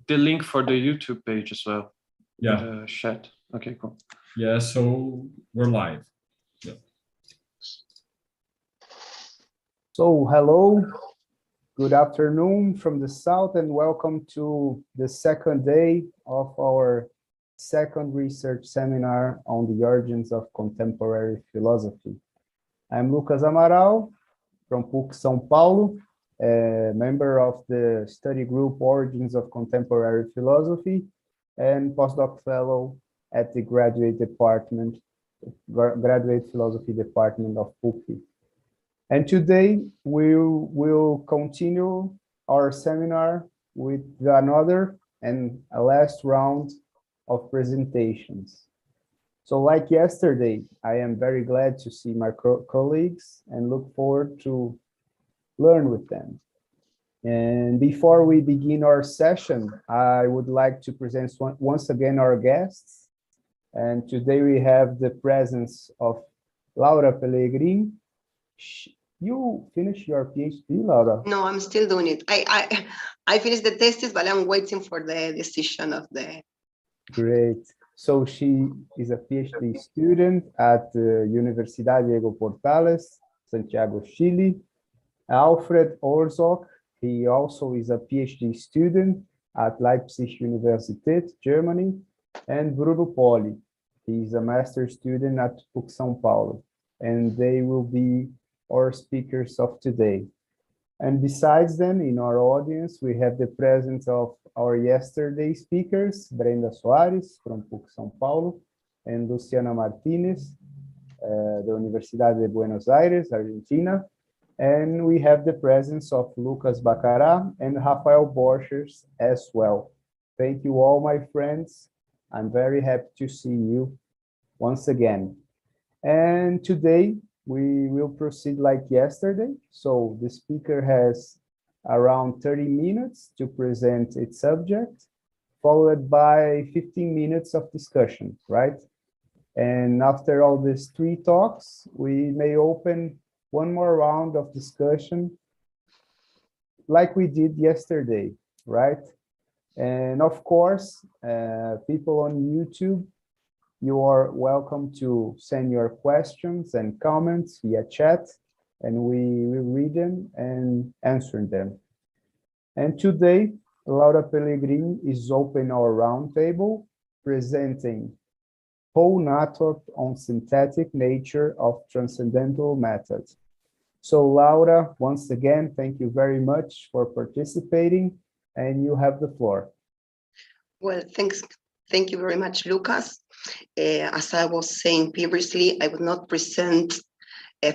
the link for the YouTube page as well. Yeah. The chat. Okay, cool. Yeah, so we're live. Yeah. So hello, good afternoon from the south, and welcome to the second day of our second research seminar on the origins of contemporary philosophy. I'm Lucas Amaral from PUC São Paulo, a member of the study group Origins of Contemporary Philosophy and postdoc fellow at the graduate philosophy department of PUC. And today we will continue our seminar with another and a last round of presentations. So like yesterday, I am very glad to see my colleagues and look forward to learn with them. And before we begin our session, I would like to present once again our guests. And today we have the presence of Laura Pellegrini. You finished your PhD, Laura? No, I'm still doing it. I finished the thesis, but I'm waiting for the decision of the... Great. So she is a PhD student at the Universidade Diego Portales, Santiago, Chile. Alfred Orzok, he also is a PhD student at Leipzig Universität, Germany. And Bruno Poli, he is a master student at PUC São Paulo. And they will be our speakers of today. And besides them, in our audience, we have the presence of our yesterday speakers, Brenda Soares from PUC São Paulo, and Luciana Martinez, the Universidade de Buenos Aires, Argentina. And we have the presence of Lucas Bacará and Rafael Borchers as well. Thank you all, my friends. I'm very happy to see you once again. And today, we will proceed like yesterday. So the speaker has around 30 minutes to present its subject, followed by 15 minutes of discussion, right? And after all these three talks, we may open one more round of discussion like we did yesterday, right? And of course, people on YouTube, you are welcome to send your questions and comments via chat, and we will read them and answer them. And today, Laura Pellegrini is opening our roundtable, presenting whole network on synthetic nature of transcendental methods. So Laura, once again, thank you very much for participating, and you have the floor. Well, thank you very much, Lucas. As I was saying previously, I would not present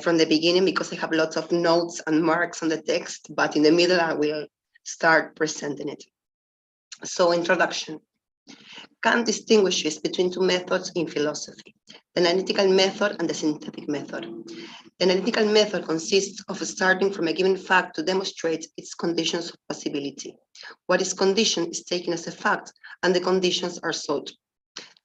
from the beginning because I have lots of notes and marks on the text, but in the middle I will start presenting it. So, introduction. Kant distinguishes between two methods in philosophy, the analytical method and the synthetic method. The analytical method consists of starting from a given fact to demonstrate its conditions of possibility. What is conditioned is taken as a fact, and the conditions are sought.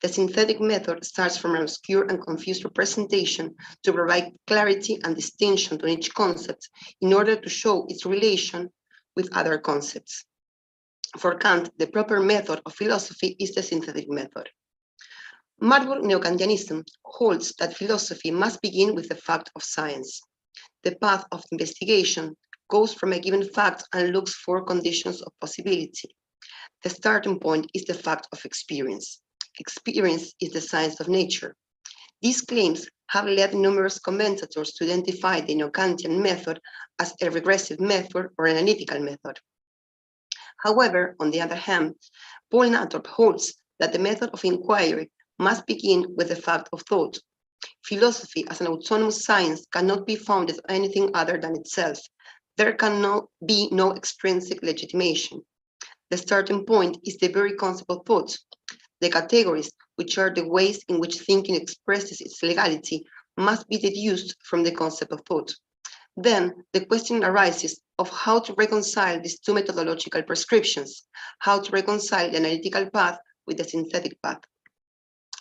The synthetic method starts from an obscure and confused representation to provide clarity and distinction to each concept in order to show its relation with other concepts. For Kant, the proper method of philosophy is the synthetic method. Marburg Neo-Kantianism holds that philosophy must begin with the fact of science. The path of investigation goes from a given fact and looks for conditions of possibility. The starting point is the fact of experience. Experience is the science of nature. These claims have led numerous commentators to identify the Neo-Kantian method as a regressive method or an analytical method. However, on the other hand, Paul Nathorp holds that the method of inquiry must begin with the fact of thought. Philosophy as an autonomous science cannot be founded on anything other than itself. There cannot be no extrinsic legitimation. The starting point is the very concept of thought. The categories, which are the ways in which thinking expresses its legality, must be deduced from the concept of thought. Then the question arises of how to reconcile these two methodological prescriptions, how to reconcile the analytical path with the synthetic path.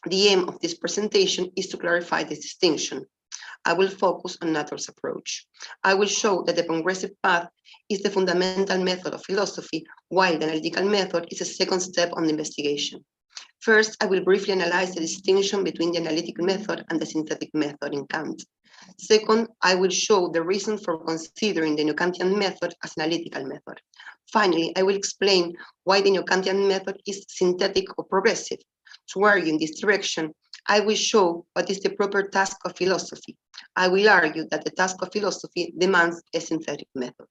The aim of this presentation is to clarify this distinction. I will focus on Nator's approach. I will show that the progressive path is the fundamental method of philosophy, while the analytical method is a second step on the investigation. First, I will briefly analyze the distinction between the analytical method and the synthetic method in Kant. Second, I will show the reason for considering the neo-Kantian method as an analytical method. Finally, I will explain why the neo-Kantian method is synthetic or progressive. To argue in this direction, I will show what is the proper task of philosophy. I will argue that the task of philosophy demands a synthetic method.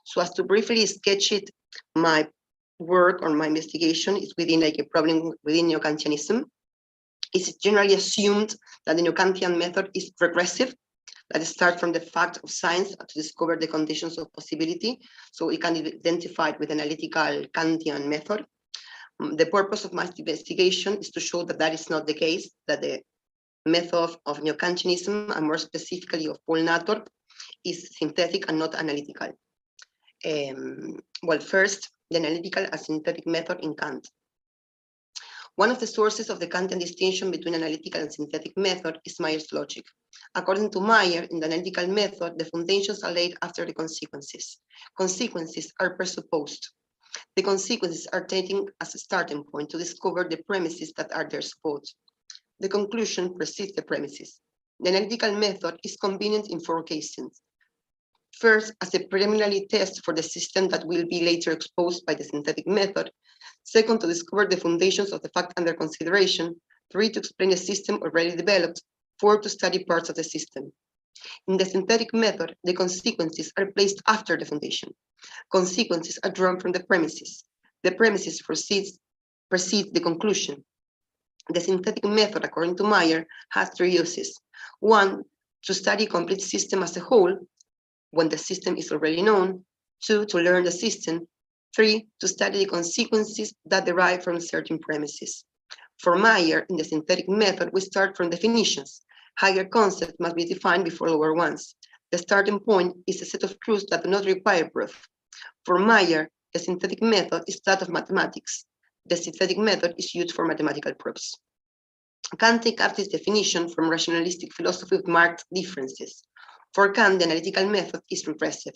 So as to briefly sketch it, my work or my investigation is within like a problem within neo-Kantianism. It's generally assumed that the neo-Kantian method is regressive, that it starts from the fact of science to discover the conditions of possibility. So it can be identified with analytical Kantian method. The purpose of my investigation is to show that that is not the case, that the method of neo-Kantianism, and more specifically of Paul Nator, is synthetic and not analytical. Well, first, the analytical and synthetic method in Kant. One of the sources of the Kantian distinction between analytical and synthetic method is Mayer's logic. According to Mayer, in the analytical method, the foundations are laid after the consequences. Consequences are presupposed. The consequences are taken as a starting point to discover the premises that are their support. The conclusion precedes the premises. The analytical method is convenient in 4 cases. First, as a preliminary test for the system that will be later exposed by the synthetic method. Second, to discover the foundations of the fact under consideration. 3, to explain a system already developed. 4, to study parts of the system. In the synthetic method, the consequences are placed after the foundation. Consequences are drawn from the premises. The premises precedes the conclusion. The synthetic method, according to Mayer, has 3 uses. 1, to study complete system as a whole, when the system is already known. 2, to learn the system. 3, to study the consequences that derive from certain premises. For Mayer, in the synthetic method, we start from definitions. Higher concepts must be defined before lower ones. The starting point is a set of truths that do not require proof. For Mayer, the synthetic method is that of mathematics. The synthetic method is used for mathematical proofs. Kant takes up this definition from rationalistic philosophy with marked differences. For Kant, the analytical method is regressive.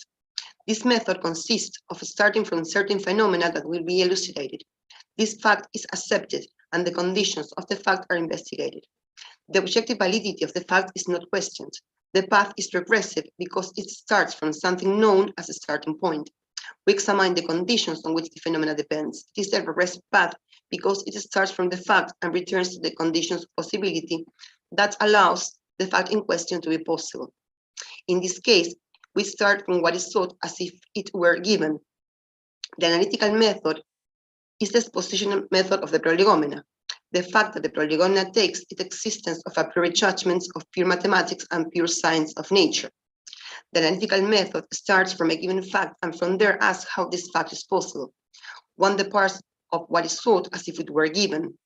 This method consists of starting from certain phenomena that will be elucidated. This fact is accepted, and the conditions of the fact are investigated. The objective validity of the fact is not questioned. The path is regressive because it starts from something known as a starting point. We examine the conditions on which the phenomena depends. It is a regressive path because it starts from the fact and returns to the conditions of possibility that allows the fact in question to be possible. In this case, we start from what is thought as if it were given. The analytical method is the expositional method of the prolegomena. The fact that the prolegomena takes its existence of a priori judgments of pure mathematics and pure science of nature. The analytical method starts from a given fact and from there asks how this fact is possible. One departs of what is thought as if it were given.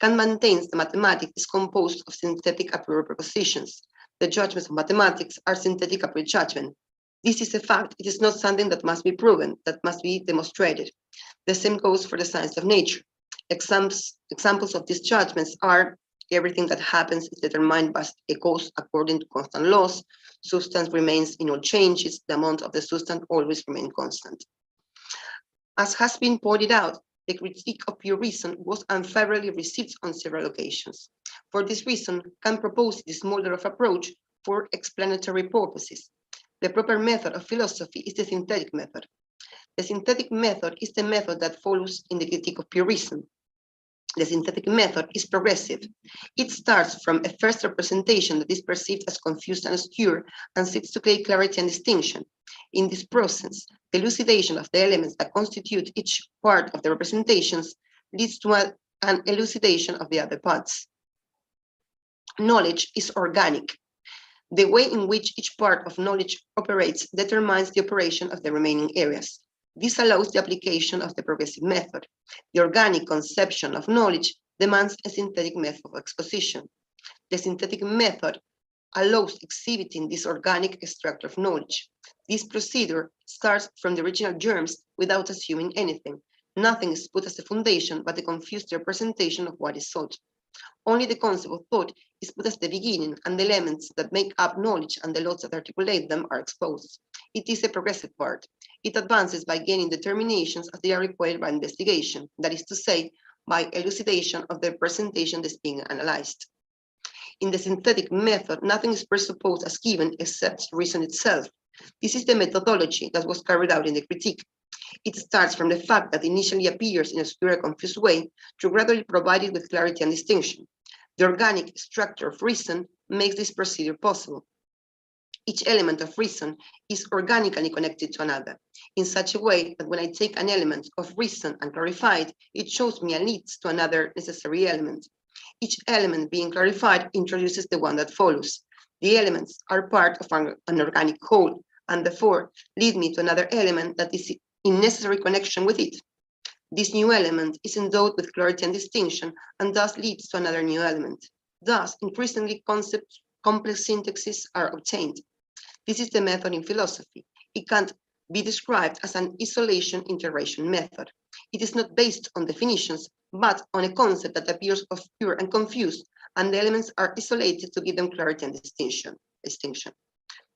Kant maintains the mathematics is composed of synthetic a priori propositions. The judgments of mathematics are synthetic a priori judgment. This is a fact. It is not something that must be proven, that must be demonstrated. The same goes for the science of nature. Examples of these judgments are everything that happens is determined by a cause according to constant laws. Substance remains in all changes. The amount of the substance always remains constant. As has been pointed out, the critique of pure reason was unfavorably received on several occasions. For this reason, Kant proposed this model of approach for explanatory purposes. The proper method of philosophy is the synthetic method. The synthetic method is the method that follows in the critique of pure reason. The synthetic method is progressive. It starts from a first representation that is perceived as confused and obscure and seeks to create clarity and distinction. In this process, the elucidation of the elements that constitute each part of the representations leads to an elucidation of the other parts. Knowledge is organic. The way in which each part of knowledge operates determines the operation of the remaining areas. This allows the application of the progressive method. The organic conception of knowledge demands a synthetic method of exposition. The synthetic method allows exhibiting this organic structure of knowledge. This procedure starts from the original germs without assuming anything. Nothing is put as a foundation but a confused representation of what is sought. Only the concept of thought is put as the beginning, and the elements that make up knowledge and the laws that articulate them are exposed. It is a progressive part. It advances by gaining determinations as they are required by investigation, that is to say, by elucidation of the presentation that's being analyzed. In the synthetic method, nothing is presupposed as given except reason itself. This is the methodology that was carried out in the critique. It starts from the fact that initially appears in a obscure, confused way to gradually provide it with clarity and distinction. The organic structure of reason makes this procedure possible. Each element of reason is organically connected to another, in such a way that when I take an element of reason and clarify it, it shows me and leads to another necessary element. Each element being clarified introduces the one that follows. The elements are part of an organic whole, and therefore lead me to another element that is in necessary connection with it. This new element is endowed with clarity and distinction, and thus leads to another new element. Thus, increasingly complex syntaxes are obtained. This is the method in philosophy. It can't be described as an isolation integration method. It is not based on definitions, but on a concept that appears obscure and confused, and the elements are isolated to give them clarity and distinction.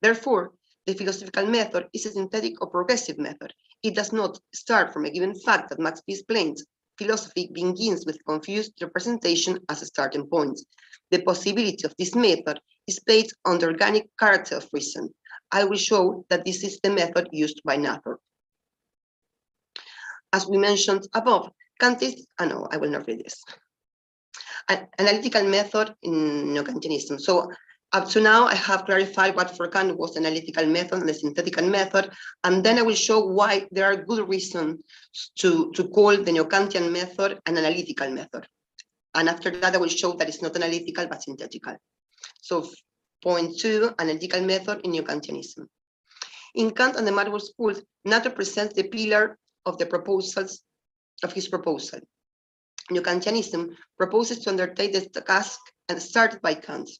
Therefore, the philosophical method is a synthetic or progressive method. It does not start from a given fact that must be explained. Philosophy begins with confused representation as a starting point. The possibility of this method is based on the organic character of reason. I will show that this is the method used by Nathan. As we mentioned above, Kant is, no, I will not read this. An analytical method in neo-Kantianism. So up to now, I have clarified what for Kant was an analytical method and a synthetical method, and then I will show why there are good reasons to call the neo-Kantian method an analytical method. And after that, I will show that it's not analytical, but synthetical. So point 2, analytical method in neo-Kantianism. In Kant and the Marble School, Nato presents the pillar of the proposals of his proposal. Neo-Kantianism proposes to undertake the task and started by Kant.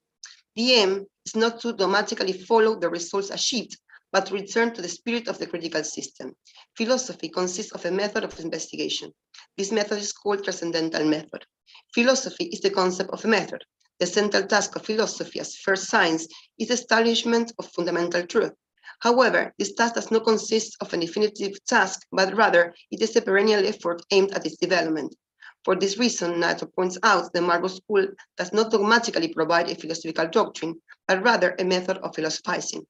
The aim is not to dogmatically follow the results achieved, but to return to the spirit of the critical system. Philosophy consists of a method of investigation. This method is called transcendental method. Philosophy is the concept of a method. The central task of philosophy as first science is the establishment of fundamental truth. However, this task does not consist of a definitive task, but rather it is a perennial effort aimed at its development. For this reason, Nato points out the Marble School does not dogmatically provide a philosophical doctrine, but rather a method of philosophizing.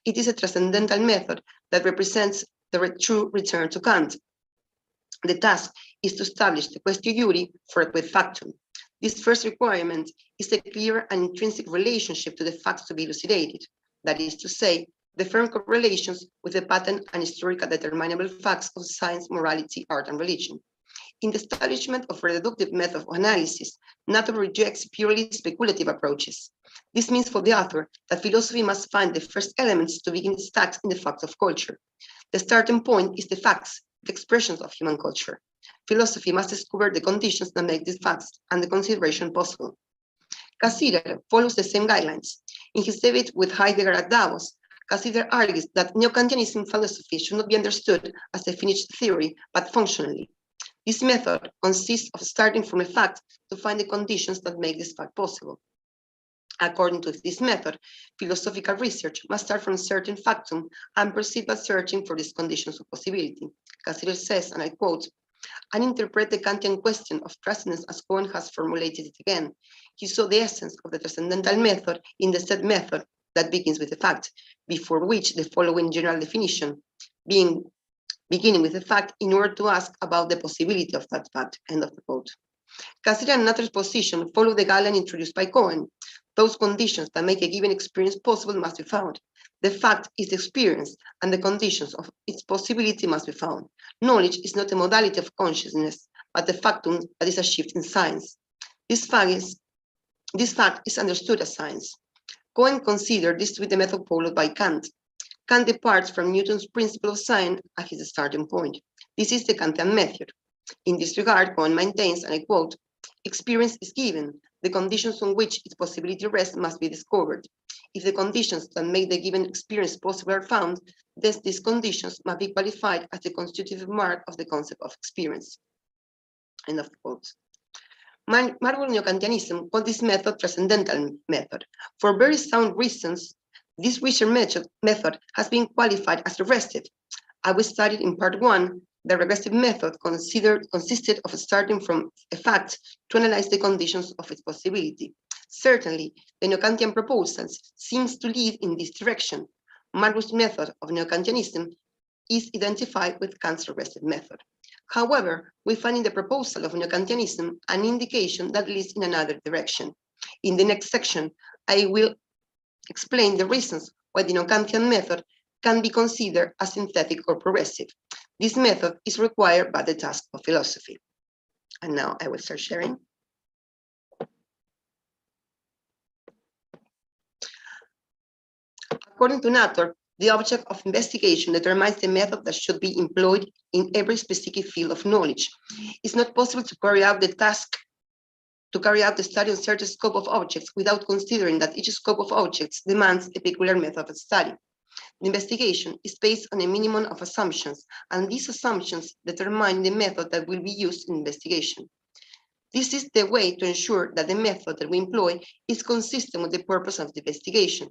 It is a transcendental method that represents the true return to Kant. The task is to establish the quaestio iuri for a quid factum. This first requirement is a clear and intrinsic relationship to the facts to be elucidated. That is to say, the firm correlations with the patent and historical determinable facts of science, morality, art, and religion. In the establishment of a reductive method of analysis, Nato rejects purely speculative approaches. This means for the author that philosophy must find the first elements to begin its task in the facts of culture. The starting point is the facts, the expressions of human culture. Philosophy must discover the conditions that make these facts and the consideration possible. Cassirer follows the same guidelines. In his debate with Heidegger at Davos, Cassirer argues that neo-Kantianism philosophy should not be understood as a finished theory, but functionally. This method consists of starting from a fact to find the conditions that make this fact possible. According to this method, philosophical research must start from a certain factum and proceed by searching for these conditions of possibility. Cassirer says, and I quote, "And interpret the Kantian question of transcendence as Cohen has formulated it again. He saw the essence of the transcendental method in the said method that begins with the fact, before which the following general definition, beginning with the fact in order to ask about the possibility of that fact," end of the quote. Cassirer and Natter's position follow the guideline introduced by Cohen. Those conditions that make a given experience possible must be found. The fact is the experience, and the conditions of its possibility must be found. Knowledge is not a modality of consciousness, but the factum that is achieved in science. This fact is understood as science. Cohen considered this to be the method followed by Kant. Kant departs from Newton's principle of science as his starting point. This is the Kantian method. In this regard, Cohen maintains, and I quote, "Experience is given. The conditions on which its possibility rests must be discovered. If the conditions that make the given experience possible are found, then these conditions must be qualified as the constitutive mark of the concept of experience." End of quote. Marvel Neo-Kantianism called this method transcendental method. For very sound reasons, this research method has been qualified as regressive. I will study in part 1. The regressive method consisted of starting from a fact to analyze the conditions of its possibility. Certainly, the Neo-Kantian proposals seems to lead in this direction. Marvel's method of Neo-Kantianism is identified with Kant's regressive method. However, we find in the proposal of Neo-Kantianism an indication that leads in another direction. In the next section, I will explain the reasons why the Neo-Kantian method can be considered as synthetic or progressive. This method is required by the task of philosophy. And now I will start sharing. According to Natter, the object of investigation determines the method that should be employed in every specific field of knowledge. It's not possible to carry out the study on certain scope of objects without considering that each scope of objects demands a peculiar method of study. The investigation is based on a minimum of assumptions, and these assumptions determine the method that will be used in investigation. This is the way to ensure that the method that we employ is consistent with the purpose of the investigation.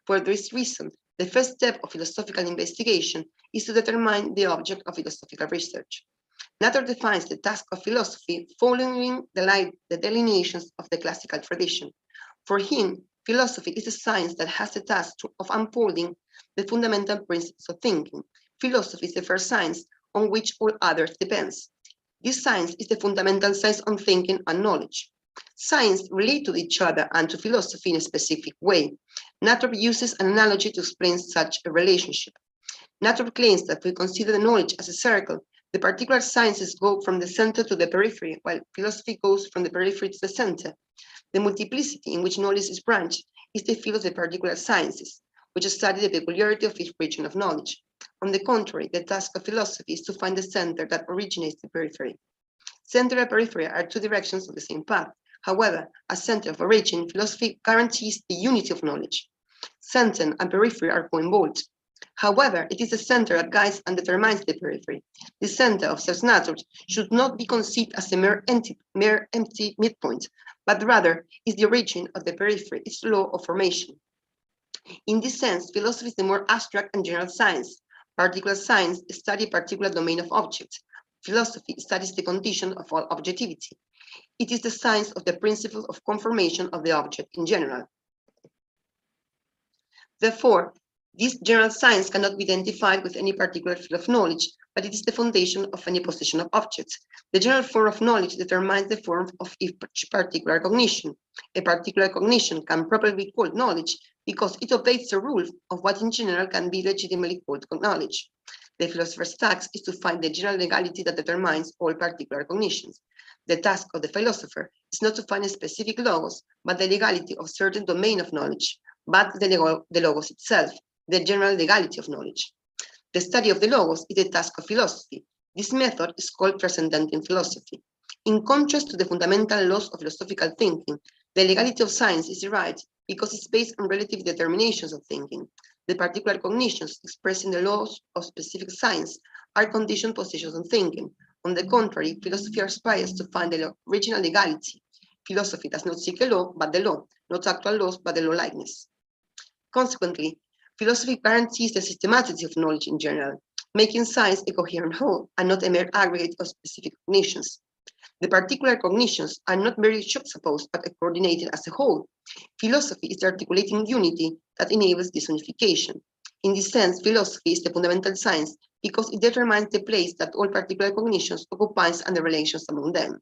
For this reason, the first step of philosophical investigation is to determine the object of philosophical research. Natter defines the task of philosophy following the delineations of the classical tradition. For him, philosophy is a science that has the task of unfolding the fundamental principles of thinking. Philosophy is the first science on which all others depends. This science is the fundamental science on thinking and knowledge. Science relate to each other and to philosophy in a specific way. Natter uses an analogy to explain such a relationship. Natter claims that if we consider the knowledge as a circle, the particular sciences go from the center to the periphery, while philosophy goes from the periphery to the center. The multiplicity in which knowledge is branched is the field of the particular sciences, which study the peculiarity of each region of knowledge. On the contrary, the task of philosophy is to find the center that originates the periphery. Center and periphery are two directions of the same path. However, as center of origin, philosophy guarantees the unity of knowledge. Center and periphery are co-involved. However, it is the center that guides and determines the periphery. The center of Natter should not be conceived as a mere empty midpoint, but rather is the origin of the periphery, its law of formation. In this sense, philosophy is the more abstract and general science. Particular science studies a particular domain of objects. Philosophy studies the condition of all objectivity. It is the science of the principle of conformation of the object in general. Therefore, this general science cannot be identified with any particular field of knowledge, but it is the foundation of any position of objects. The general form of knowledge determines the form of each particular cognition. A particular cognition can properly be called knowledge because it obeys the rule of what in general can be legitimately called knowledge. The philosopher's task is to find the general legality that determines all particular cognitions. The task of the philosopher is not to find a specific logos, but the legality of certain domain of knowledge, but the logos itself, the general legality of knowledge. The study of the logos is the task of philosophy. This method is called transcendental philosophy. In contrast to the fundamental laws of philosophical thinking, the legality of science is derived because it's based on relative determinations of thinking. The particular cognitions expressed in the laws of specific science are conditioned positions on thinking. On the contrary, philosophy aspires to find the original legality. Philosophy does not seek a law, but the law, not actual laws, but the law likeness. Consequently, philosophy guarantees the systematicity of knowledge in general, making science a coherent whole and not a mere aggregate of specific cognitions. The particular cognitions are not merely juxtaposed, but coordinated as a whole. Philosophy is the articulating unity that enables this unification. In this sense, philosophy is the fundamental science because it determines the place that all particular cognitions occupies and the relations among them.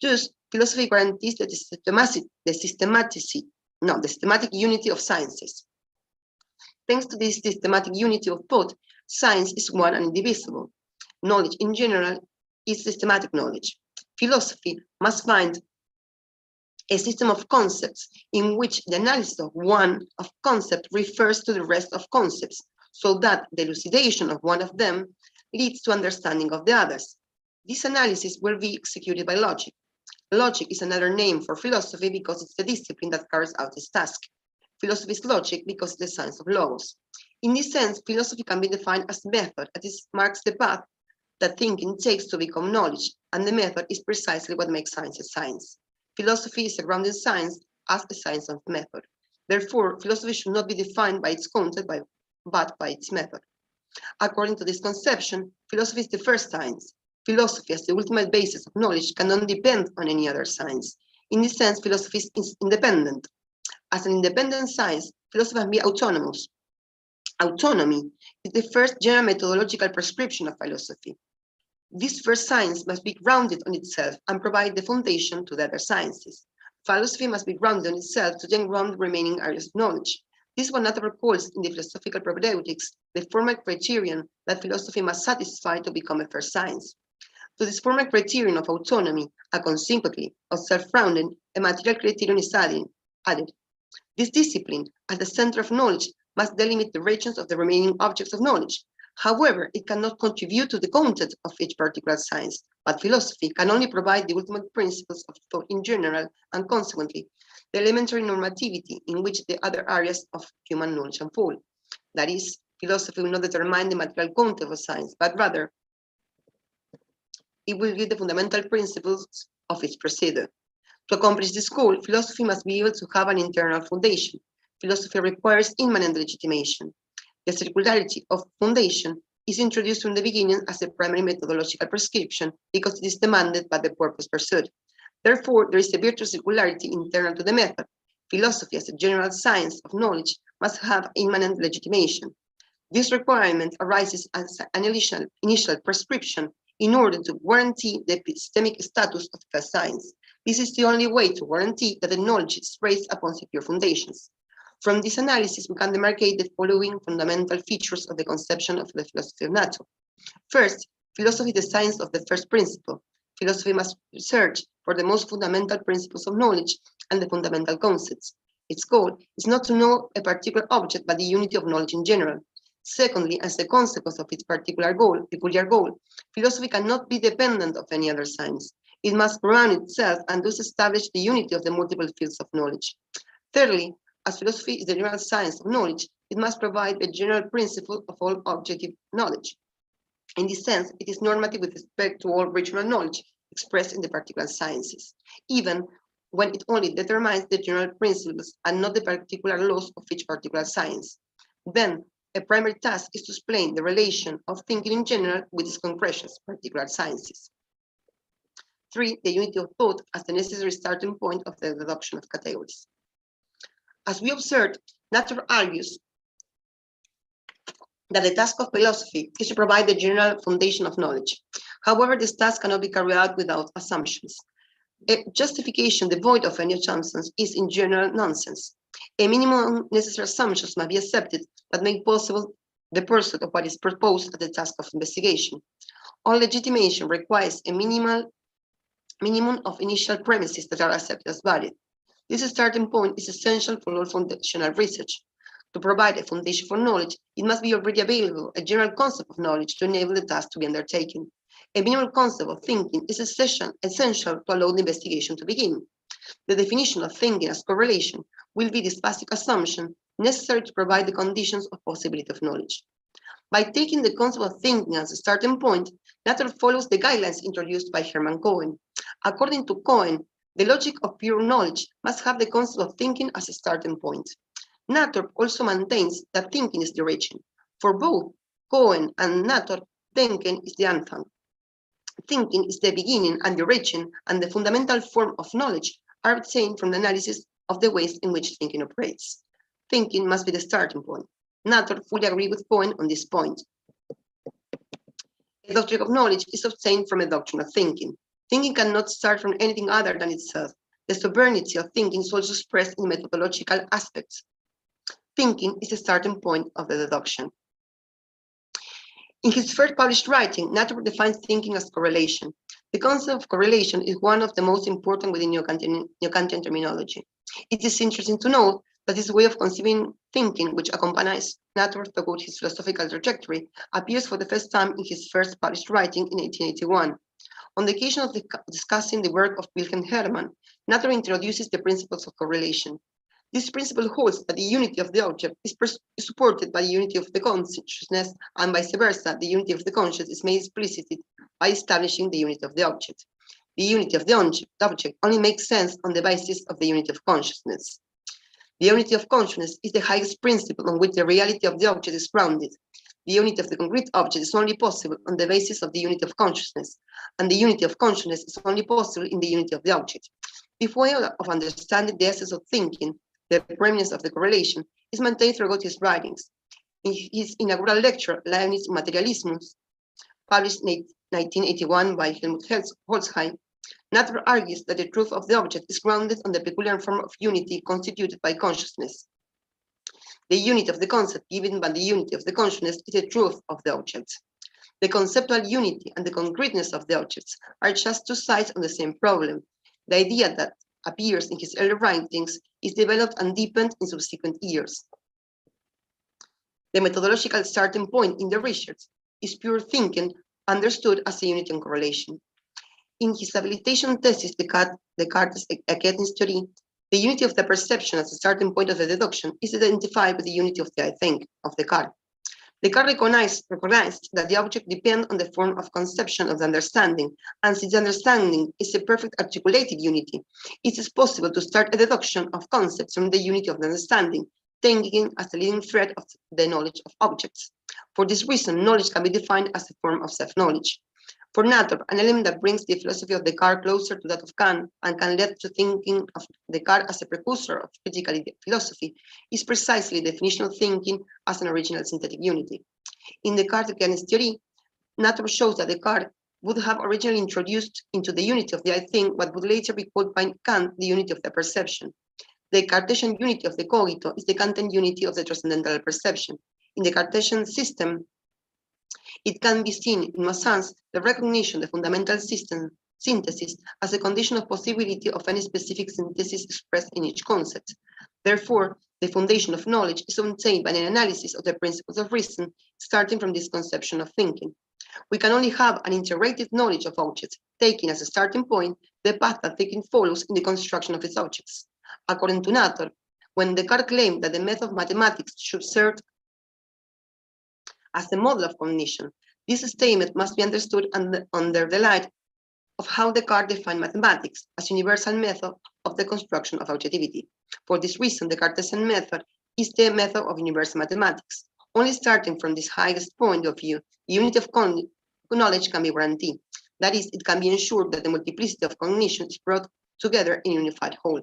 Thus, philosophy guarantees the systematic unity of sciences. Thanks to this systematic unity of thought, science is one and indivisible. Knowledge in general is systematic knowledge. Philosophy must find a system of concepts in which the analysis of one of concept refers to the rest of concepts, so that the elucidation of one of them leads to understanding of the others. This analysis will be executed by logic. Logic is another name for philosophy because it's the discipline that carries out this task. Philosophy is logic because it's the science of logos. In this sense, philosophy can be defined as method, that is, marks the path that thinking takes to become knowledge, and the method is precisely what makes science a science. philosophy is a grounded science as a science of method. Therefore, philosophy should not be defined by its content, but by its method. According to this conception, philosophy is the first science. Philosophy, as the ultimate basis of knowledge, cannot depend on any other science. In this sense, philosophy is independent. As an independent science, philosophy must be autonomous. Autonomy is the first general methodological prescription of philosophy. This first science must be grounded on itself and provide the foundation to the other sciences. Philosophy must be grounded on itself to then ground the remaining areas of knowledge. This is what Nesta calls in the philosophical propedeutics the formal criterion that philosophy must satisfy to become a first science. To this formal criterion of autonomy, and consequently of self-grounding, a material criterion is added. This discipline, at the center of knowledge, must delimit the regions of the remaining objects of knowledge. However, it cannot contribute to the content of each particular science, but philosophy can only provide the ultimate principles of thought in general, and consequently, the elementary normativity in which the other areas of human knowledge unfold. That is, philosophy will not determine the material content of science, but rather, it will give the fundamental principles of its procedure. To accomplish this goal, philosophy must be able to have an internal foundation. Philosophy requires immanent legitimation. The circularity of foundation is introduced from the beginning as a primary methodological prescription because it is demanded by the purpose pursued. Therefore, there is a virtuous circularity internal to the method. Philosophy, as a general science of knowledge, must have immanent legitimation. This requirement arises as an initial prescription in order to guarantee the epistemic status of the science. This is the only way to guarantee that the knowledge is raised upon secure foundations. From this analysis, we can demarcate the following fundamental features of the conception of the philosophy of nature. First, philosophy is the science of the first principle. Philosophy must search for the most fundamental principles of knowledge and the fundamental concepts. Its goal is not to know a particular object, but the unity of knowledge in general. Secondly, as a consequence of its peculiar goal, philosophy cannot be dependent of any other science. It must ground itself and thus establish the unity of the multiple fields of knowledge. Thirdly, as philosophy is the general science of knowledge, it must provide the general principle of all objective knowledge. In this sense, it is normative with respect to all regional knowledge expressed in the particular sciences, even when it only determines the general principles and not the particular laws of each particular science. Then, a primary task is to explain the relation of thinking in general with its concretions, particular sciences. 3, the unity of thought as the necessary starting point of the deduction of categories. As we observed, Nature argues that the task of philosophy is to provide the general foundation of knowledge. However, this task cannot be carried out without assumptions. A justification devoid of any assumptions is in general nonsense. A minimum necessary assumptions must be accepted that make possible the pursuit of what is proposed as the task of investigation. All legitimation requires a minimum of initial premises that are accepted as valid. This starting point is essential for all foundational research. To provide a foundation for knowledge, it must be already available a general concept of knowledge to enable the task to be undertaken. A minimal concept of thinking is essential to allow the investigation to begin. The definition of thinking as correlation will be this basic assumption necessary to provide the conditions of possibility of knowledge. By taking the concept of thinking as a starting point, Nature follows the guidelines introduced by Hermann Cohen. According to Cohen, the logic of pure knowledge must have the concept of thinking as a starting point. Nature also maintains that thinking is the origin. For both Cohen and Nature, thinking is the Anfang. Thinking is the beginning and the origin, and the fundamental form of knowledge are obtained from the analysis of the ways in which thinking operates. Thinking must be the starting point. Nature fully agrees with Cohen on this point. The doctrine of knowledge is obtained from a doctrine of thinking. Thinking cannot start from anything other than itself. The sovereignty of thinking is also expressed in methodological aspects. Thinking is the starting point of the deduction. In his first published writing, Nature defines thinking as correlation. The concept of correlation is one of the most important within Neo-Kantian terminology. It is interesting to note that this way of conceiving thinking, which accompanies Nature throughout his philosophical trajectory, appears for the first time in his first published writing in 1881. On the occasion of discussing the work of Wilhelm Hermann, Nature introduces the principles of correlation. This principle holds that the unity of the object is supported by the unity of the consciousness, and vice versa, the unity of the conscious is made explicit by establishing the unity of the object. The unity of the object only makes sense on the basis of the unity of consciousness. The unity of consciousness is the highest principle on which the reality of the object is grounded. The unity of the concrete object is only possible on the basis of the unity of consciousness, and the unity of consciousness is only possible in the unity of the object. This way of understanding the essence of thinking, the preeminence of the correlation, is maintained throughout his writings. In his inaugural lecture, Leibniz Materialismus, published in 1981 by Helmut Holtzheim, Natter argues that the truth of the object is grounded on the peculiar form of unity constituted by consciousness. The unity of the concept given by the unity of the consciousness is the truth of the object. The conceptual unity and the concreteness of the objects are just two sides of the same problem. The idea that appears in his early writings is developed and deepened in subsequent years. The methodological starting point in the research is pure thinking understood as a unity and correlation. In his habilitation thesis, Descartes' theory, the unity of the perception as a starting point of the deduction is identified with the unity of the I think of Descartes. Descartes recognized that the object depends on the form of conception of the understanding, and since the understanding is a perfect articulated unity, it is possible to start a deduction of concepts from the unity of the understanding, taking as the leading thread of the knowledge of objects. For this reason, knowledge can be defined as a form of self-knowledge. For Natter, an element that brings the philosophy of Descartes closer to that of Kant and can lead to thinking of Descartes as a precursor of critical philosophy is precisely the definition of thinking as an original synthetic unity. In Descartes' theory, Natter shows that Descartes would have originally introduced into the unity of the I think what would later be called by Kant the unity of the perception. The Cartesian unity of the cogito is the Kantian unity of the transcendental perception. In the Cartesian system, it can be seen, in a sense, the recognition, the fundamental synthesis, as a condition of possibility of any specific synthesis expressed in each concept. Therefore, the foundation of knowledge is obtained by an analysis of the principles of reason, starting from this conception of thinking. We can only have an integrated knowledge of objects, taking as a starting point the path that thinking follows in the construction of its objects. According to Natter, when Descartes claimed that the method of mathematics should serve as the model of cognition, this statement must be understood under the light of how Descartes defined mathematics as a universal method of the construction of objectivity. For this reason, the Cartesian method is the method of universal mathematics. Only starting from this highest point of view, the unity of knowledge can be guaranteed. That is, it can be ensured that the multiplicity of cognition is brought together in a unified whole.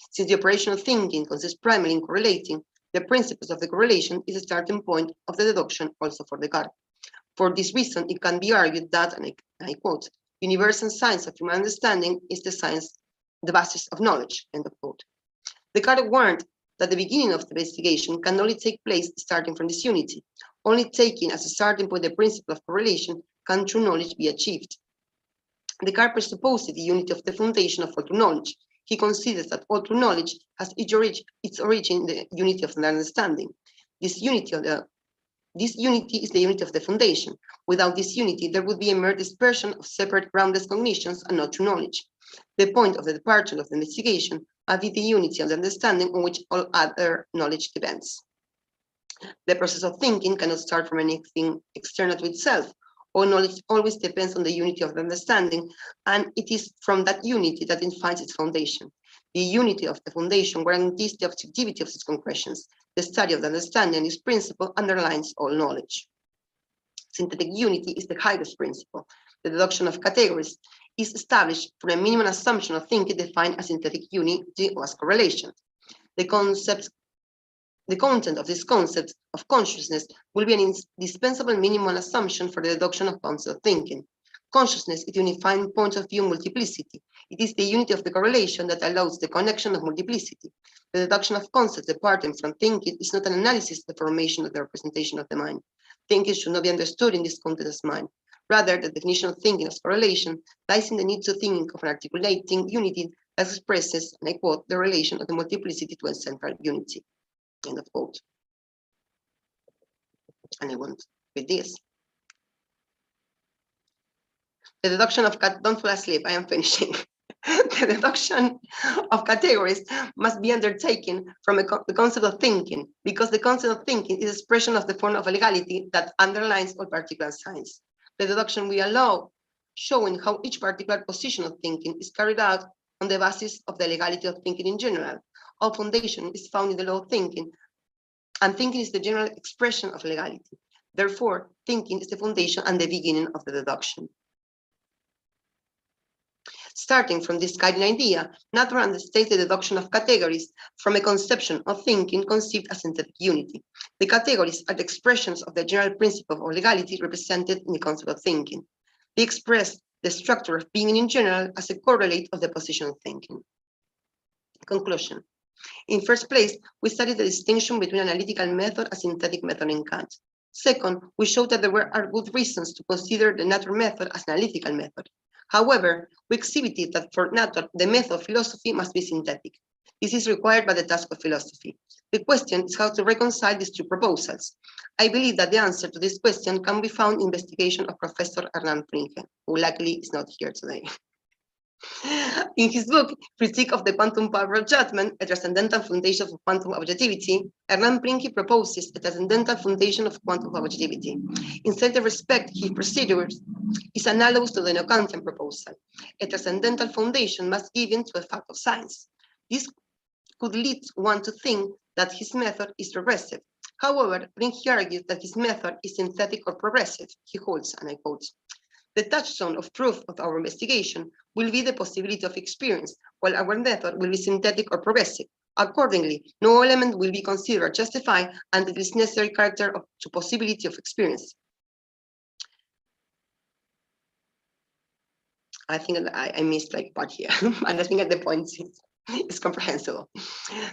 Since the operation of thinking consists primarily in correlating, the principles of the correlation is a starting point of the deduction also for Descartes. For this reason, it can be argued that, and I quote, universal science of human understanding is the science, the basis of knowledge, end of quote. Descartes warned that the beginning of the investigation can only take place starting from this unity. Only taking as a starting point the principle of correlation can true knowledge be achieved. Descartes presupposes the unity of the foundation of all true knowledge. He considers that all true knowledge has its origin in the unity of the understanding. This unity is the unity of the foundation. Without this unity, there would be a mere dispersion of separate groundless cognitions and not true knowledge. The point of the departure of the investigation must be the unity of the understanding on which all other knowledge depends. The process of thinking cannot start from anything external to itself. All knowledge always depends on the unity of the understanding, and it is from that unity that it finds its foundation. The unity of the foundation guarantees the objectivity of its concretions. The study of the understanding and its principle underlines all knowledge. Synthetic unity is the highest principle. The deduction of categories is established from a minimum assumption of thinking defined as synthetic unity or as correlation. The content of this concept of consciousness will be an indispensable minimal assumption for the deduction of concept of thinking. Consciousness is the unifying point of view multiplicity. It is the unity of the correlation that allows the connection of multiplicity. The deduction of concepts departing from thinking is not an analysis of the formation of the representation of the mind. Thinking should not be understood in this context as mind. Rather, the definition of thinking as correlation lies in the need to think of an articulating unity that expresses, and I quote, the relation of the multiplicity to a central unity. End of quote. And I want with this. The deduction of don't fall asleep, I am finishing. The deduction of categories must be undertaken from the concept of thinking, because the concept of thinking is expression of the form of legality that underlines all particular science. The deduction will allow showing how each particular position of thinking is carried out on the basis of the legality of thinking in general. All foundation is found in the law of thinking, and thinking is the general expression of legality. Therefore, thinking is the foundation and the beginning of the deduction. Starting from this guiding idea, Nature understates the deduction of categories from a conception of thinking conceived as synthetic unity. The categories are the expressions of the general principle of legality represented in the concept of thinking. They express the structure of being in general as a correlate of the position of thinking. Conclusion. In first place, we studied the distinction between analytical method and synthetic method in Kant. Second, we showed that there are good reasons to consider the Nature method as an analytical method. However, we exhibited that for Nature, the method of philosophy must be synthetic. This is required by the task of philosophy. The question is how to reconcile these two proposals. I believe that the answer to this question can be found in the investigation of Professor Hernán Pringe, who luckily is not here today. In his book, Critique of the Quantum Power of Judgment, a transcendental foundation of quantum objectivity, Hernán Pringe proposes a transcendental foundation of quantum objectivity. In certain respect, his procedure is analogous to the neo-Kantian proposal. A transcendental foundation must give in to a fact of science. This could lead one to think that his method is progressive. However, Pringe argues that his method is synthetic or progressive. He holds, and I quote, "The touchstone of proof of our investigation will be the possibility of experience, while our method will be synthetic or progressive. Accordingly, no element will be considered justified under this necessary character to possibility of experience." I think I missed like part here, and I think at the point is comprehensible.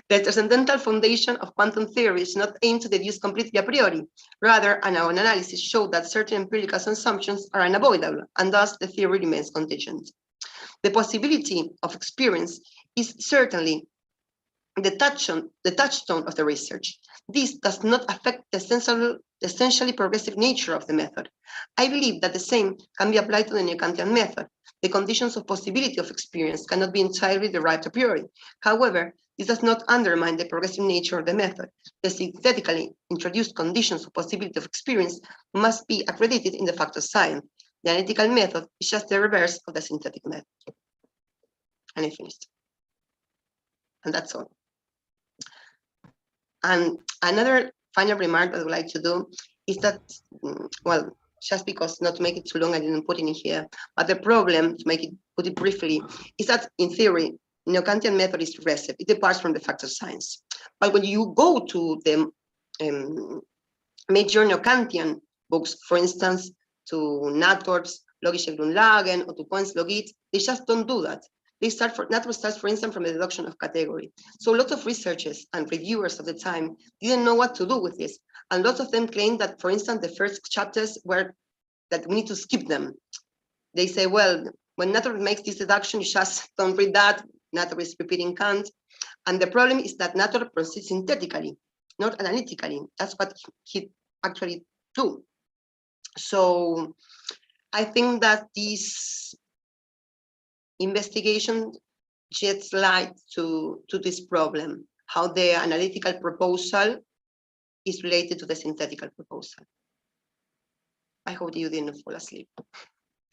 The transcendental foundation of quantum theory is not aimed to deduce completely a priori. Rather, our analysis showed that certain empirical assumptions are unavoidable, and thus the theory remains contingent. The possibility of experience is certainly the touchstone of the research. This does not affect the essentially progressive nature of the method. I believe that the same can be applied to the neo-Kantian method. The conditions of possibility of experience cannot be entirely derived a priori. However, this does not undermine the progressive nature of the method. The synthetically introduced conditions of possibility of experience must be accredited in the fact of science. The analytical method is just the reverse of the synthetic method. And I finished. And that's all. And another final remark that I would like to do is that, well, just because not to make it too long, I didn't put it in here, but the problem, to put it briefly, is that in theory, neo-Kantian method is regressive. It departs from the facts of science. But when you go to the major neo-Kantian books, for instance, to Natur's Logische Grundlagen or to Points Logit, they just don't do that. Nature starts, for instance, from the deduction of category. So lots of researchers and reviewers of the time didn't know what to do with this. And lots of them claim that, for instance, the first chapters were that we need to skip them. They say, well, when Nature makes this deduction, you just don't read that. Nature is repeating Kant. And the problem is that Nature proceeds synthetically, not analytically. That's what he actually do. So I think that this investigation sheds light to this problem, how the analytical proposal is related to the synthetical proposal. I hope you didn't fall asleep.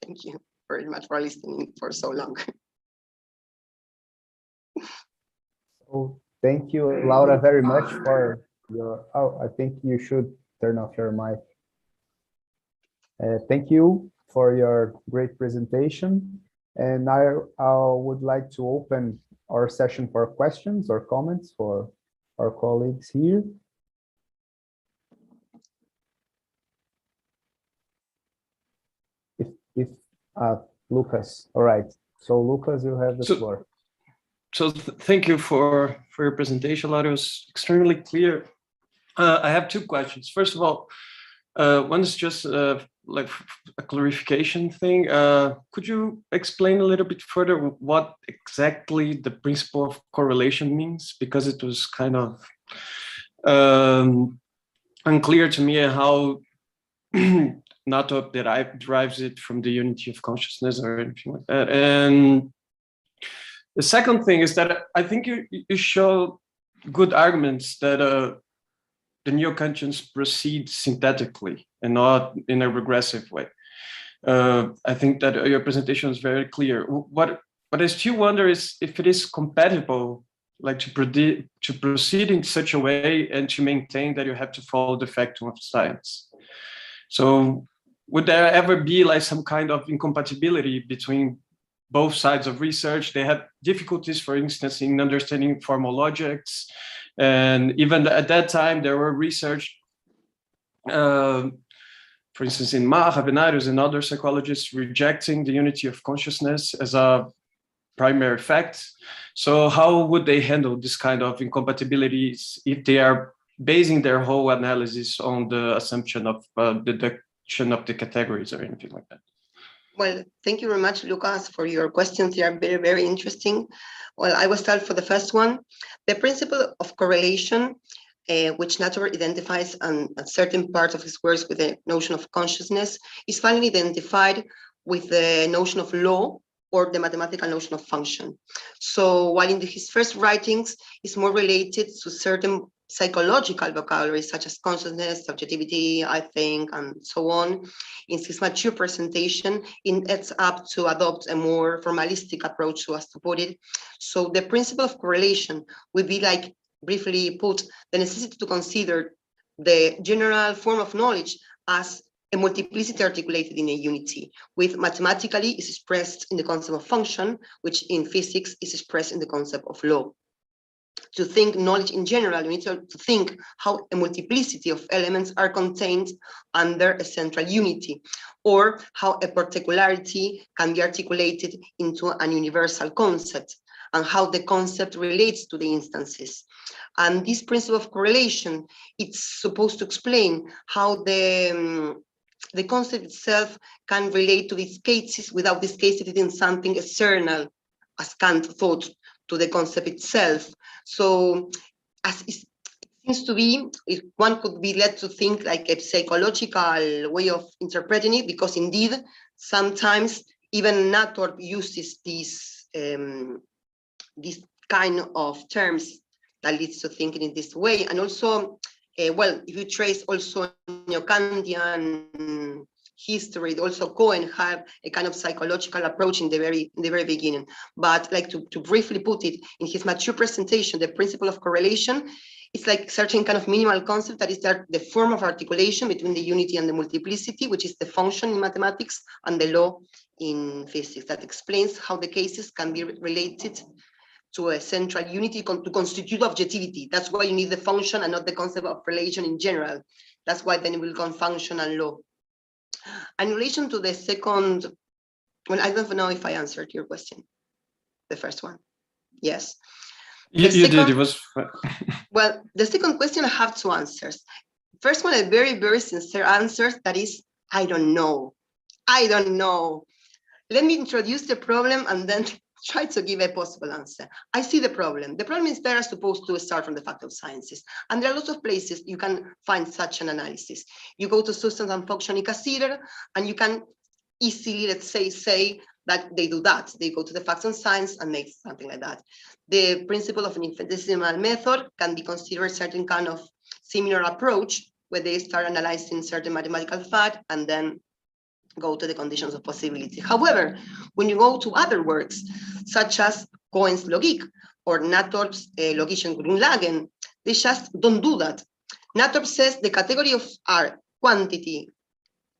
Thank you very much for listening for so long. So thank you, Laura, very much for your, I think you should turn off your mic. Thank you for your great presentation. And I would like to open our session for questions or comments for our colleagues here. If Lucas, all right. So Lucas, you have the floor. So thank you for your presentation, Laura. It was extremely clear. I have two questions. First of all, one is just like a clarification thing. Could you explain a little bit further what exactly the principle of correlation means? Because it was kind of unclear to me how Nato derives it from the unity of consciousness or anything like that. And the second thing is that I think you show good arguments that the neo-Kantians proceed synthetically and not in a regressive way. I think that your presentation is very clear. What I still wonder is if it is compatible, like to proceed in such a way and to maintain that you have to follow the factum of science. So would there ever be like some kind of incompatibility between both sides of research? They have difficulties, for instance, in understanding formal logics. And even at that time, there were research, for instance, in Variados and other psychologists rejecting the unity of consciousness as a primary fact. So how would they handle this kind of incompatibilities if they are basing their whole analysis on the assumption of deduction of the categories or anything like that? Well, thank you very much, Lucas, for your questions. They are very, very interesting. Well, I will start for the first one. The principle of correlation, which Natter identifies on a certain part of his works with the notion of consciousness, is finally identified with the notion of law or the mathematical notion of function. So while in his first writings is more related to certain psychological vocabulary such as consciousness, subjectivity, I think, and so on, in his mature presentation, it ends up to adopt a more formalistic approach, so as to put it. So the principle of correlation would be, like briefly put, the necessity to consider the general form of knowledge as a multiplicity articulated in a unity, which mathematically is expressed in the concept of function, which in physics is expressed in the concept of law. To think knowledge in general, we need to think how a multiplicity of elements are contained under a central unity, or how a particularity can be articulated into an universal concept, and how the concept relates to the instances. And this principle of correlation, it's supposed to explain how the concept itself can relate to these cases without this case being something external, as Kant thought, to the concept itself. So as it seems to be, one could be led to think like a psychological way of interpreting it, because indeed, sometimes even Natter uses these kind of terms that leads to thinking in this way. And also, well, if you trace also neo-Kantian history, also Cohen had a kind of psychological approach in the very beginning. But like to briefly put it, in his mature presentation, the principle of correlation, it's like certain kind of minimal concept that is the form of articulation between the unity and the multiplicity, which is the function in mathematics, and the law in physics, that explains how the cases can be related to a central unity to constitute objectivity. That's why you need the function and not the concept of relation in general. That's why then it will come function and law. And in relation to the second, well, I don't know if I answered your question, the first one. Yes. You did, it was well, the second question I have two answers. First one, a very, very sincere answer, that is, I don't know. I don't know. Let me introduce the problem and then try to give a possible answer. I see the problem. The problem is that are supposed to start from the fact of sciences. And there are lots of places you can find such an analysis. You go to substance and function in consider, and you can easily, let's say that they do that. They go to the facts and science and make something like that. The principle of an infinitesimal method can be considered certain kind of similar approach, where they start analyzing certain mathematical fact and then go to the conditions of possibility. However, when you go to other works, such as Cohen's Logik or Natter's Logischen Grundlagen, they just don't do that. Natter says the category of are quantity,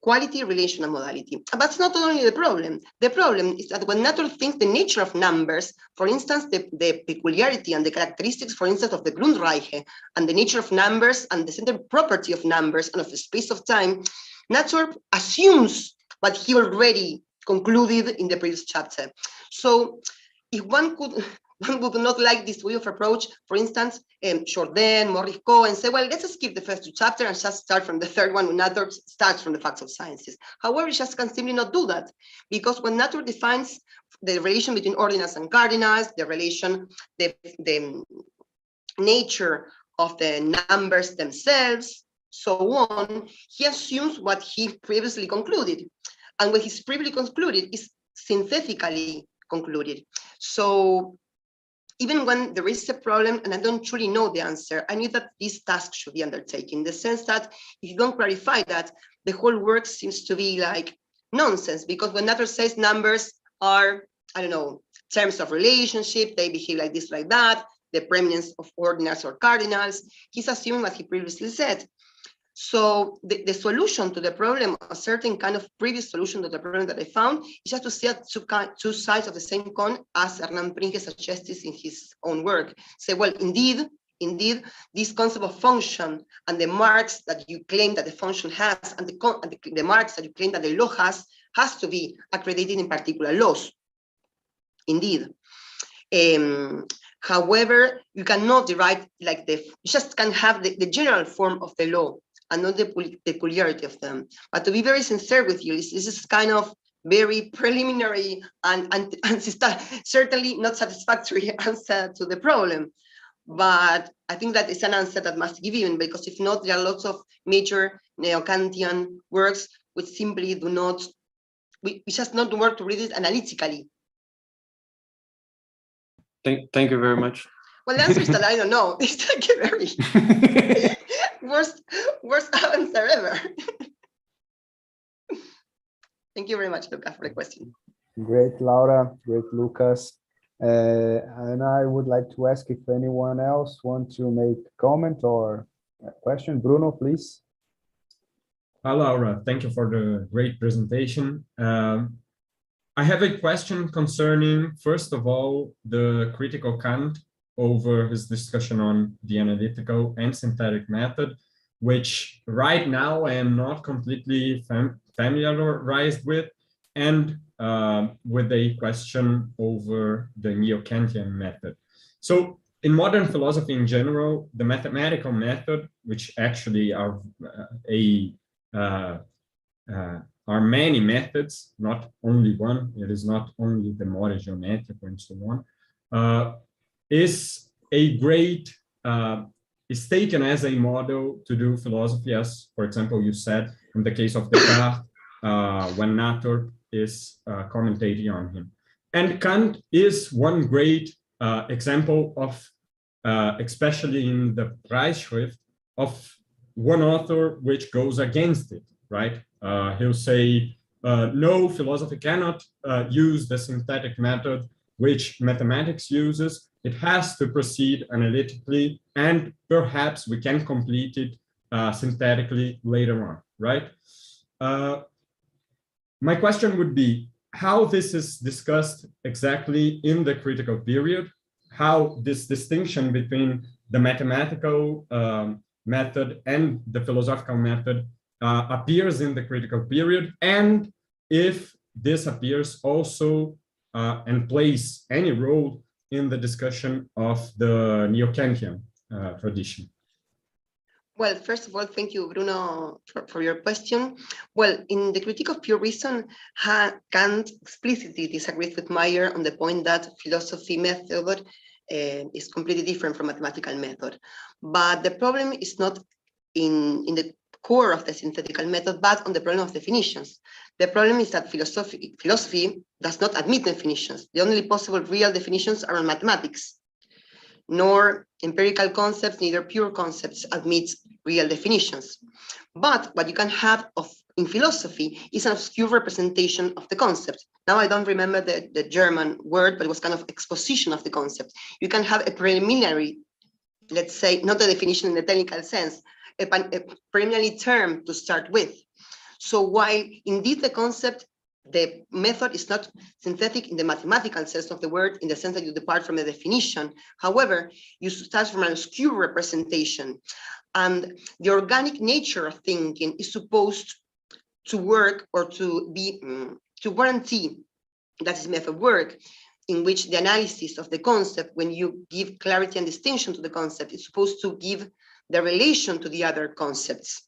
quality, relation, and modality. But that's not only the problem. The problem is that when Natter thinks the nature of numbers, for instance, the peculiarity and the characteristics, for instance, of the Grundreiche, and the nature of numbers and the central property of numbers and of the space of time, Natter assumes what he already concluded in the previous chapter. So if one would not like this way of approach, for instance, Jourdain, Maurice Cohen, say, well, let's skip the first two chapters and just start from the third one when Natter starts from the facts of sciences. However, you just can simply not do that, because when Natter defines the relation between ordinals and cardinals, the relation, the nature of the numbers themselves, so on, he assumes what he previously concluded. And what he's previously concluded is synthetically concluded. So even when there is a problem and I don't truly know the answer, I knew that this task should be undertaken, in the sense that if you don't clarify that, the whole work seems to be like nonsense, because when Natter says numbers are, I don't know, terms of relationship, they behave like this, like that, the preeminence of ordinals or cardinals, he's assuming what he previously said. So the solution to the problem, a certain kind of previous solution to the problem that I found, is just to see two sides of the same coin, as Hernán Pringe suggests in his own work. Say, well, indeed, this concept of function and the marks that you claim that the function has, and the marks that you claim that the law has to be accredited in particular laws. Indeed. However, you cannot derive like you just can have the general form of the law and not the peculiarity of them. But to be very sincere with you, this is kind of very preliminary and certainly not satisfactory answer to the problem. But I think that it's an answer that must be given, because if not, there are lots of major neo-Kantian works which simply do not, we just not work to read it analytically. Thank you very much. Well, the answer is that I don't know. It's like a very worst answer ever. Thank you very much, Lucas, for the question. Great, Laura. Great, Lucas. And I would like to ask if anyone else wants to make a comment or a question. Bruno, please. Hi, Laura. Thank you for the great presentation. I have a question concerning, first of all, the critical Kant over his discussion on the analytical and synthetic method, which right now I am not completely familiarized with, and with a question over the neo-Kantian method. So in modern philosophy in general, the mathematical method, which actually are are many methods, not only one, it is not only the more geometric and so on, is a great, is taken as a model to do philosophy, as, for example, you said, in the case of Descartes, when Natter is commentating on him. And Kant is one great example of, especially in the Preisschrift, of one author which goes against it, right? He'll say, no, philosophy cannot use the synthetic method which mathematics uses. It has to proceed analytically, and perhaps we can complete it synthetically later on, right? My question would be how this is discussed exactly in the critical period, how this distinction between the mathematical method and the philosophical method appears in the critical period, and if this appears also and plays any role in the discussion of the neo-Kantian tradition. Well, first of all, thank you, Bruno, for your question. Well, in the Critique of Pure Reason, Kant explicitly disagrees with Meyer on the point that philosophy method is completely different from mathematical method. But the problem is not in the core of the synthetical method, but on the problem of definitions. The problem is that philosophy does not admit definitions. The only possible real definitions are in mathematics. Nor empirical concepts, neither pure concepts admit real definitions. But what you can have in philosophy is an obscure representation of the concept. Now I don't remember the German word, but it was kind of exposition of the concept. You can have a preliminary, let's say, not the definition in the technical sense, a preliminary term to start with. So while indeed the concept, the method is not synthetic in the mathematical sense of the word, in the sense that you depart from the definition. However, you start from an obscure representation. And the organic nature of thinking is supposed to work or to be, to guarantee that this method work, in which the analysis of the concept, when you give clarity and distinction to the concept, is supposed to give the relation to the other concepts.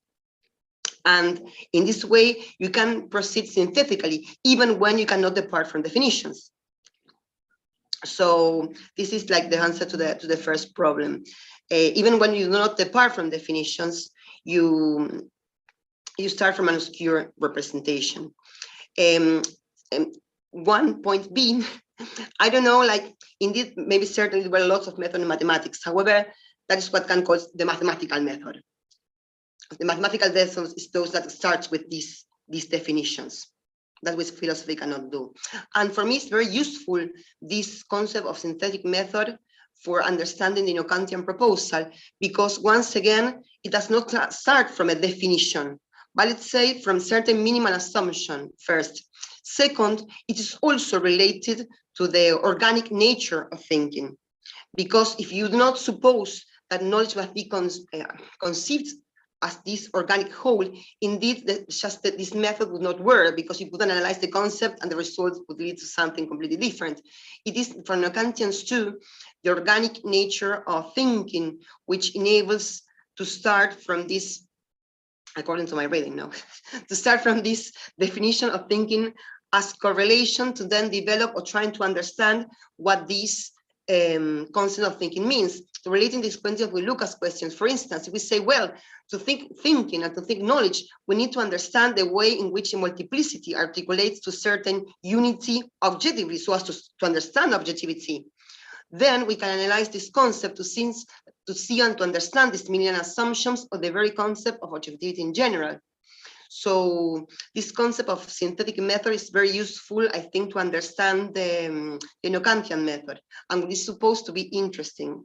And in this way, you can proceed synthetically, even when you cannot depart from definitions. So this is like the answer to the first problem. Even when you do not depart from definitions, you start from an obscure representation. One point B, I don't know, like indeed, maybe certainly there were lots of methods in mathematics. However, that is what Kant calls the mathematical method. The mathematical method is those that starts with these definitions. that which philosophy cannot do. And for me, it's very useful, this concept of synthetic method for understanding the Kantian proposal, because once again, it does not start from a definition, but let's say from certain minimal assumption first. Second, it is also related to the organic nature of thinking, because if you do not suppose that knowledge must be conceived as this organic whole, indeed, this method would not work, because you couldn't analyze the concept and the results would lead to something completely different. It is, for Kantians too, the organic nature of thinking, which enables to start from this, according to my reading now, to start from this definition of thinking as correlation to then develop or trying to understand what this concept of thinking means. So relating this question with Lucas' questions, for instance, if we say, well, to think thinking and to think knowledge, we need to understand the way in which a multiplicity articulates to certain unity objectively, so as to understand objectivity. Then we can analyze this concept to see and to understand these million assumptions of the very concept of objectivity in general. So this concept of synthetic method is very useful, I think, to understand the Kantian method. And what is supposed to be interesting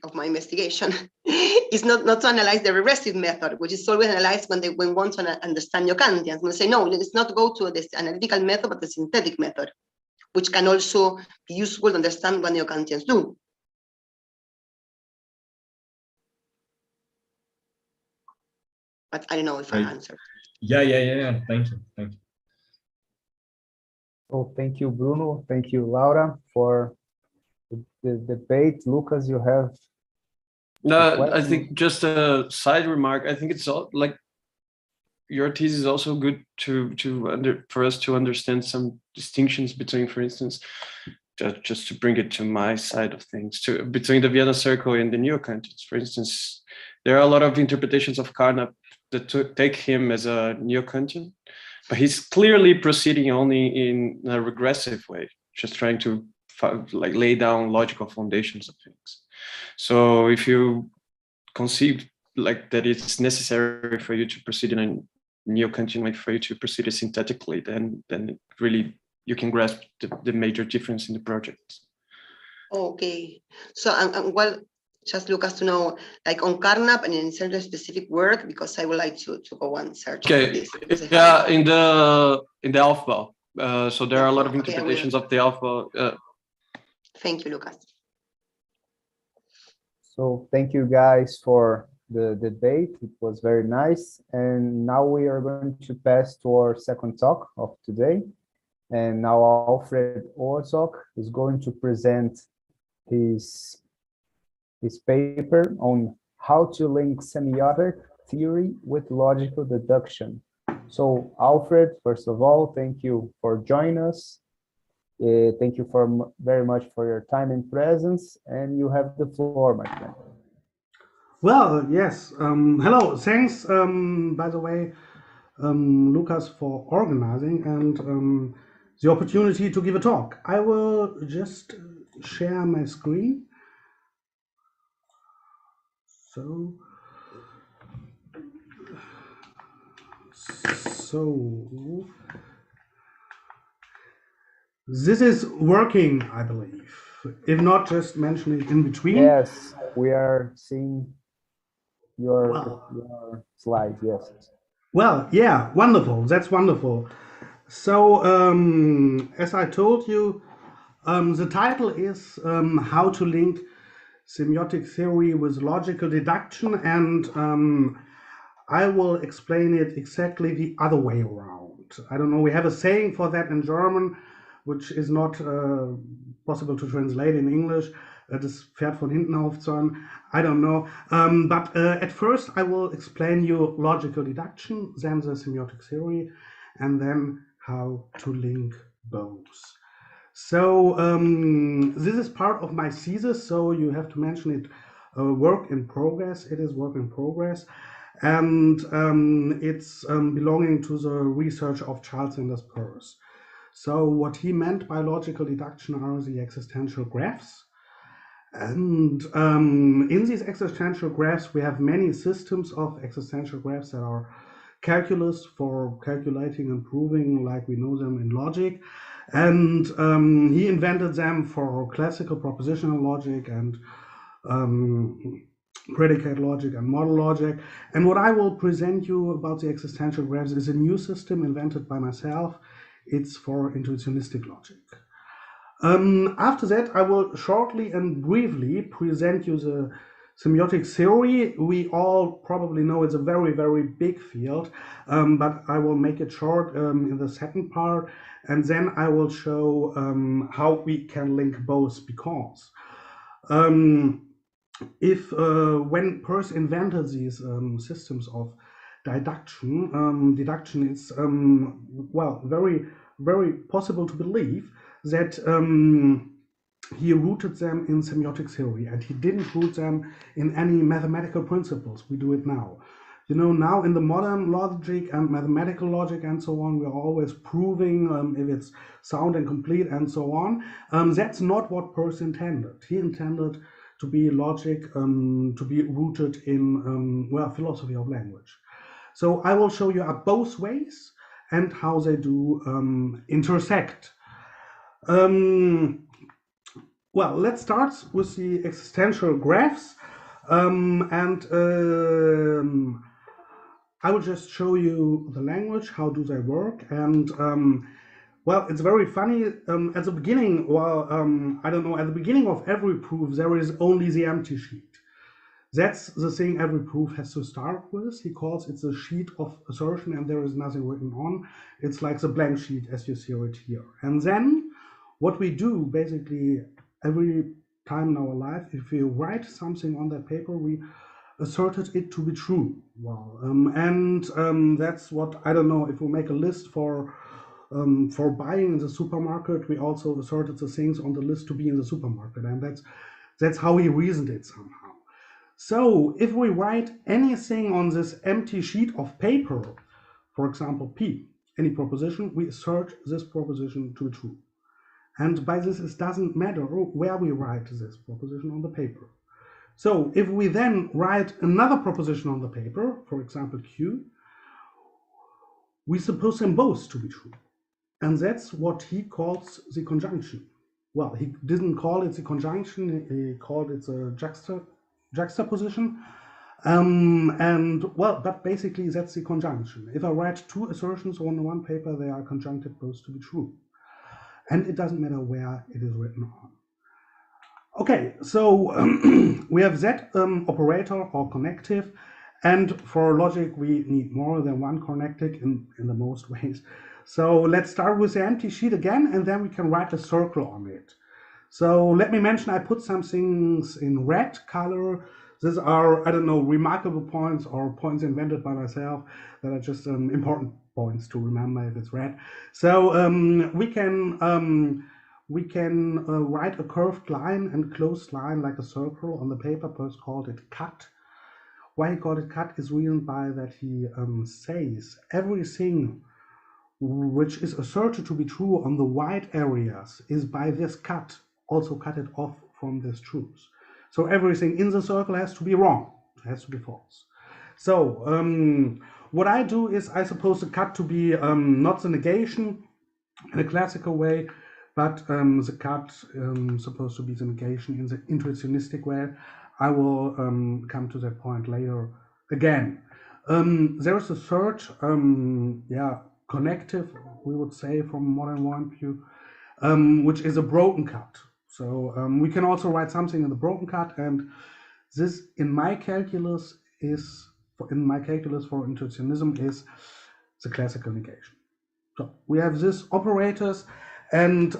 of my investigation is not to analyze the regressive method, which is always analyzed when we want to understand Kantians. We say, no, let's not go to this analytical method, but the synthetic method, which can also be useful to understand what Kantians do. But I don't know if I answered. Yeah. Thank you. Oh, thank you, Bruno. Thank you, Laura, for the debate. Lucas, you have? No, I think just a side remark. I think it's all like your thesis is also good for us to understand some distinctions between, for instance, just to bring it to my side of things, between the Vienna Circle and the neo-Kantians. For instance, there are a lot of interpretations of Carnap that take him as a neo-Kantian, but he's clearly proceeding only in a regressive way, just trying to lay down logical foundations of things. So if you conceive that it's necessary for you to proceed in a neo-Kantian way, for you to proceed synthetically, then really you can grasp the major difference in the project. Okay, so well, just Lucas to know, like on Carnap and in certain specific work, because I would like to go and search. Okay, yeah, in the Alpha. So there are a lot of interpretations of the Alpha. Thank you, Lucas. So thank you guys for the debate. It was very nice. And now we are going to pass to our second talk of today. And now Alfred Orzok is going to present his paper on how to link semiotic theory with logical deduction. So Alfred, first of all, thank you for joining us. Thank you very much for your time and presence, and you have the floor, my friend. Well, yes. Hello. Thanks, by the way, Lucas, for organizing and the opportunity to give a talk. I will just share my screen. So this is working, I believe. If not, just mention it in between. Yes, we are seeing your slides, yes. Well, yeah, wonderful. That's wonderful. So, as I told you, the title is How to Link Semiotic Theory with Logical Deduction, and I will explain it exactly the other way around. I don't know, we have a saying for that in German, which is not possible to translate in English. Das Pferd von hinten aufzäumen. I don't know. But at first, I will explain you logical deduction, then the semiotic theory, and then how to link both. So this is part of my thesis, so you have to mention it work in progress. It is work in progress. And it's belonging to the research of Charles Sanders Peirce. So what he meant by logical deduction are the existential graphs. And in these existential graphs, we have many systems of existential graphs that are calculus for calculating and proving like we know them in logic. And he invented them for classical propositional logic and predicate logic and model logic. And what I will present you about the existential graphs is a new system invented by myself. It's for intuitionistic logic. After that, I will shortly and briefly present you the semiotic theory. We all probably know it's a very, very big field, but I will make it short in the second part, and then I will show how we can link both, because when Peirce invented these systems of deduction is well, very, very possible to believe that he rooted them in semiotic theory, and he didn't root them in any mathematical principles. We do it now. You know, now in the modern logic and mathematical logic and so on, we are always proving if it's sound and complete and so on. That's not what Peirce intended. He intended to be logic, to be rooted in, well, philosophy of language. So I will show you both ways and how they do intersect. Well, let's start with the existential graphs, and I will just show you the language, how do they work, and well, it's very funny. At the beginning, well, I don't know, at the beginning of every proof, there is only the empty sheet. That's the thing every proof has to start with. He calls it the sheet of assertion, and there is nothing written on. It's like the blank sheet as you see it here. And then what we do basically every time in our life, if we write something on that paper, we asserted it to be true. Well, that's what, I don't know, if we make a list for buying in the supermarket, we also asserted the things on the list to be in the supermarket, and that's how he reasoned it somehow. So if we write anything on this empty sheet of paper, for example P, any proposition, we assert this proposition to be true. And by this, it doesn't matter where we write this proposition on the paper. So if we then write another proposition on the paper, for example Q, we suppose them both to be true. And that's what he calls the conjunction. Well, he didn't call it the conjunction, he called it the juxtaposition. And well, but basically that's the conjunction. If I write two assertions on one paper, they are conjuncted both to be true. And it doesn't matter where it is written on. Okay, so we have that operator or connective, and for logic we need more than one connective in the most ways. So let's start with the empty sheet again, and then we can write a circle on it. So let me mention, I put some things in red color. These are, I don't know, remarkable points or points invented by myself that are just important points to remember if it's red. So we can write a curved line and closed line like a circle on the paper. Peirce called it cut. Why he called it cut is reasoned by that he says everything which is asserted to be true on the white areas is by this cut also cut it off from this truth. So everything in the circle has to be wrong, it has to be false. So what I do is I suppose the cut to be not the negation in a classical way, but the cut supposed to be the negation in the intuitionistic way. I will come to that point later again. There is a third connective, we would say, from modern point of view, which is a broken cut. So we can also write something in the broken cut, and this in my calculus for intuitionism is the classical negation. So we have these operators, and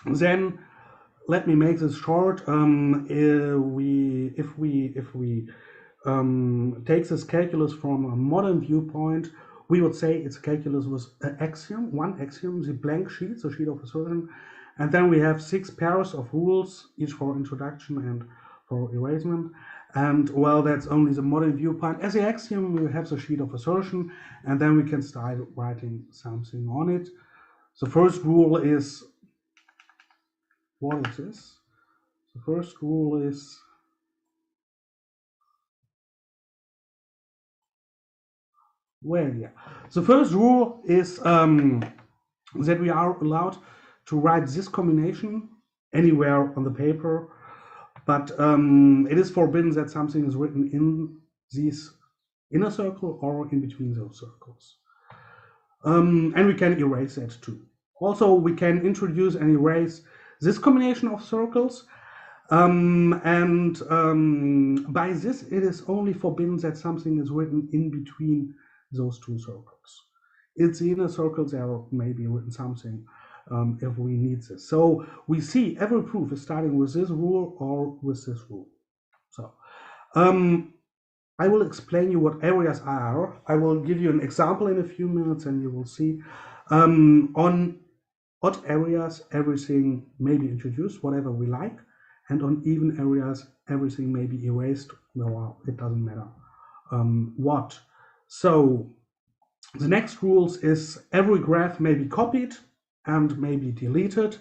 then let me make this short. If we take this calculus from a modern viewpoint, we would say it's a calculus with an axiom, one axiom, the blank sheet, the sheet of assertion, and then we have 6 pairs of rules, each for introduction and for erasement. And well, that's only the modern viewpoint. As the axiom, we have the sheet of assertion, and then we can start writing something on it. The first rule is, what is this? The first rule is, Well, yeah. The first rule is that we are allowed to write this combination anywhere on the paper, but it is forbidden that something is written in this inner circle or in between those circles. And we can erase that too. Also, we can introduce and erase this combination of circles. By this, it is only forbidden that something is written in between those two circles. It's the inner circles there may be written something if we need this. So we see every proof is starting with this rule or with this rule. So I will explain you what areas are. I will give you an example in a few minutes and you will see. On odd areas, everything may be introduced, whatever we like. And on even areas, everything may be erased. No, it doesn't matter what. So the next rules is every graph may be copied and may be deleted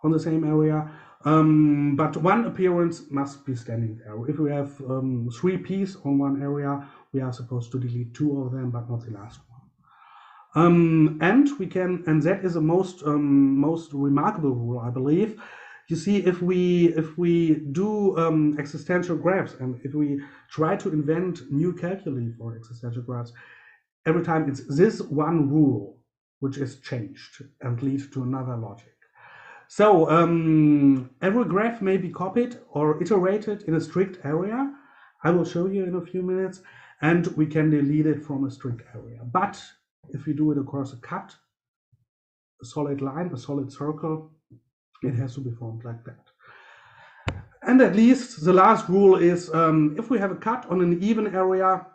on the same area. But one appearance must be standing there. If we have 3 P's on one area, we are supposed to delete 2 of them, but not the last one. And we can, and that is the most remarkable rule, I believe. You see, if we do existential graphs and if we try to invent new calculi for existential graphs, every time it's this one rule which is changed and leads to another logic. So every graph may be copied or iterated in a strict area. I will show you in a few minutes, and we can delete it from a strict area. But if we do it across a cut, a solid line, a solid circle, it has to be formed like that. And at least the last rule is if we have a cut on an even area,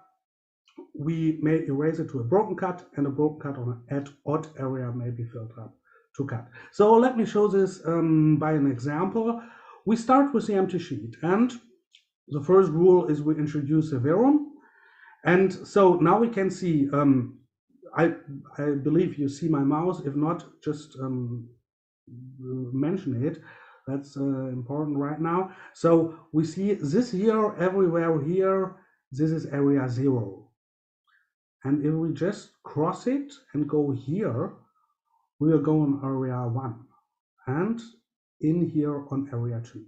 we may erase it to a broken cut, and a broken cut on an odd area may be filled up to cut. So let me show this by an example. We start with the empty sheet, and the first rule is we introduce a verum. And so now we can see, I believe you see my mouse. If not, just mention it. That's important right now. So we see this here, everywhere here, this is area 0. And if we just cross it and go here, we will go on area 1 and in here on area 2.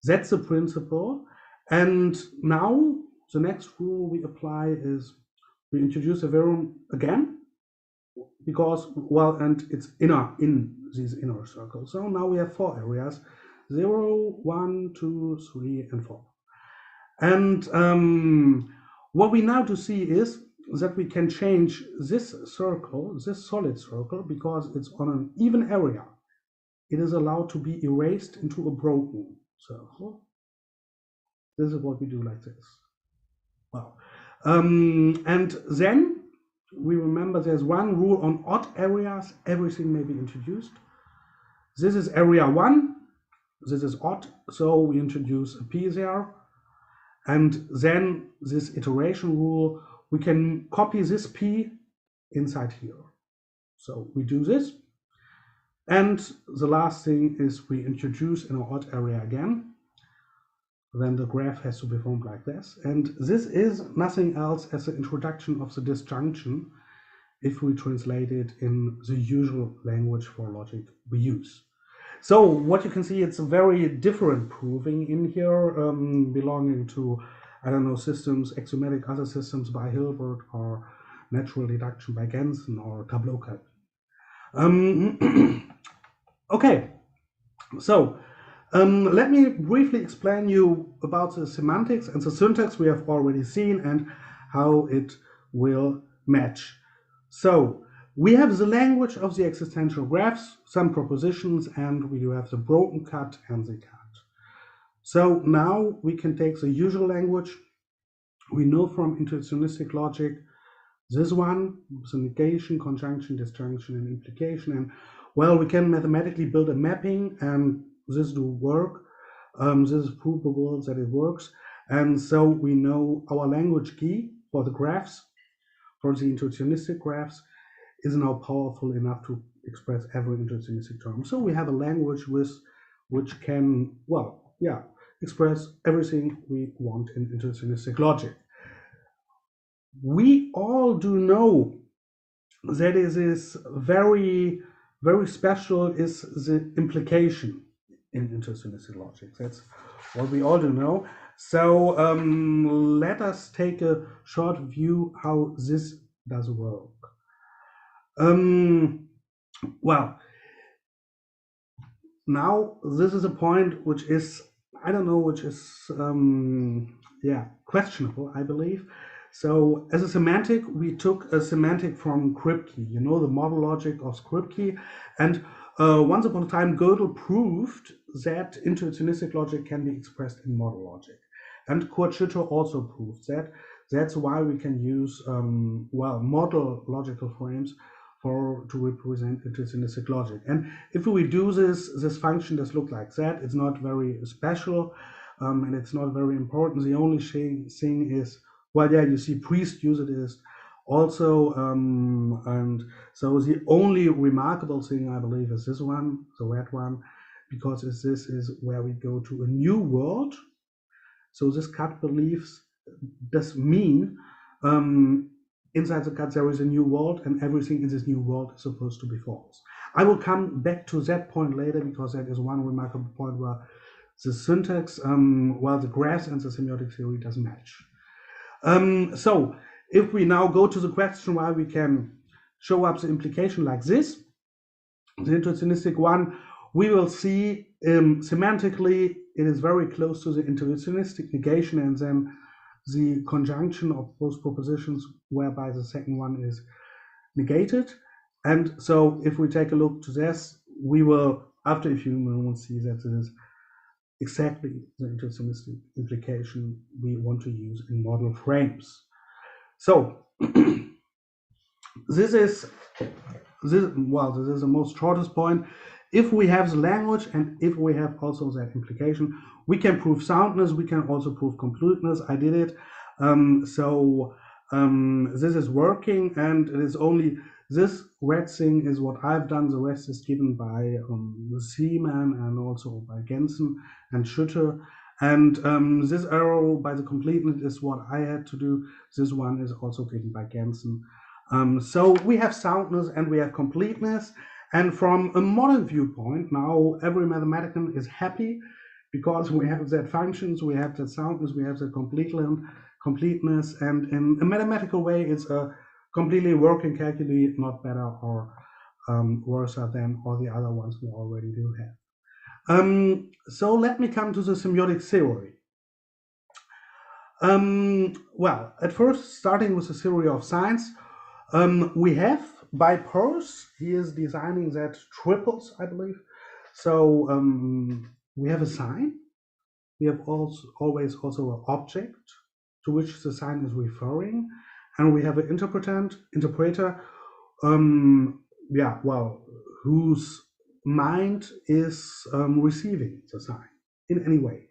That's the principle. And now the next rule we apply is we introduce a verum again, because, well, and it's in these inner circles. So now we have 4 areas, 0, 1, 2, 3, and 4. And what we now do see is that we can change this circle, this solid circle, because it's on an even area. It is allowed to be erased into a broken circle. This is what we do like this. Well, and then we remember there's one rule on odd areas, everything may be introduced. This is area 1, this is odd, so we introduce a P there. And then this iteration rule, we can copy this P inside here. So we do this. And the last thing is we introduce an odd area again. Then the graph has to be formed like this. And this is nothing else as the introduction of the disjunction if we translate it in the usual language for logic we use. So what you can see, it's a very different proving in here, belonging to, I don't know, systems, axiomatic other systems by Hilbert, or natural deduction by Gensen, or tableau calc. Okay, so let me briefly explain you about the semantics and the syntax we have already seen and how it will match. So we have the language of the existential graphs, some propositions, and we do have the broken cut and the cut. So now we can take the usual language. We know from intuitionistic logic this one, the negation, conjunction, disjunction, and implication. And well, we can mathematically build a mapping, and this do work. This is provable that it works. And so we know our language key for the graphs, for the intuitionistic graphs, is now powerful enough to express every intuitionistic term. So we have a language which can, well, yeah, express everything we want in intuitionistic logic. we all do know that it is very, very special is the implication in intersynesthetic logic. That's what we all do know. So let us take a short view how this does work. Well, now this is a point which is, I don't know, which is yeah, questionable, I believe. So as a semantic, we took a semantic from Kripke, you know, the model logic of Kripke. And once upon a time, Gödel proved that intersynesthetic logic can be expressed in model logic. And Kurt Schütter also proved that. That's why we can use, well, model logical frames to represent intersynesthetic logic. And if we do this function does look like that. It's not very special, and it's not very important. The only thing is, well, yeah, you see priest use it is also, and so the only remarkable thing I believe is this one, the red one, because this is where we go to a new world. So this cut beliefs does mean inside the cut there is a new world, and everything in this new world is supposed to be false. I will come back to that point later, because that is one remarkable point where the syntax, well, the graphs and the semiotic theory does match. So if we now go to the question why we can show up the implication like this, the intersynesthetic one, we will see semantically it is very close to the intersynesthetic negation, and then the conjunction of both propositions whereby the second one is negated. And so if we take a look to this, we will, after a few moments, see that this is exactly the intersynesthetic implication we want to use in model frames. So this is the most shortest point. If we have the language and if we have also that implication, we can prove soundness, we can also prove completeness. I did it. This is working, and it is only this red thing is what I've done. The rest is given by Seaman and also by Gensen and Schütter. And this arrow by the completeness is what I had to do. This one is also given by Gensen. So we have soundness and we have completeness. And from a modern viewpoint, now every mathematician is happy because we have that functions, we have that soundness, we have that completeness. And in a mathematical way, it's a completely working calculus, not better or worse than all the other ones we already do have. So let me come to the semiotic theory. Well, at first, starting with the theory of signs, we have by Peirce, he is designing that triples, I believe. So we have a sign. We have always also an object to which the sign is referring, and we have an interpreter, yeah, well, whose mind is receiving the sign in any way.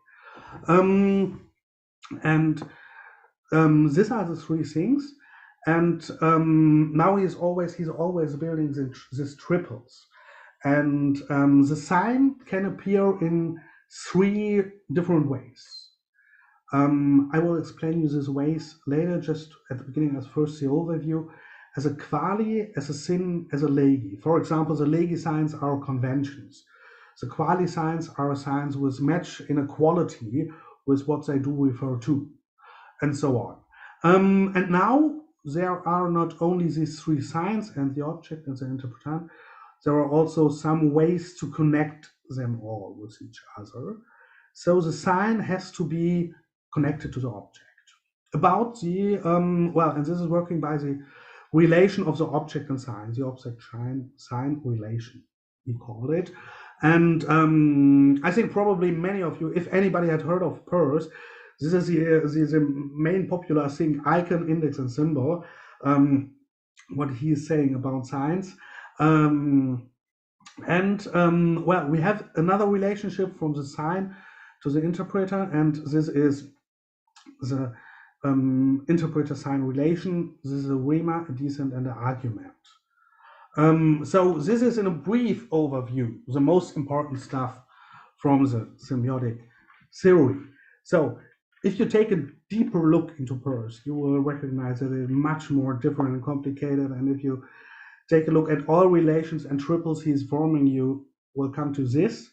These are the three things. And now he's always building these triples, and the sign can appear in three different ways. I will explain you these ways later. Just at the beginning, as first the overview, as a quali, as a sin, as a legi. For example, the legi signs are conventions. The quali signs are signs which match in equality with what they do refer to, and so on. And now there are not only these three signs and the object and the interpretant, there are also some ways to connect them all with each other. So the sign has to be connected to the object. About the, well, and this is working by the relation of the object and sign, the object-sign relation, we call it. And I think probably many of you, if anybody had heard of Peirce, this is the main popular thing, icon, index, and symbol, what he is saying about signs. Well, we have another relationship from the sign to the interpreter, and this is the interpreter-sign relation. This is a rema, a descent, and an argument. So this is in a brief overview, the most important stuff from the semiotic theory. So if you take a deeper look into PERS, you will recognize that it's much more different and complicated. And if you take a look at all relations and triples he's forming, you will come to this.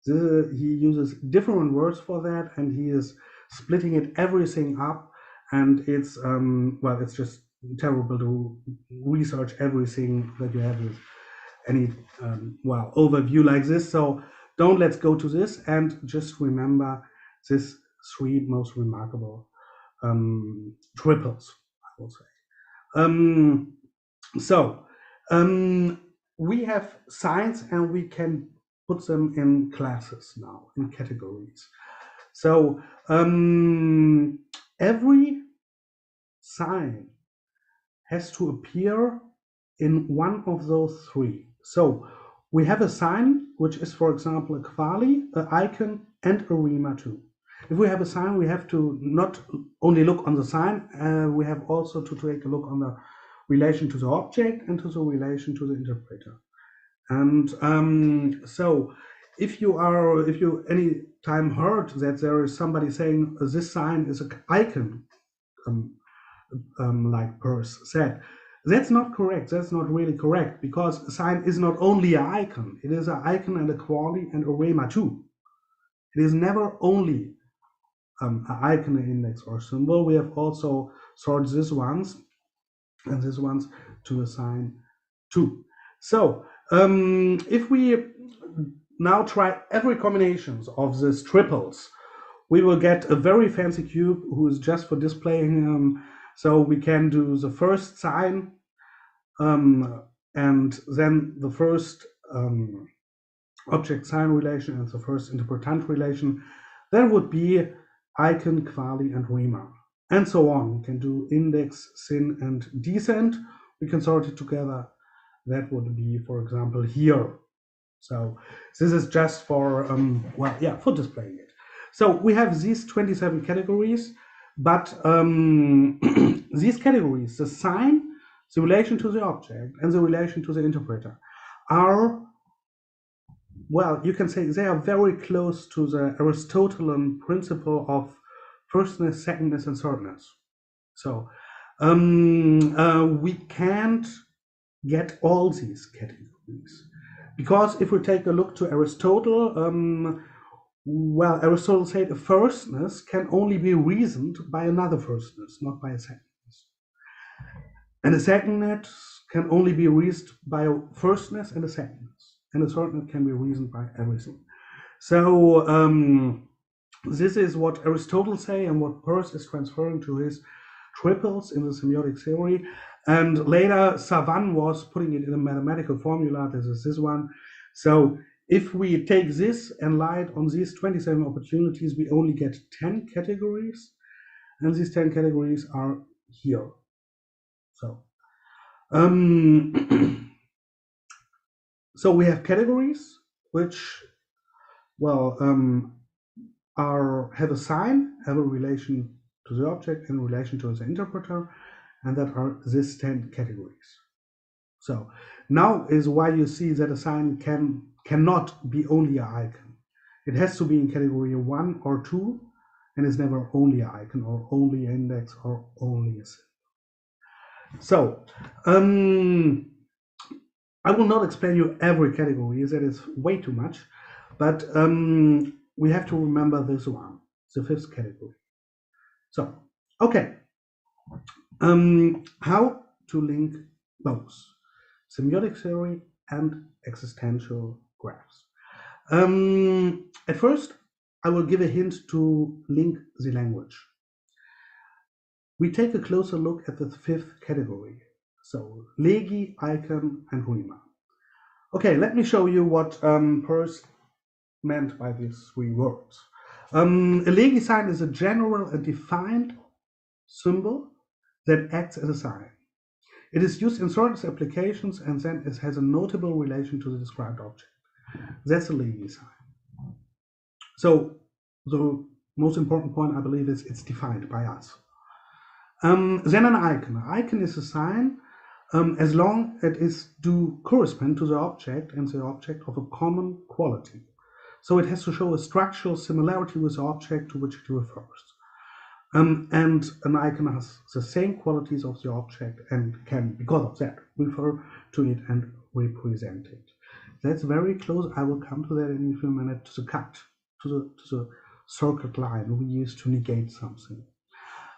He uses different words for that, and he is splitting it everything up. And it's well, it's just terrible to research everything that you have with any well, overview like this. So let's go to this, and just remember this 3 most remarkable triples, I will say. We have signs, and we can put them in classes now, in categories. So every sign has to appear in one of those 3. So we have a sign, which is, for example, a quali, an icon, and a rima too. If we have a sign, we have to not only look on the sign, we have also to take a look on the relation to the object and to the relation to the interpreter. And so if you any time heard that there is somebody saying this sign is an icon, like PERS said, that's not correct. That's not really correct, because a sign is not only an icon. It is an icon and a quali and a rema too. It is never only an icon, an index, or symbol. We have also sorted these ones and these ones to a sign too. So if we now try every combinations of these triples, we will get a very fancy cube who is just for displaying. So we can do the first sign and then the first object sign relation and the first interpretant relation. That would be icon, quali, and rima, and so on. We can do index, syn, and descent. We can sort it together. That would be, for example, here. So this is just for well, yeah, for displaying it. So we have these 27 categories, but these categories, the sign, the relation to the object, and the relation to the interpreter, are, well, you can say they are very close to the Aristotelian principle of firstness, secondness, and thirdness. So we can't get all these categories, because if we take a look to Aristotle, well, Aristotle said a firstness can only be reasoned by another firstness, not by a secondness. And a secondness can only be reasoned by a firstness and a secondness. And a thirdness can be reasoned by everything. So this is what Aristotle say, and what PERS is transferring to his triples in the semiotic theory. And later, Savan was putting it in a mathematical formula. This is this one. So if we take this and light on these 27 opportunities, we only get 10 categories. And these 10 categories are here. So, so we have categories which, well, have a sign, have a relation to the object and relation to the interpreter, and that are these 10 categories. So now is why you see that a sign cannot be only an icon. It has to be in category 1 or 2, and is never only an icon or only an index or only a symbol. So I will not explain you every category, that is way too much, but we have to remember this one, the 5th category. So, okay, how to link both semiotic theory and existential graphs. At first, I will give a hint to link the language. We take a closer look at the 5th category. So, legi, icon, and rima. Okay, let me show you what PERS meant by these 3 words. A legi sign is a general and defined symbol that acts as a sign. It is used in certain applications, and then it has a notable relation to the described object. That's a legi sign. So the most important point, I believe, is it's defined by us. Then an icon. An icon is a sign as long as it is do correspond to the object and the object of a common quality. So it has to show a structural similarity with the object to which it refers. And an icon has the same qualities of the object and can, because of that, refer to it and represent it. That's very close. I will come to that in a few minutes, to the cut, to the circuit line we use to negate something.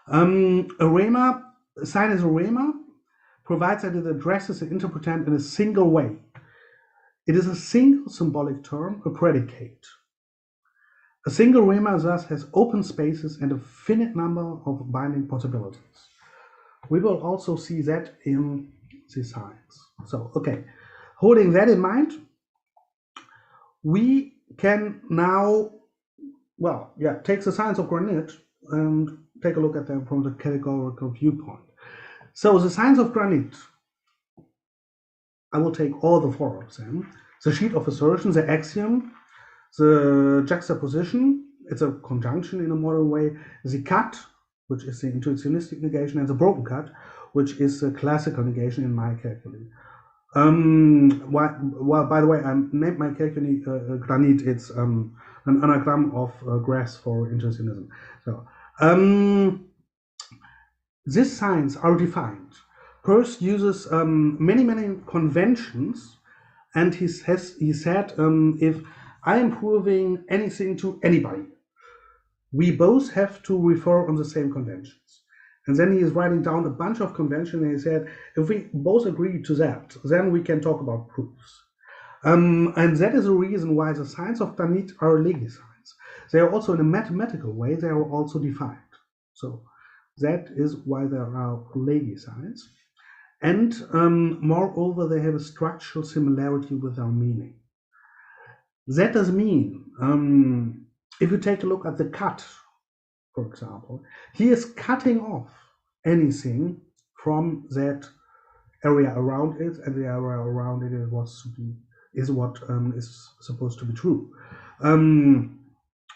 A sign as a rema provides that it addresses the interpretant in a single way. It is a single symbolic term, a predicate. A single rema thus has open spaces and a finite number of binding possibilities. We will also see that in the signs. So, okay, holding that in mind, we can now, well, yeah, take the signs of granite and take a look at them from the categorical viewpoint. So the signs of granite, I will take all the four of them. The sheet of assertion, the axiom, the juxtaposition, it's a conjunction in a modern way, the cut, which is the intuitionistic negation, and the broken cut, which is the classical negation in my calculi. Well, by the way, I named my calculi granite. It's an anagram of grass for intuitionism. So these signs are defined. Peirce uses many conventions, and he said, if I am proving anything to anybody, we both have to refer on the same conventions. And then he is writing down a bunch of conventions, and he said, if we both agree to that, then we can talk about proofs. And that is the reason why the signs of granite are legi signs. They are also, in a mathematical way, they are also defined. So that is why there are legi signs. And moreover, they have a structural similarity with our meaning. That does mean, if you take a look at the cut, for example, he is cutting off anything from that area around it, and the area around it is what is supposed to be true.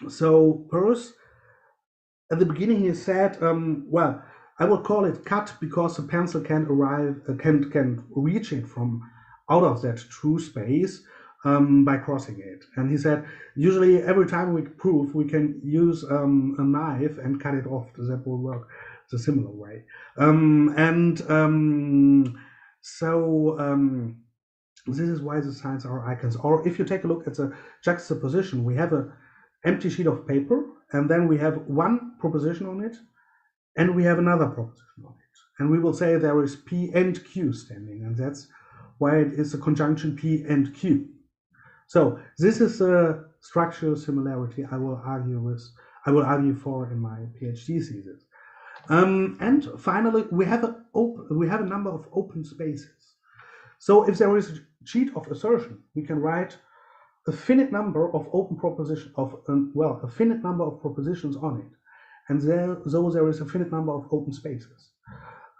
So Peirce, at the beginning, he said, well, I will call it cut because the pencil can reach it from out of that true space by crossing it. And he said, usually every time we prove, we can use a knife and cut it off. That will work the similar way. This is why the signs are icons. Or if you take a look at the juxtaposition, we have an empty sheet of paper, and then we have one proposition on it, and we have another proposition on it. And we will say there is P and Q standing, and that's why it is a conjunction P and Q. So this is a structural similarity I will argue for in my PhD thesis. And finally, we have a number of open spaces. So if there is a sheet of assertion, we can write a finite number of open propositions a finite number of propositions on it, and there is a finite number of open spaces.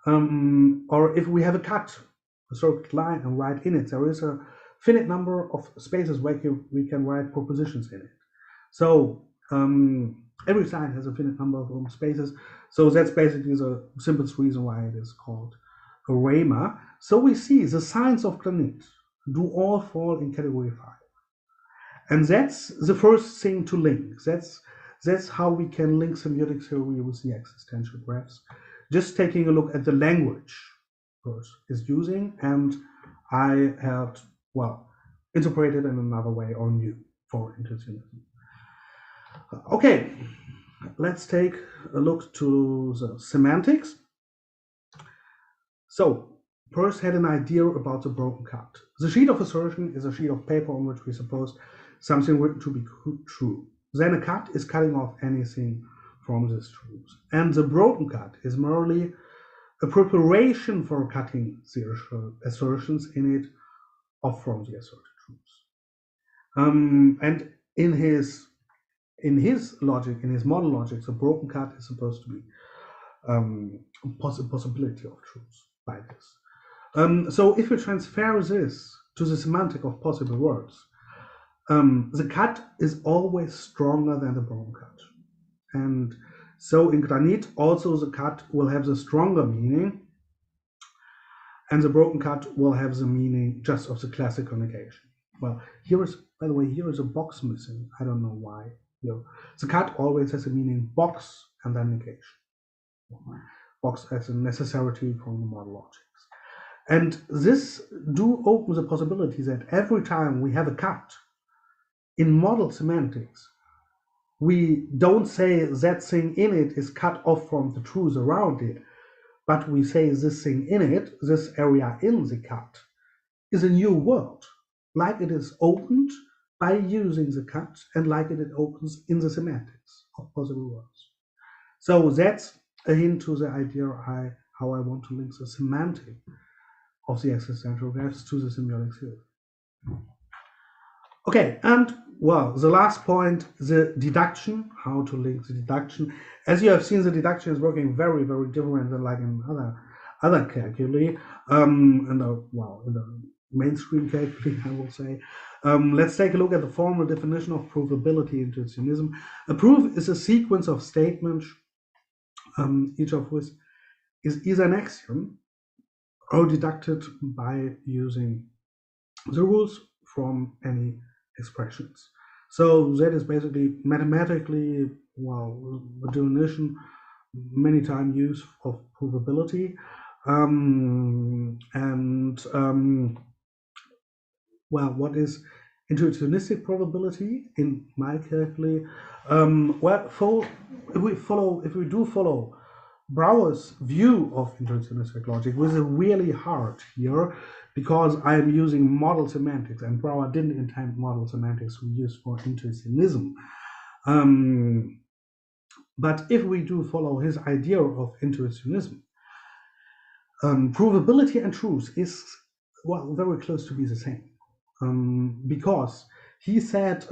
Or if we have a cut, a circuit line, and write in it, there is a finite number of spaces where we can write propositions in it. So every sign has a finite number of open spaces. So that's basically the simplest reason why it is called a rema. So we see the signs of granite do all fall in category 5. And that's the first thing to link. That's how we can link semiotic theory with the existential graphs. Just taking a look at the language Peirce is using, and I have, interpreted in another way or new for intuitionism. Okay, let's take a look to the semantics. So Peirce had an idea about the broken cut. The sheet of assertion is a sheet of paper on which we suppose something written to be true. Then a cut is cutting off anything from this truth. And the broken cut is merely a preparation for cutting the assertions in it off from the asserted truths. And in his logic, in his model logic, the broken cut is supposed to be possibility of truth by this. So if we transfer this to the semantic of possible words, the cut is always stronger than the broken cut. And so in granite, also the cut will have the stronger meaning, and the broken cut will have the meaning just of the classical negation. Well, by the way, here is a box missing. I don't know why. The cut always has a meaning box and then negation. box as a necessity from the model logics. And this do open the possibility that every time we have a cut in model semantics, we don't say that thing in it is cut off from the truth around it, but we say this thing in it, this area in the cut, is a new world, like it is opened by using the cut and like it opens in the semantics of possible worlds. So that's a hint to the idea how I want to link the semantic of the existential graphs to the semiotic theory. Okay, and well, the last point, the deduction, how to link the deduction. As you have seen, the deduction is working very, very different than like in other calculi, in the mainstream calculi, I will say. Let's take a look at the formal definition of provability intuitionism. A proof is a sequence of statements, each of which is either an axiom or deducted by using the rules from any expressions. So that is basically mathematically, well, the definition many times used of provability. Well, what is intuitionistic probability in my calculi? Well, if we do follow Brouwer's view of intuitionistic logic, which is really hard here because I am using model semantics, and Brouwer didn't intend model semantics we use for intuitionism. But if we do follow his idea of intuitionism, provability and truth is, well, very close to be the same. Because he said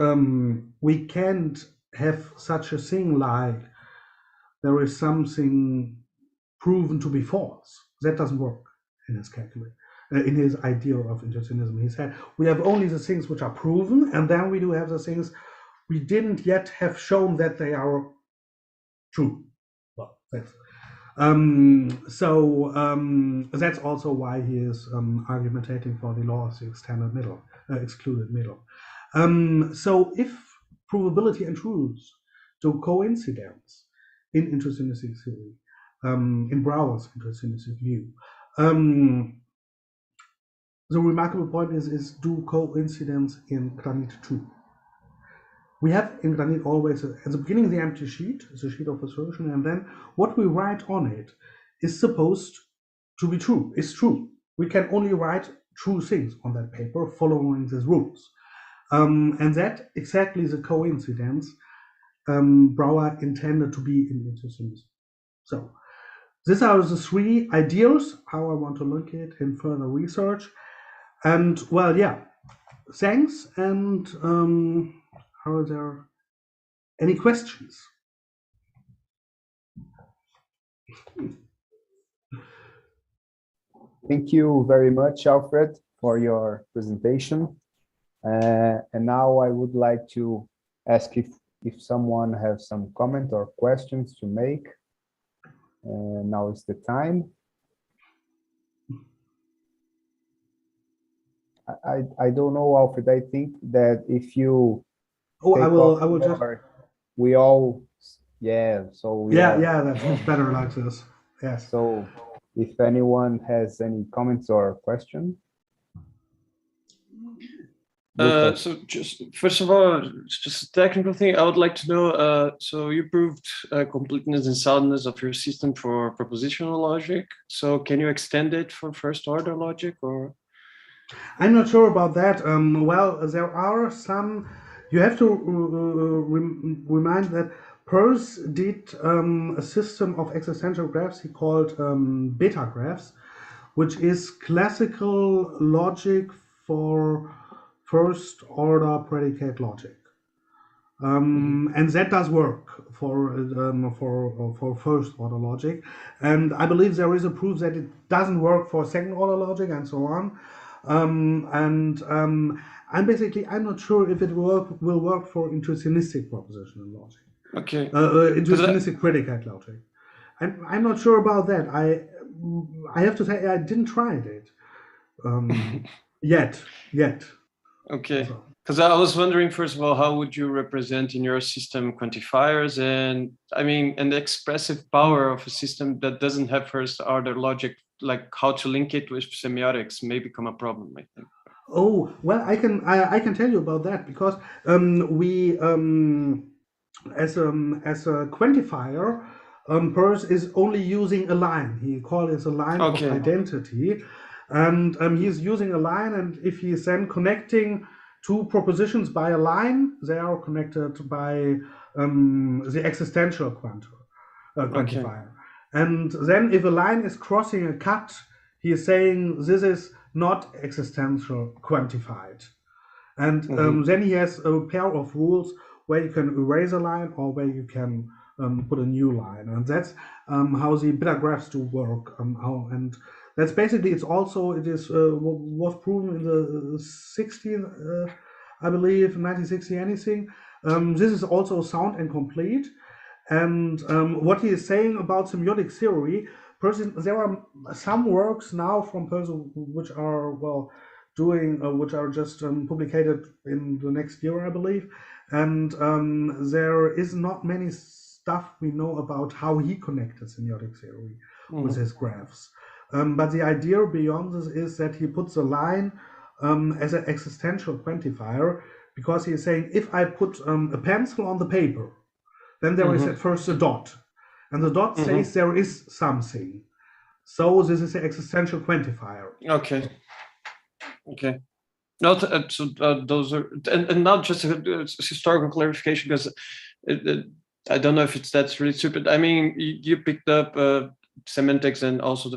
we can't have such a thing like there is something proven to be false. That doesn't work in his calculus, in his idea of intuitionism. He said we have only the things which are proven, and then we do have the things we didn't yet have shown that they are true. Well, that's that's also why he is argumentating for the law of the extended middle, excluded middle. So if provability and truth do coincidence in intuitionistic theory, in Brouwer's intuitionistic view, the remarkable point is do coincidence in Granit too. We have in Granit always, at the beginning, the empty sheet, the sheet of assertion, and then what we write on it is supposed to be true, is true. We can only write true things on that paper following these rules. And that exactly the coincidence Brouwer intended to be in intuitionism. So these are the three ideas, how I want to link it in further research. And well, yeah, thanks. And are there any questions? Thank you very much, Alfred, for your presentation. And now I would like to ask if someone has some comment or questions to make. Now is the time. I don't know, Alfred. I think that if you I will just. We all, yeah. So yeah, that's much better like this. Yes. So, if anyone has any comments or questions. So just first of all, just a technical thing, I would like to know, so you proved completeness and soundness of your system for propositional logic. So can you extend it for first order logic, or? I'm not sure about that. Well, there are some, you have to remind that Peirce did a system of existential graphs he called beta graphs, which is classical logic for first order predicate logic. And that does work for first order logic. And I believe there is a proof that it doesn't work for second order logic and so on. I'm not sure if it will work for intuitionistic propositional logic. Okay. Intuitionistic predicate logic. I'm not sure about that. I have to say I didn't try it yet. Okay. Because I was wondering, first of all, how would you represent in your system quantifiers, and I mean, and the expressive power of a system that doesn't have first order logic, like how to link it with semiotics may become a problem, I think. Oh, well, I can tell you about that, because we as a quantifier, Peirce is only using a line. He calls it a line of identity, and he's using a line, and if he's then connecting two propositions by a line, they are connected by the existential quantifier. And then if a line is crossing a cut, he is saying this is not existential quantified. And then he has a pair of rules where you can erase a line or where you can put a new line. And that's how the beta graphs do work. And that's basically, it was proven in the 60s, I believe, 1960 anything. This is also sound and complete. And what he is saying about semiotic theory, there are some works now from Peirce which are which are just publicated in the next year, I believe. And there is not many stuff we know about how he connected semiotic theory with his graphs. But the idea beyond this is that he puts a line as an existential quantifier, because he is saying, if I put a pencil on the paper, then there is at first a dot, and the dot says there is something. So this is the existential quantifier. Okay. Not those are, and not just a historical clarification, because I don't know if that's really stupid. I mean, you picked up semantics, and also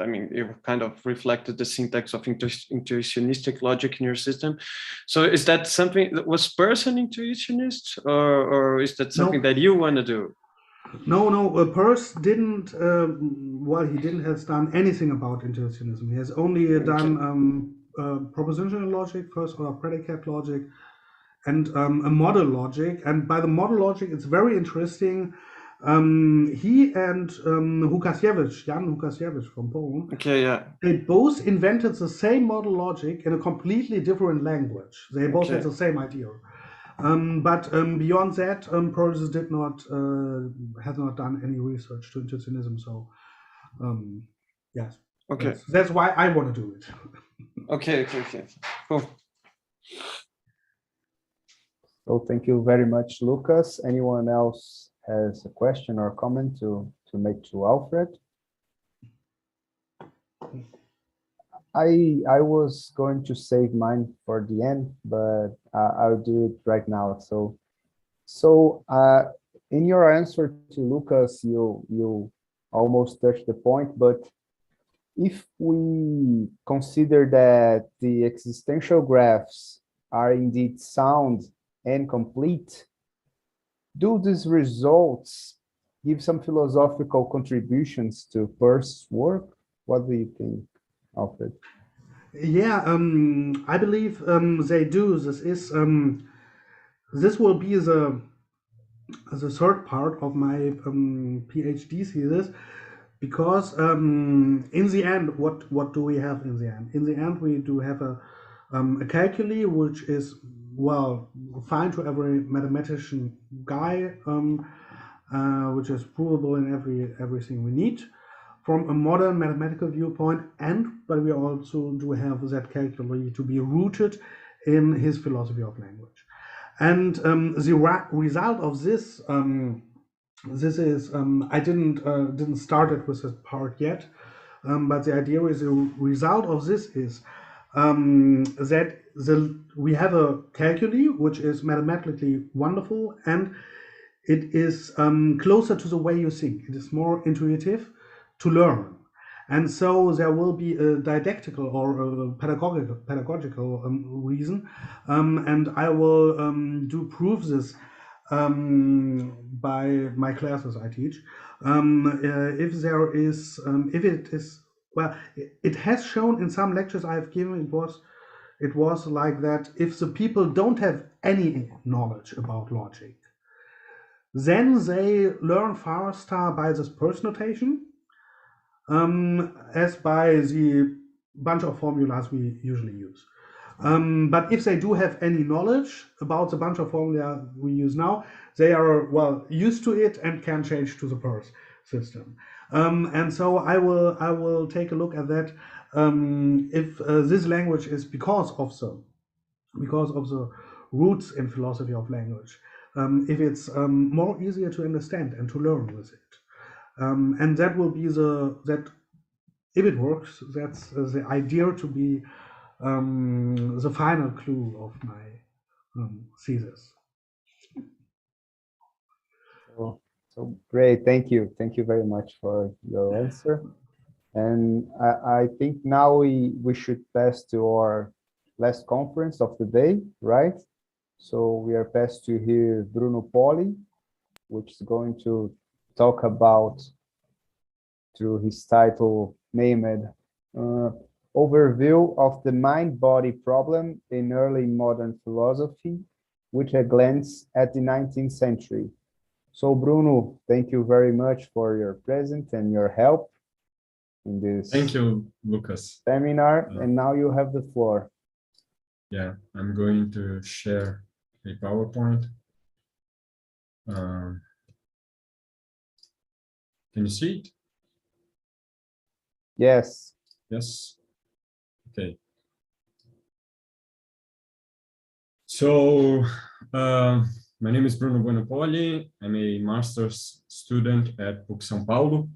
I mean, you kind of reflected the syntax of intuitionistic logic in your system. So is that something that was Peirce an intuitionist, or is that something that you want to do? No, Peirce didn't, he didn't have done anything about intuitionism. He has only done propositional logic, first order predicate logic, and a model logic. And by the model logic, it's very interesting. He and Jan Łukasiewicz from Poland, they both invented the same model logic in a completely different language. They both had the same idea. But beyond that, Peirce has not done any research to intuitionism. So, yes. Okay. That's why I want to do it. Okay. Cool. So thank you very much, Lucas. Anyone else has a question or comment to make to Alfred? I was going to save mine for the end, but I'll do it right now. So in your answer to Lucas, you almost touched the point, but if we consider that the existential graphs are indeed sound and complete, do these results give some philosophical contributions to Peirce's work? What do you think, Alfred? Yeah, I believe they do. This will be the third part of my PhD thesis, because in the end, what do we have in the end? In the end, we do have a calculi, which is fine to every mathematician guy, which is provable in everything we need from a modern mathematical viewpoint, but we also do have that calculi to be rooted in his philosophy of language. And the result of this, this is I didn't start it with this part yet, but the idea is the result of this is that we have a calculi which is mathematically wonderful, and it is closer to the way you think. It is more intuitive to learn, and so there will be a didactical or a pedagogical reason, and I will do prove this by my classes I teach. It has shown in some lectures I have given, it was like that if the people don't have any knowledge about logic, then they learn faster by this Peirce notation, as by the bunch of formulas we usually use. But if they do have any knowledge about the bunch of formula we use now, they are well used to it and can change to the Perth system. And so I will take a look at that if this language is because of the roots in philosophy of language, if it's more easier to understand and to learn with it. And that will be that if it works, that's the idea to be the final clue of my thesis. So great, thank you very much for your answer. And I think now we should pass to our last conference of the day, right? So we are passed to hear Bruno Poli, which is going to talk about, through his title named Overview of the Mind-Body Problem in Early Modern Philosophy, with a glance at the 19th century. So Bruno, thank you very much for your presence and your help in this. Thank you, Lucas. Seminar, and now you have the floor. Yeah, I'm going to share a PowerPoint. Can you see it? Yes. Yes. Okay. So my name is Bruno Buonapoli. I'm a master's student at PUC-São Paulo.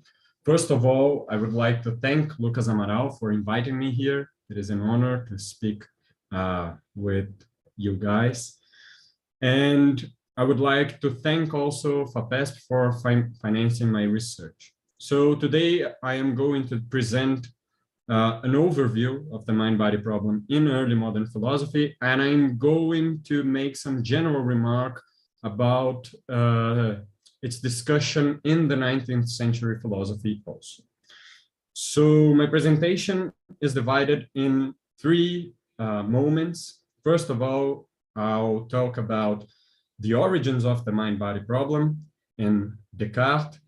First of all, I would like to thank Lucas Amaral for inviting me here. It is an honor to speak with you guys. And I would like to thank also FAPESP for financing my research. So today I am going to present an overview of the mind-body problem in early modern philosophy, and I'm going to make some general remark about its discussion in the 19th century philosophy also. So my presentation is divided in three moments. First of all, I'll talk about the origins of the mind-body problem in Descartes.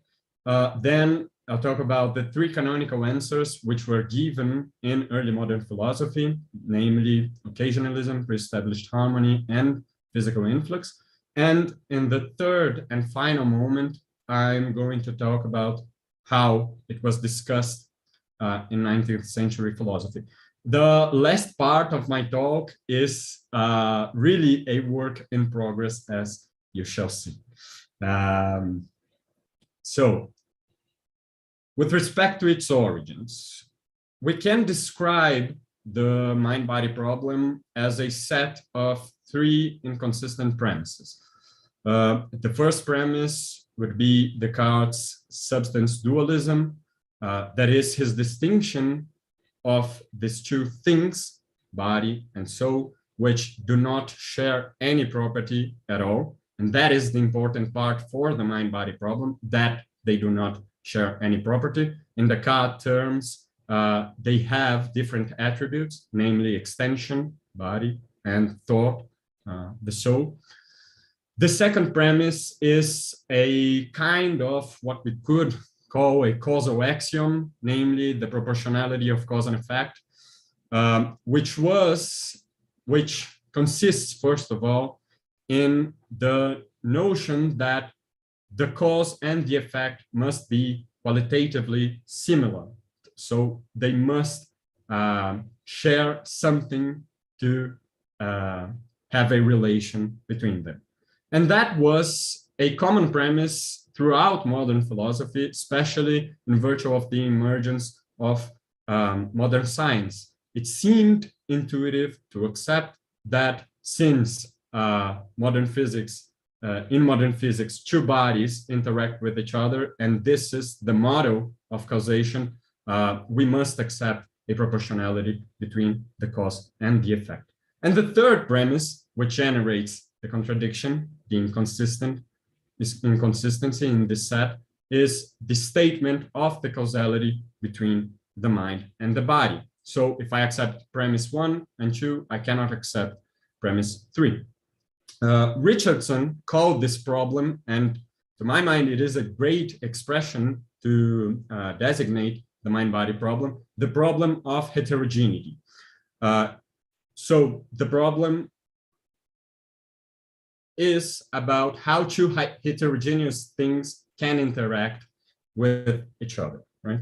Then I'll talk about the three canonical answers which were given in early modern philosophy, namely occasionalism, pre-established harmony, and physical influx. And in the third and final moment, I'm going to talk about how it was discussed in 19th century philosophy. The last part of my talk is really a work in progress, as you shall see. So, with respect to its origins, we can describe the mind-body problem as a set of three inconsistent premises. The first premise would be Descartes' substance dualism, that is his distinction of these two things, body and soul, which do not share any property at all. And that is the important part for the mind-body problem, that they do not share any property. In Descartes terms, they have different attributes, namely extension, body, and thought, the soul. The second premise is a kind of what we could call a causal axiom, namely the proportionality of cause and effect, which consists, first of all, in the notion that the cause and the effect must be qualitatively similar. So they must share something to have a relation between them. And that was a common premise throughout modern philosophy, especially in virtue of the emergence of modern science. It seemed intuitive to accept that since in modern physics, two bodies interact with each other, and this is the model of causation, we must accept a proportionality between the cause and the effect. And the third premise, which generates the contradiction, the inconsistency in this set, is the statement of the causality between the mind and the body. So if I accept premise 1 and 2, I cannot accept premise 3. Richardson called this problem, and to my mind, it is a great expression to designate the mind-body problem, the problem of heterogeneity. So the problem is about how two heterogeneous things can interact with each other, right?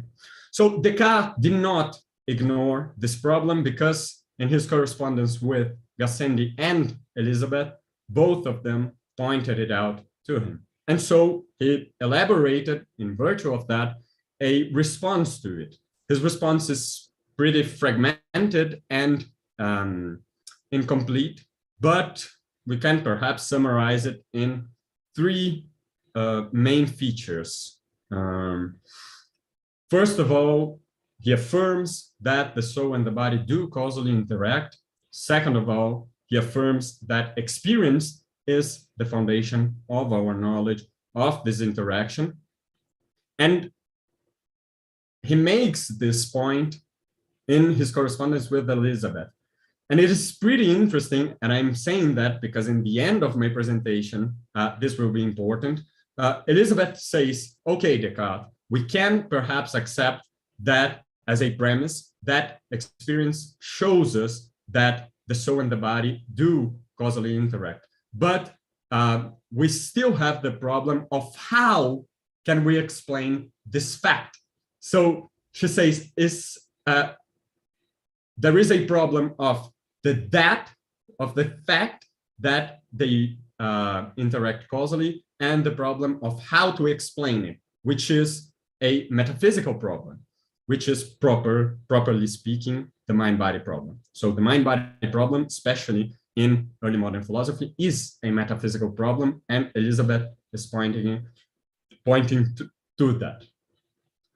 So Descartes did not ignore this problem because in his correspondence with Gassendi and Elizabeth, both of them pointed it out to him. And so he elaborated, in virtue of that, a response to it. His response is pretty fragmented and incomplete, but we can perhaps summarize it in three main features. First of all, he affirms that the soul and the body do causally interact. Second of all, he affirms that experience is the foundation of our knowledge of this interaction. And he makes this point in his correspondence with Elizabeth. And it is pretty interesting, and I'm saying that because in the end of my presentation, this will be important. Elizabeth says, okay, Descartes, we can perhaps accept that as a premise, that experience shows us that the soul and the body do causally interact. But we still have the problem of how can we explain this fact? So she says, there is a problem of the fact that they interact causally, and the problem of how to explain it, which is a metaphysical problem, which is properly speaking, the mind-body problem. So the mind-body problem, especially in early modern philosophy, is a metaphysical problem, and Elizabeth is pointing to that.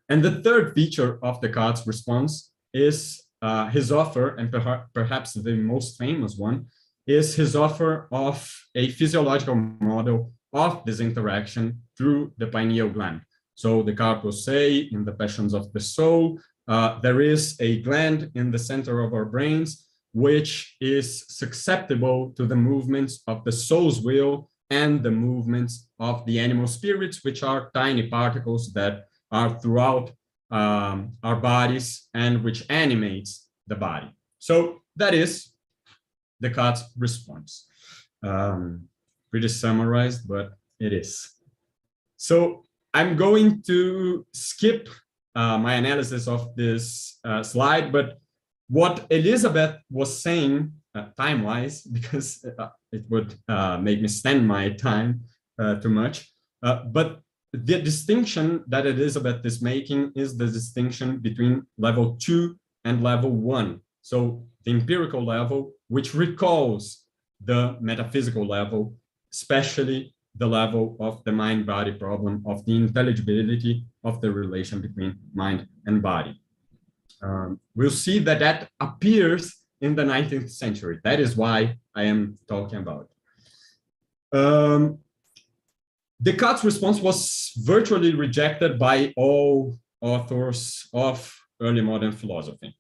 And the third feature of Descartes' response is his offer, and perhaps the most famous one, is his offer of a physiological model of this interaction through the pineal gland. So Descartes will say in The Passions of the Soul, there is a gland in the center of our brains which is susceptible to the movements of the soul's will and the movements of the animal spirits, which are tiny particles that are throughout our bodies and which animates the body. So that is Descartes' response. Pretty summarized, but it is. So I'm going to skip my analysis of this slide, but what Elizabeth was saying time-wise, because it would make me spend my time too much, but the distinction that Elizabeth is making is the distinction between level 2 and level 1. So the empirical level, which recalls the metaphysical level, especially the level of the mind-body problem, of the intelligibility of the relation between mind and body. We'll see that that appears in the 19th century. That is why I am talking about it. Descartes' response was virtually rejected by all authors of early modern philosophy.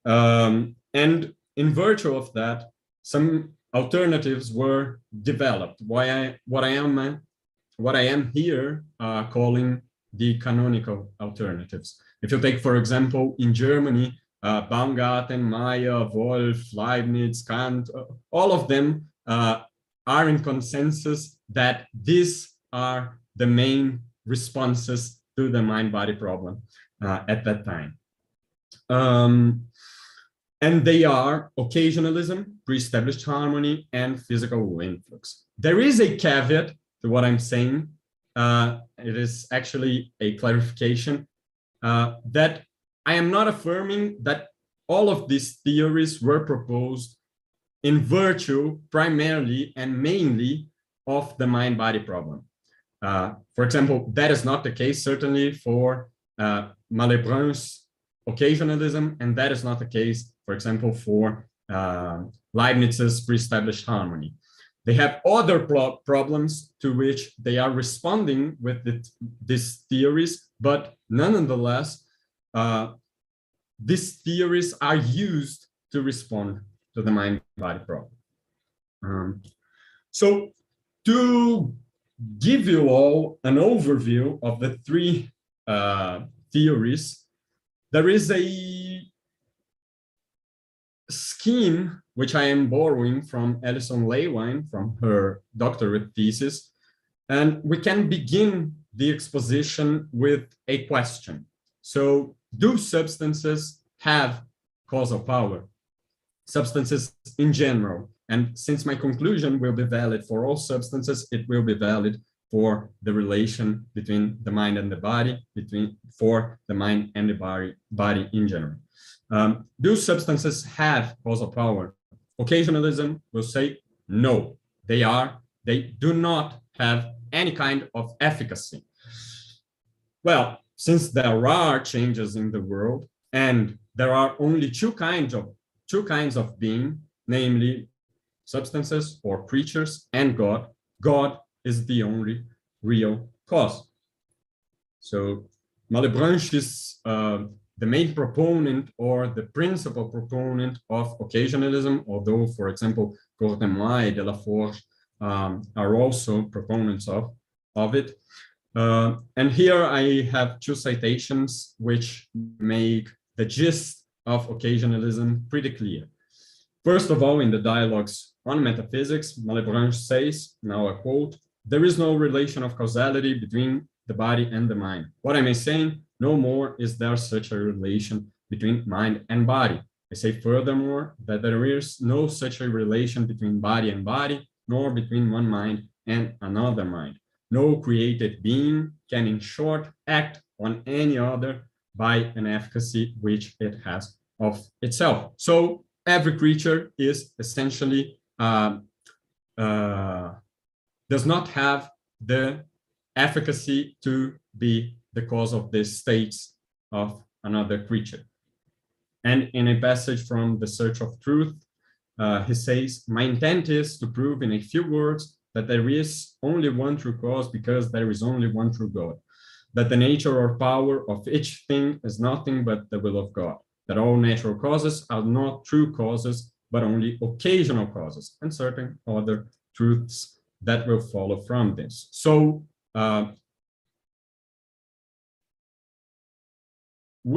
And in virtue of that, some alternatives were developed. What I am here calling the canonical alternatives. If you take, for example, in Germany, Baumgarten, Meyer, Wolff, Leibniz, Kant, all of them are in consensus that these are the main responses to the mind-body problem at that time. And they are occasionalism, pre-established harmony, and physical influx. There is a caveat to what I'm saying. It is actually a clarification that I am not affirming that all of these theories were proposed in virtue primarily and mainly of the mind-body problem. For example, that is not the case certainly for Malebranche's occasionalism, and that is not the case, for example, for Leibniz's pre-established harmony. They have other problems to which they are responding with these theories, but nonetheless, these theories are used to respond to the mind-body problem. So to give you all an overview of the three theories, there is a scheme which I am borrowing from Alison Lewine from her doctorate thesis. And we can begin the exposition with a question. So, do substances have causal power? Substances in general. And since my conclusion will be valid for all substances, it will be valid for the relation between the mind and the body, for the mind and the body in general. Do substances have causal power? Occasionalism will say no, they do not have any kind of efficacy. Well, since there are changes in the world and there are only two kinds of being, namely substances or creatures and God, God is the only real cause. So Malebranche is the main proponent or the principal proponent of occasionalism, although, for example, Contemporânea, de la Forge are also proponents of it. And here I have two citations which make the gist of occasionalism pretty clear. First of all, in the dialogues on metaphysics, Malebranche says, now I quote, "There is no relation of causality between the body and the mind. What am I saying? No more is there such a relation between mind and body. I say furthermore that there is no such a relation between body and body, nor between one mind and another mind. No created being can, in short, act on any other by an efficacy which it has of itself." So every creature is essentially does not have the efficacy to be the cause of the states of another creature. And in a passage from The Search of Truth, he says, "My intent is to prove in a few words that there is only one true cause because there is only one true God, that the nature or power of each thing is nothing but the will of God, that all natural causes are not true causes, but only occasional causes, and certain other truths that will follow from this." So,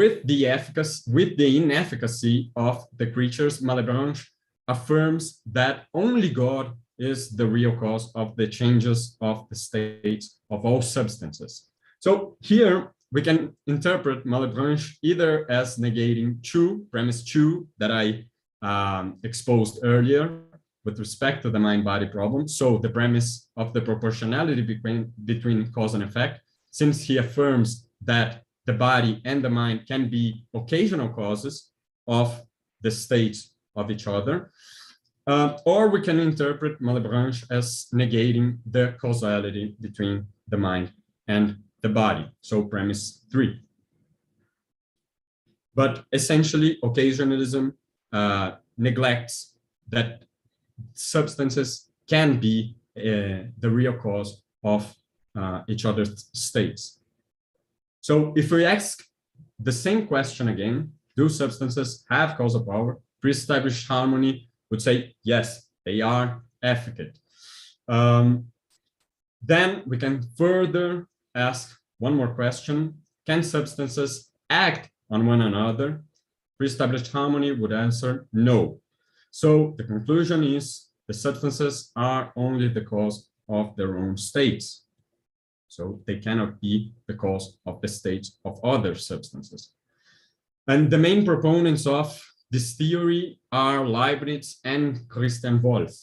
with the inefficacy of the creatures, Malebranche affirms that only God is the real cause of the changes of the states of all substances. So here we can interpret Malebranche either as negating premise 2 that I exposed earlier with respect to the mind-body problem. So the premise of the proportionality between cause and effect, since he affirms that the body and the mind can be occasional causes of the states of each other. Or we can interpret Malebranche as negating the causality between the mind and the body, so premise 3. But essentially, occasionalism neglects that substances can be the real cause of each other's states. So if we ask the same question again, do substances have causal power? Pre-established harmony would say, yes, they are efficient. Then we can further ask one more question. Can substances act on one another? Pre-established harmony would answer no. So the conclusion is the substances are only the cause of their own states. So they cannot be the cause of the states of other substances. And the main proponents of this theory are Leibniz and Christian Wolff.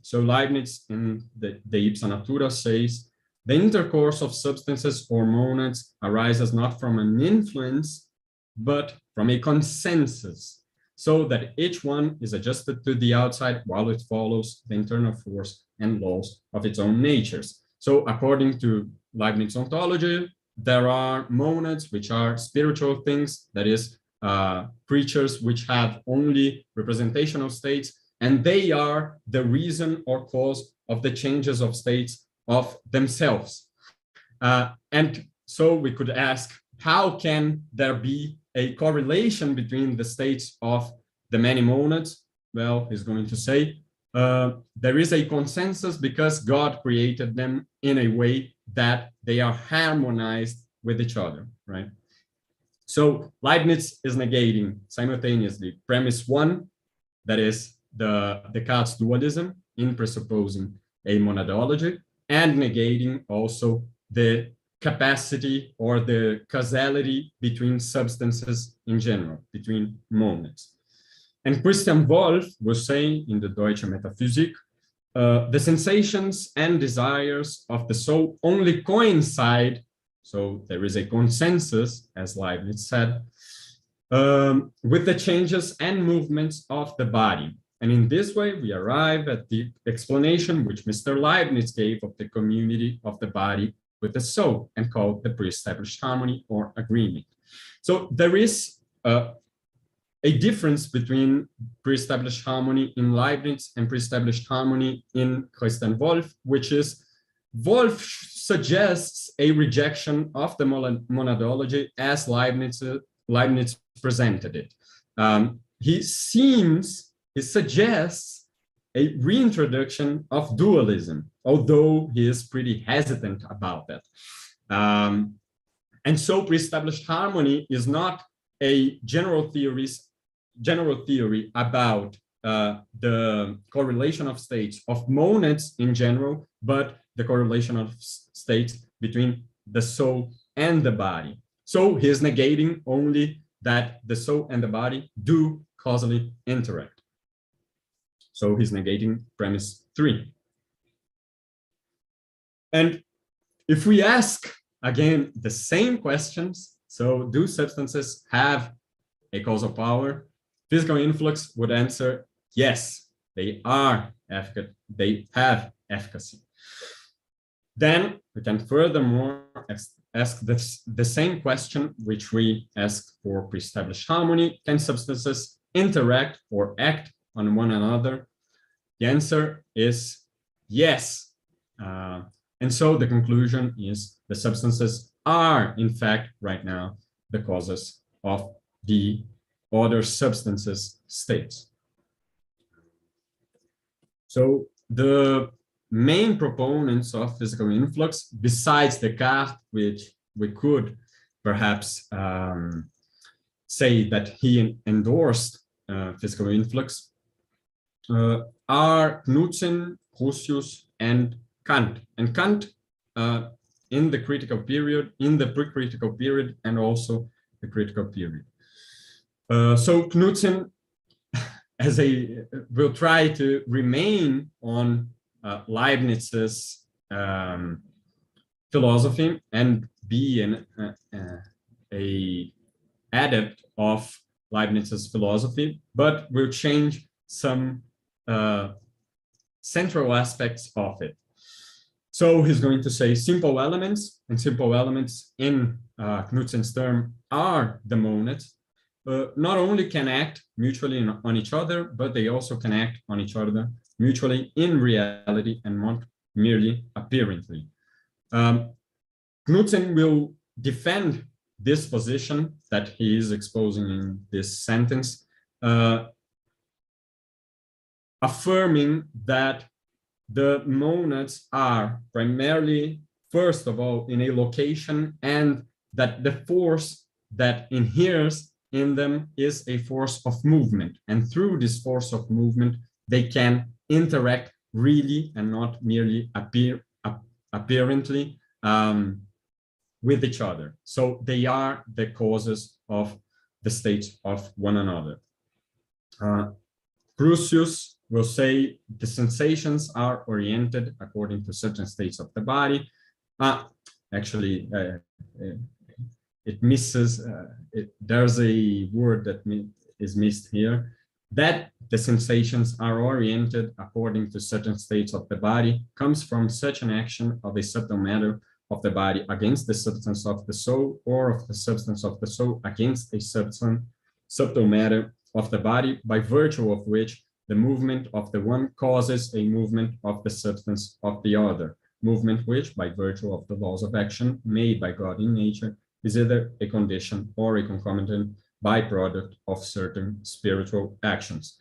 So Leibniz in the Ipsa Natura says, the intercourse of substances or monads arises not from an influence, but from a consensus, so that each one is adjusted to the outside while it follows the internal force and laws of its own natures. So according to Leibniz ontology, there are monads, which are spiritual things, that is, creatures which have only representational states, and they are the reason or cause of the changes of states of themselves. And so we could ask, how can there be a correlation between the states of the many monads? Well, he's going to say, there is a consensus because God created them in a way that they are harmonized with each other, right? So Leibniz is negating simultaneously premise 1 that is Descartes' dualism in presupposing a monadology and negating also the capacity or the causality between substances in general, between monads. And Christian Wolff was saying in the Deutsche Metaphysik, the sensations and desires of the soul only coincide, so there is a consensus, as Leibniz said, with the changes and movements of the body. And in this way, we arrive at the explanation which Mr. Leibniz gave of the community of the body with the soul, and called the pre-established harmony or agreement. So there is a difference between pre-established harmony in Leibniz and pre-established harmony in Christian Wolff, which is Wolff suggests a rejection of the monadology as Leibniz presented it. He suggests a reintroduction of dualism, although he is pretty hesitant about that. And so pre-established harmony is not a general theory about the correlation of states of monads in general, but the correlation of states between the soul and the body. So he is negating only that the soul and the body do causally interact. So he's negating premise 3. And if we ask again the same questions, so do substances have a causal power? Physical influx would answer yes, they have efficacy. Then we can furthermore ask the same question which we ask for pre-established harmony: can substances interact or act on one another? The answer is yes. And so the conclusion is the substances are, in fact, right now, the causes of the other substances' states. So the main proponents of physical influx, besides Descartes, which we could perhaps say that he endorsed physical influx, are Knudsen, Crucius, and Kant. And Kant in the critical period, in the pre-critical period, and also the critical period. So Knudsen, will try to remain on Leibniz's philosophy and be an adept of Leibniz's philosophy, but will change some central aspects of it. So he's going to say simple elements, and simple elements in Knudsen's term are the monads. Not only can act mutually on each other, but they also can act on each other mutually in reality and not merely apparently. Knudsen will defend this position that he is exposing in this sentence, affirming that the monads are primarily, first of all, in a location, and that the force that inheres in them is a force of movement. And through this force of movement, they can interact really and not merely apparently with each other. So they are the causes of the states of one another. Crucius will say the sensations are oriented according to certain states of the body. Actually, it misses, there's a word that is missed here, that the sensations are oriented according to certain states of the body comes from such an action of a subtle matter of the body against the substance of the soul, or of the substance of the soul against a subtle matter of the body, by virtue of which the movement of the one causes a movement of the substance of the other, movement which, by virtue of the laws of action made by God in nature, is either a condition or a concomitant byproduct of certain spiritual actions.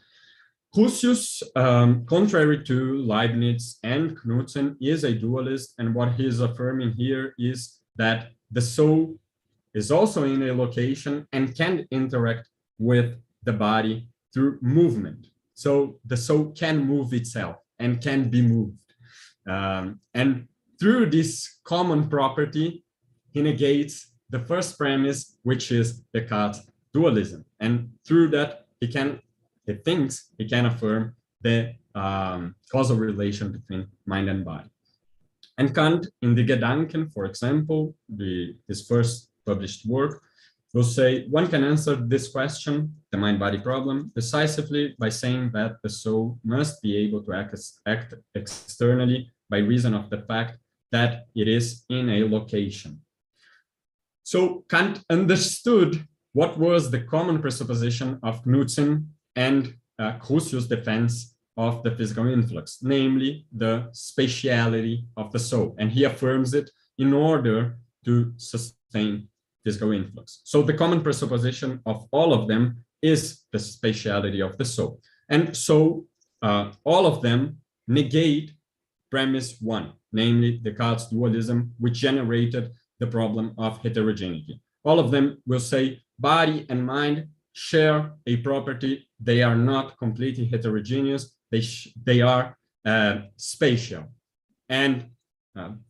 Crucius, contrary to Leibniz and Knudsen, is a dualist, and what he is affirming here is that the soul is also in a location and can interact with the body through movement. So the soul can move itself and can be moved. And through this common property, he negates the first premise, which is Descartes' dualism. And through that, he thinks he can affirm the causal relation between mind and body. And Kant, in the Gedanken, for example, his first published work, will say one can answer this question, the mind-body problem, decisively by saying that the soul must be able to act externally by reason of the fact that it is in a location. So Kant understood what was the common presupposition of Knudsen and Crucius' defense of the physical influx, namely the spatiality of the soul. And he affirms it in order to sustain physical influx. So the common presupposition of all of them is the spatiality of the soul. And so all of them negate premise one, namely Descartes' dualism, which generated the problem of heterogeneity. All of them will say body and mind share a property. They are not completely heterogeneous. They are spatial. And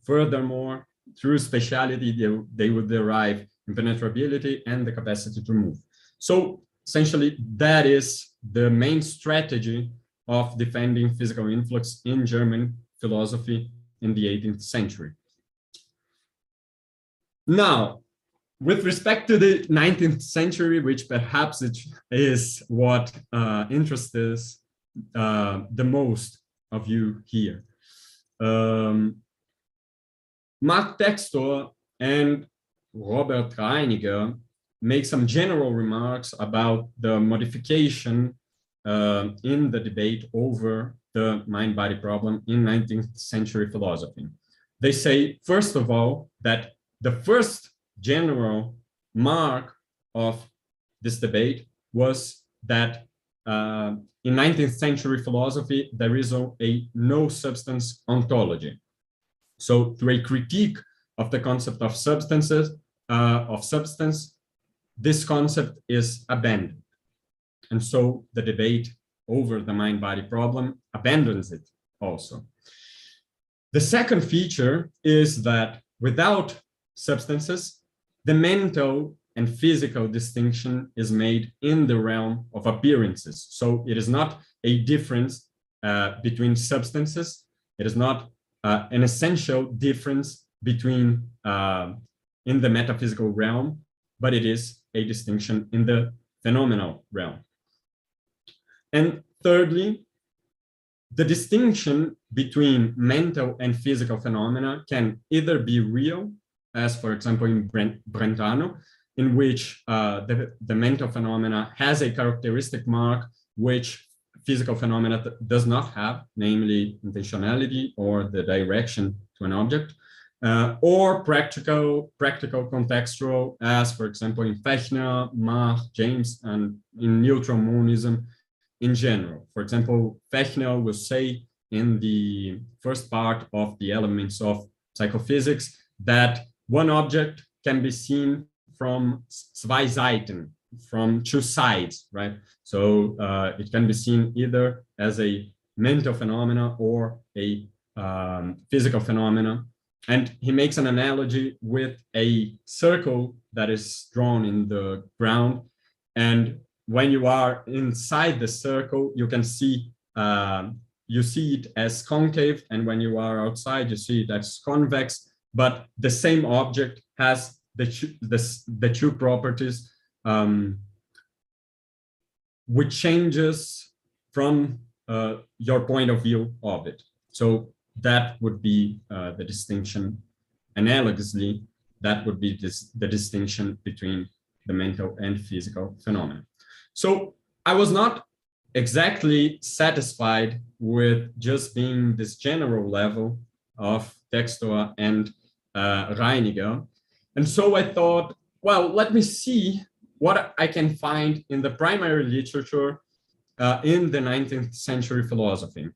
furthermore, through spatiality, they would derive impenetrability and the capacity to move. So essentially, that is the main strategy of defending physical influx in German philosophy in the 18th century. Now, with respect to the 19th century, which perhaps it is what interests us the most of you here, Mark Textor and Robert Reiniger make some general remarks about the modification in the debate over the mind-body problem in 19th century philosophy. They say, first of all, that the first general mark of this debate was that in 19th century philosophy, there is a no substance ontology. So through a critique of the concept of substance, this concept is abandoned. And so the debate over the mind-body problem abandons it also. The second feature is that without substances, the mental and physical distinction is made in the realm of appearances. So it is not a difference between substances. It is not an essential difference between in the metaphysical realm, but it is a distinction in the phenomenal realm. And thirdly, the distinction between mental and physical phenomena can either be real, as for example in Brentano, in which the mental phenomena has a characteristic mark which physical phenomena does not have, namely intentionality or the direction to an object, or practical contextual, as for example in Fechner, Mach, James, and in neutral monism in general. For example, Fechner will say in the first part of the Elements of Psychophysics that one object can be seen from zwei Seiten, from two sides, right? So it can be seen either as a mental phenomena or a physical phenomena. And he makes an analogy with a circle that is drawn in the ground. And when you are inside the circle, you can see, you see it as concave. And when you are outside, you see it as convex. But the same object has the two properties, which changes from your point of view of it. So that would be the distinction. Analogously, that would be the distinction between the mental and physical phenomena. So I was not exactly satisfied with just being this general level of Textor and Reiniger. And so I thought, well, let me see what I can find in the primary literature in the 19th century philosophy.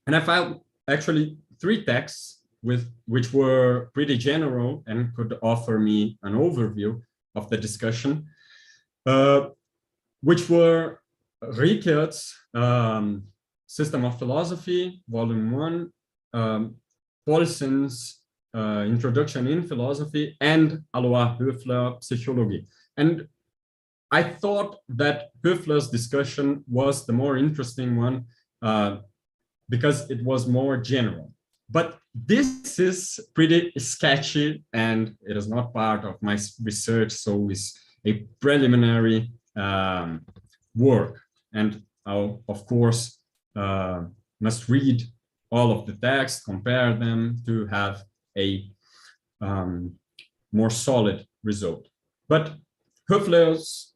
And I found actually 3 texts which were pretty general and could offer me an overview of the discussion, which were Rickard's System of Philosophy, Volume 1, Paulsen's Introduction in Philosophy, and Alois Höfler, Psychology. And I thought that Höfler's discussion was the more interesting one because it was more general. But this is pretty sketchy and it is not part of my research, so it's a preliminary work. And I'll, of course, must read all of the text, compare them to have a more solid result. But Höfler's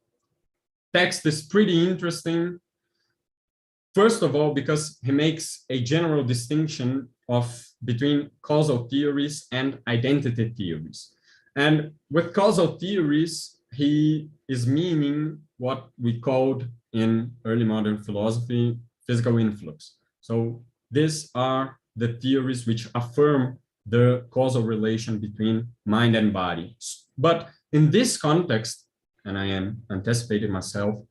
text is pretty interesting. First of all, because he makes a general distinction between causal theories and identity theories. And with causal theories, he is meaning what we called in early modern philosophy, physical influx. So these are the theories which affirm the causal relation between mind and body. But in this context, and I am anticipating myself,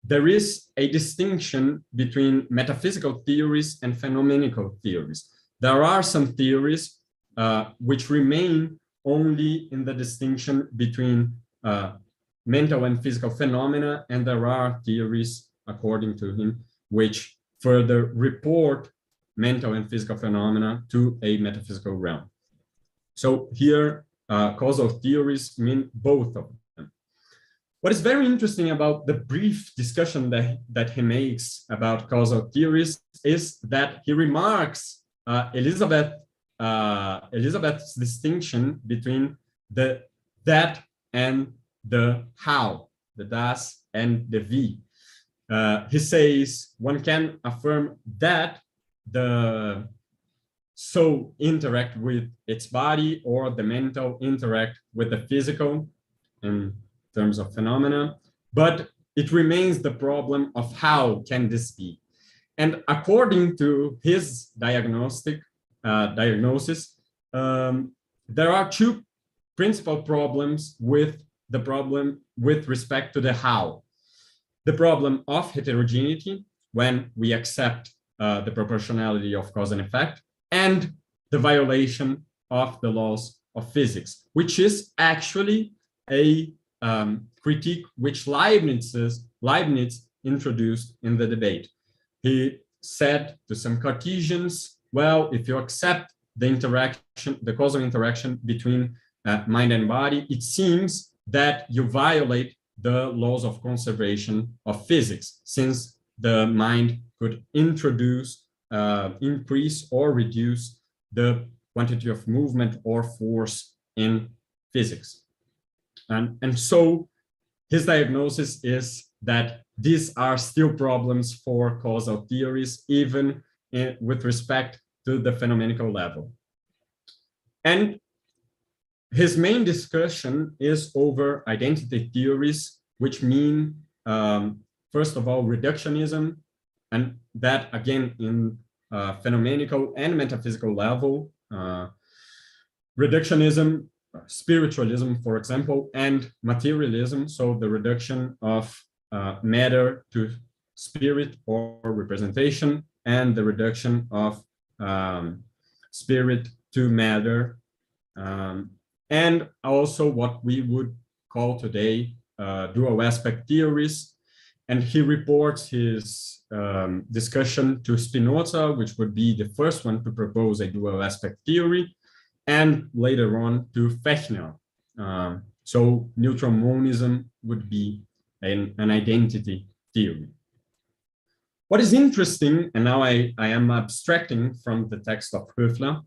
there is a distinction between metaphysical theories and phenomenological theories. There are some theories which remain only in the distinction between mental and physical phenomena, and there are theories, according to him, which further report mental and physical phenomena to a metaphysical realm. So here, causal theories mean both of them. What is very interesting about the brief discussion that he makes about causal theories is that he remarks Elizabeth's distinction between the that and the how, the das and the wie. He says one can affirm that the soul interact with its body or the mental interact with the physical in terms of phenomena, but it remains the problem of how can this be. And according to his diagnosis, there are two principal problems with respect to the how. The problem of heterogeneity, when we accept the proportionality of cause and effect, and the violation of the laws of physics, which is actually a critique which Leibniz introduced in the debate. He said to some Cartesians, well, if you accept the interaction, the causal interaction between mind and body, it seems that you violate the laws of conservation of physics, since the mind could introduce, increase or reduce the quantity of movement or force in physics. And so his diagnosis is that these are still problems for causal theories, even with respect to the phenomenological level. And his main discussion is over identity theories, which mean, first of all, reductionism, and that again in phenomenological and metaphysical level, reductionism, spiritualism, for example, and materialism, so the reduction of matter to spirit or representation, and the reduction of spirit to matter, and also what we would call today dual aspect theories. And he reports his discussion to Spinoza, which would be the first one to propose a dual aspect theory, and later on to Fechner. So neutral monism would be an identity theory. What is interesting, and now I am abstracting from the text of Höfler,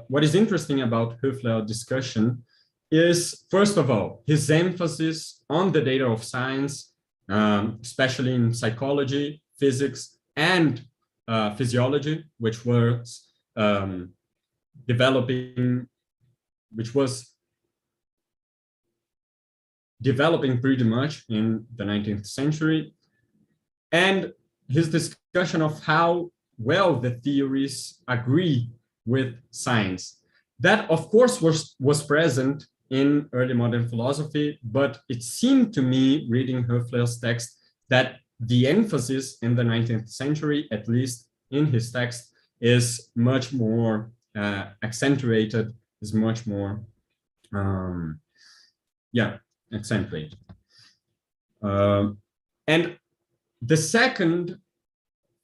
what is interesting about Höfler's discussion is, first of all, his emphasis on the data of science, especially in psychology, physics, and physiology, which was developing pretty much in the 19th century, and his discussion of how well the theories agree with science. That, of course, was present in early modern philosophy, but it seemed to me, reading Höfler's text, that the emphasis in the 19th century, at least in his text, is much more accentuated, is much more, accentuated. And the second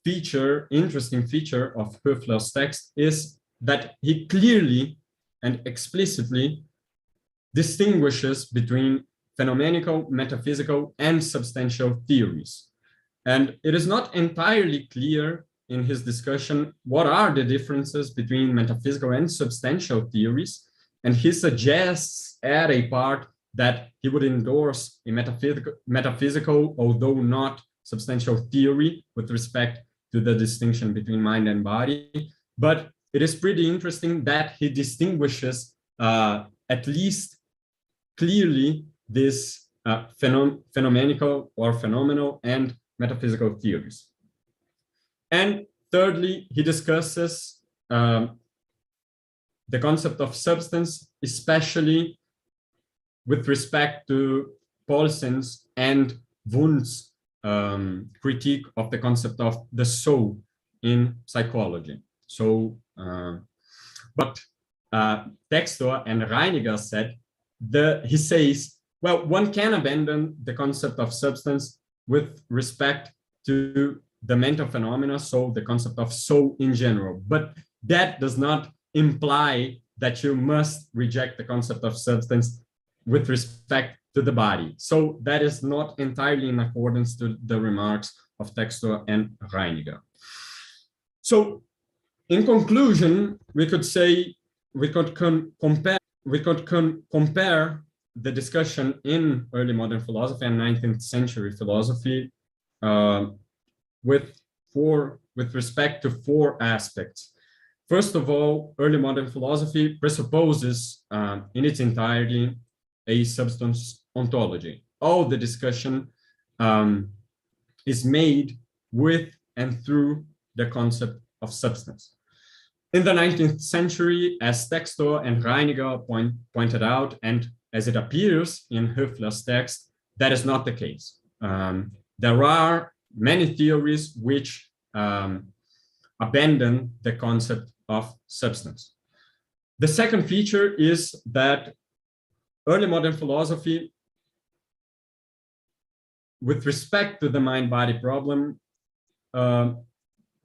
feature, interesting feature of Höfler's text is that he clearly and explicitly distinguishes between phenomenological, metaphysical, and substantial theories. And it is not entirely clear in his discussion what are the differences between metaphysical and substantial theories. And he suggests at a part that he would endorse a metaphysical, although not substantial theory with respect to the distinction between mind and body. But it is pretty interesting that he distinguishes at least clearly this phenomenological or phenomenal and metaphysical theories. And thirdly, he discusses the concept of substance, especially with respect to Paulsen's and Wundt's critique of the concept of the soul in psychology. So, but Textor and Reiniger said, he says, well, one can abandon the concept of substance with respect to the mental phenomena, so the concept of soul in general, but that does not imply that you must reject the concept of substance with respect to the body. So that is not entirely in accordance to the remarks of Textor and Reiniger. So in conclusion, we could say, we could compare the discussion in early modern philosophy and 19th century philosophy with respect to four aspects. First of all, early modern philosophy presupposes in its entirety a substance ontology. All the discussion is made with and through the concept of substance. In the 19th century, as Textor and Reiniger pointed out, and as it appears in Höfler's text, that is not the case. There are many theories which abandon the concept of substance. The second feature is that early modern philosophy, with respect to the mind-body problem,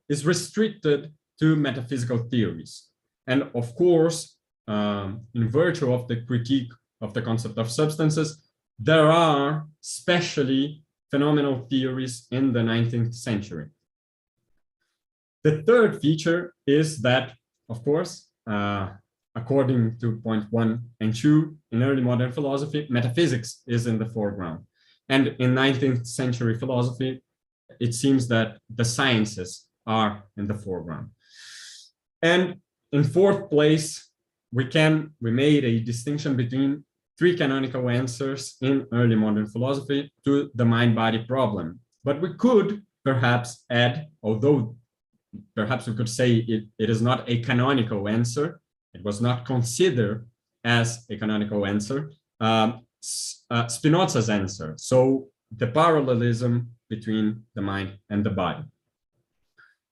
is restricted to metaphysical theories. And of course, in virtue of the critique of the concept of substances, there are especially phenomenal theories in the 19th century. The third feature is that, of course, according to point 1 and 2, in early modern philosophy, metaphysics is in the foreground. And in 19th century philosophy, it seems that the sciences are in the foreground. And in fourth place, we made a distinction between three canonical answers in early modern philosophy to the mind-body problem. But we could perhaps add, although perhaps we could say it is not a canonical answer, it was not considered as a canonical answer, Spinoza's answer. So the parallelism between the mind and the body.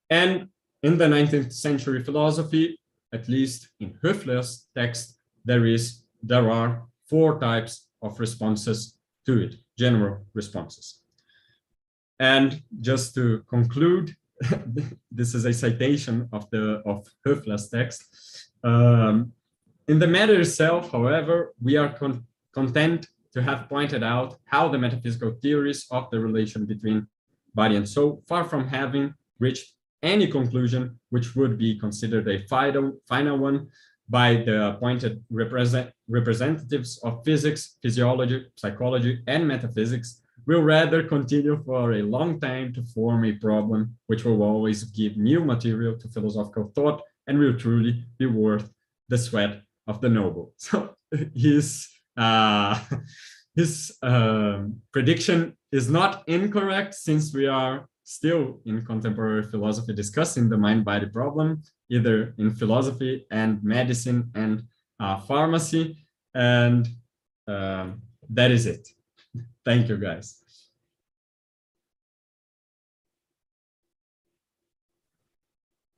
And in the 19th century philosophy, at least in Höfler's text, there are four types of responses to it, general responses. And just to conclude, this is a citation of Höfler's text. In the matter itself, however, we are content to have pointed out how the metaphysical theories of the relation between body and soul, far from having reached any conclusion which would be considered a final one by the appointed representatives of physics, physiology, psychology, and metaphysics, will rather continue for a long time to form a problem which will always give new material to philosophical thought and will truly be worth the sweat of the noble. So his prediction is not incorrect, since we are still in contemporary philosophy discussing the mind-body problem, either in philosophy and medicine and pharmacy. And that is it. Thank you, guys.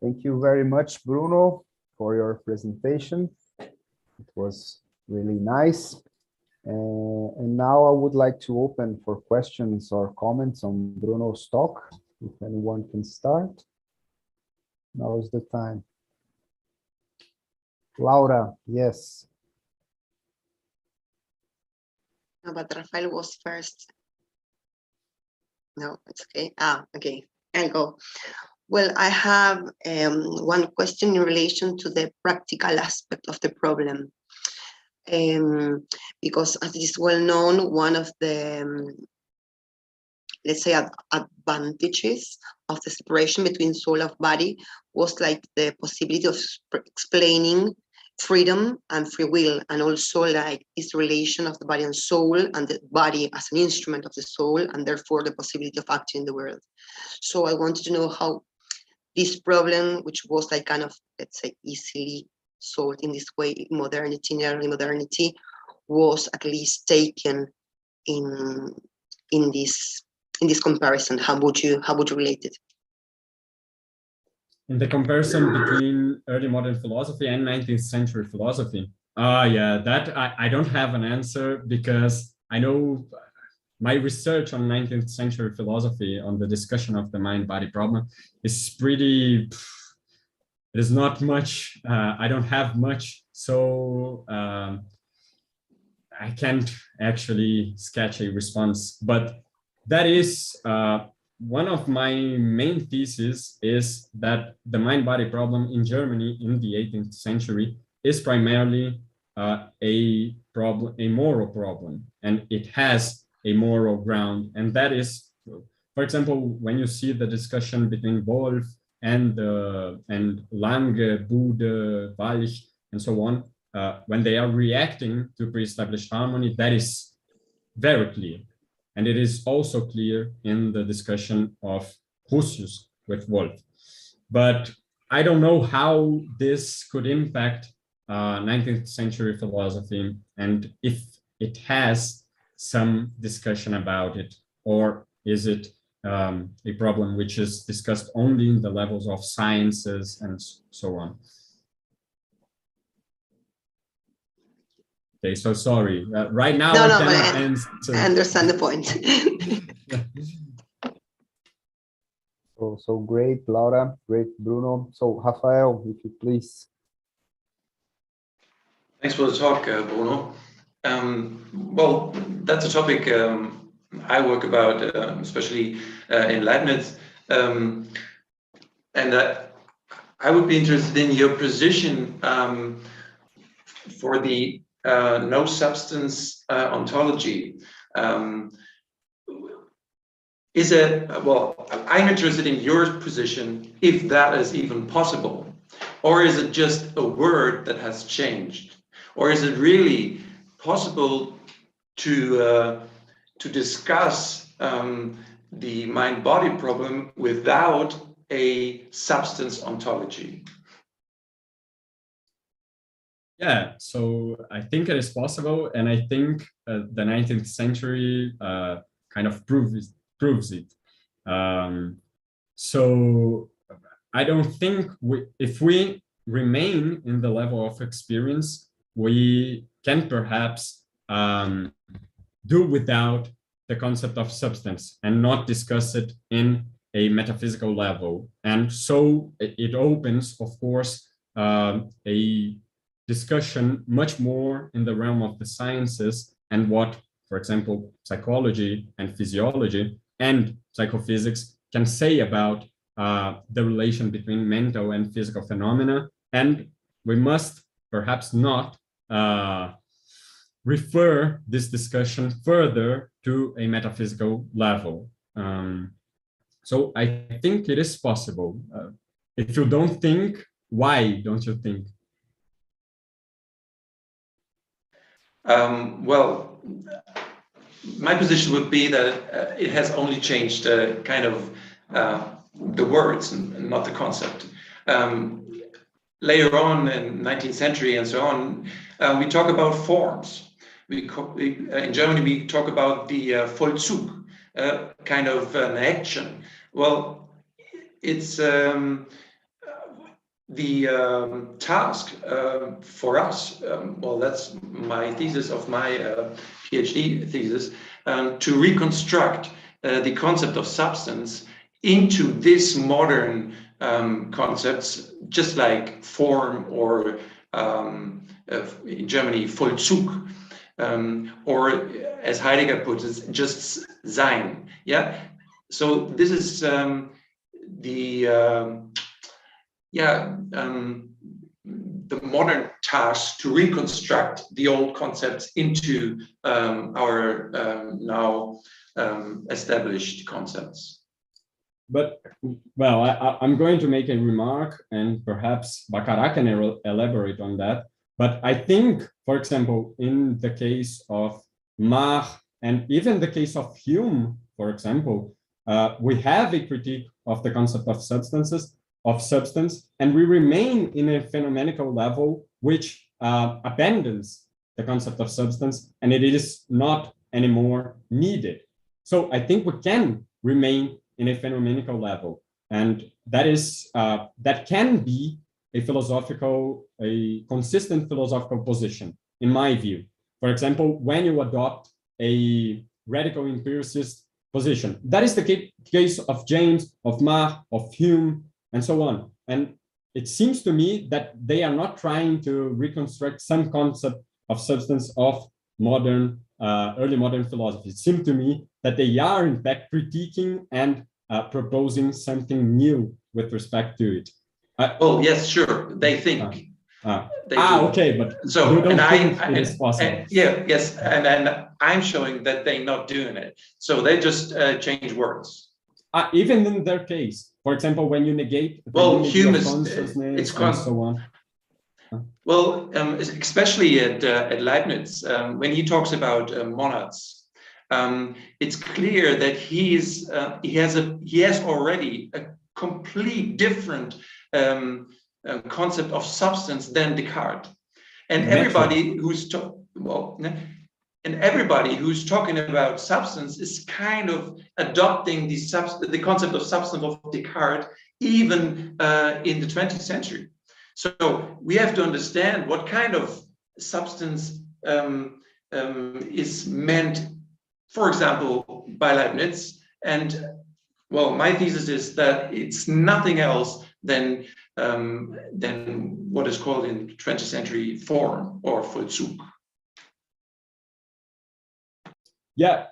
Thank you very much, Bruno, for your presentation. It was really nice. And now I would like to open for questions or comments on Bruno's talk. If anyone can start, now is the time. Laura, yes. No, but Rafael was first. No, it's okay. Okay, I'll go. Well, I have one question in relation to the practical aspect of the problem. Because as it is well known, one of the, let's say, advantages of the separation between soul and body was like the possibility of explaining freedom and free will, and also like this relation of the body and soul, and the body as an instrument of the soul, and therefore the possibility of acting in the world. So I wanted to know how this problem, which was like kind of, let's say, easily solved in this way, modernity, in early modernity, was at least taken in this comparison. How would you relate it? In the comparison between early modern philosophy and 19th century philosophy, yeah, that I don't have an answer, because I know my research on 19th century philosophy on the discussion of the mind-body problem is pretty, it is not much, I don't have much, so I can't actually sketch a response, but that is one of my main theses, is that the mind-body problem in Germany in the 18th century is primarily a moral problem, and it has a moral ground. And that is, for example, when you see the discussion between Wolff and Lange, Bude, Walch, and so on, when they are reacting to pre-established harmony, that is very clear. And it is also clear in the discussion of Russius with Wolff. But I don't know how this could impact 19th century philosophy, and if it has some discussion about it, or is it a problem which is discussed only in the levels of sciences and so on. Okay, so sorry. Right now, no, I cannot answer. I understand the point. So great, Laura, great, Bruno. So Rafael, if you please. Thanks for the talk, Bruno. Well, that's a topic I work about, especially in Leibniz. And I would be interested in your position for the no substance ontology. Is it, well, I'm interested in your position, if that is even possible, or is it just a word that has changed, or is it really possible to discuss the mind-body problem without a substance ontology? Yeah, so I think it is possible, and I think the 19th century kind of proves it. So I don't think if we remain in the level of experience, we can perhaps do without the concept of substance and not discuss it in a metaphysical level. And so it opens, of course, a discussion much more in the realm of the sciences and what, for example, psychology and physiology and psychophysics can say about the relation between mental and physical phenomena. And we must perhaps not refer this discussion further to a metaphysical level. So I think it is possible. If you don't think, why don't you think? Well, my position would be that it has only changed kind of the words and not the concept. Later on in 19th century and so on, we talk about forms. In Germany, we talk about the Vollzug, kind of an action. Well, it's the task for us, well, that's my thesis of my PhD thesis, to reconstruct the concept of substance into this modern concepts, just like form or in Germany, Vollzug, or as Heidegger puts it, just sein. Yeah. So this is the modern task to reconstruct the old concepts into our now established concepts. But, well, I'm going to make a remark, and perhaps Baccarat can elaborate on that. But I think, for example, in the case of Mach, and even the case of Hume, for example, we have a critique of the concept of substance, and we remain in a phenomenological level which abandons the concept of substance, and it is not anymore needed. So I think we can remain in a phenomenological level, and that is that can be a consistent philosophical position, in my view. For example, when you adopt a radical empiricist position, that is the case of James, of Mach, of Hume, and so on. And it seems to me that they are not trying to reconstruct some concept of substance of modern, early modern philosophy. It seems to me that they are in fact critiquing and proposing something new with respect to it. Well, yes, sure. They think. Okay, but so you don't think it is possible. Yes, and then I'm showing that they're not doing it. So they just change words. Even in their case, for example, when you negate the Hume of consciousness and so on. Well, especially at Leibniz, when he talks about monads, it's clear that he has already a complete different concept of substance than Descartes. And everybody who's talking about substance is kind of adopting the concept of substance of Descartes, even in the 20th century. So we have to understand what kind of substance is meant, for example, by Leibniz. And well, my thesis is that it's nothing else than what is called in 20th century form or Vollzug. Yeah,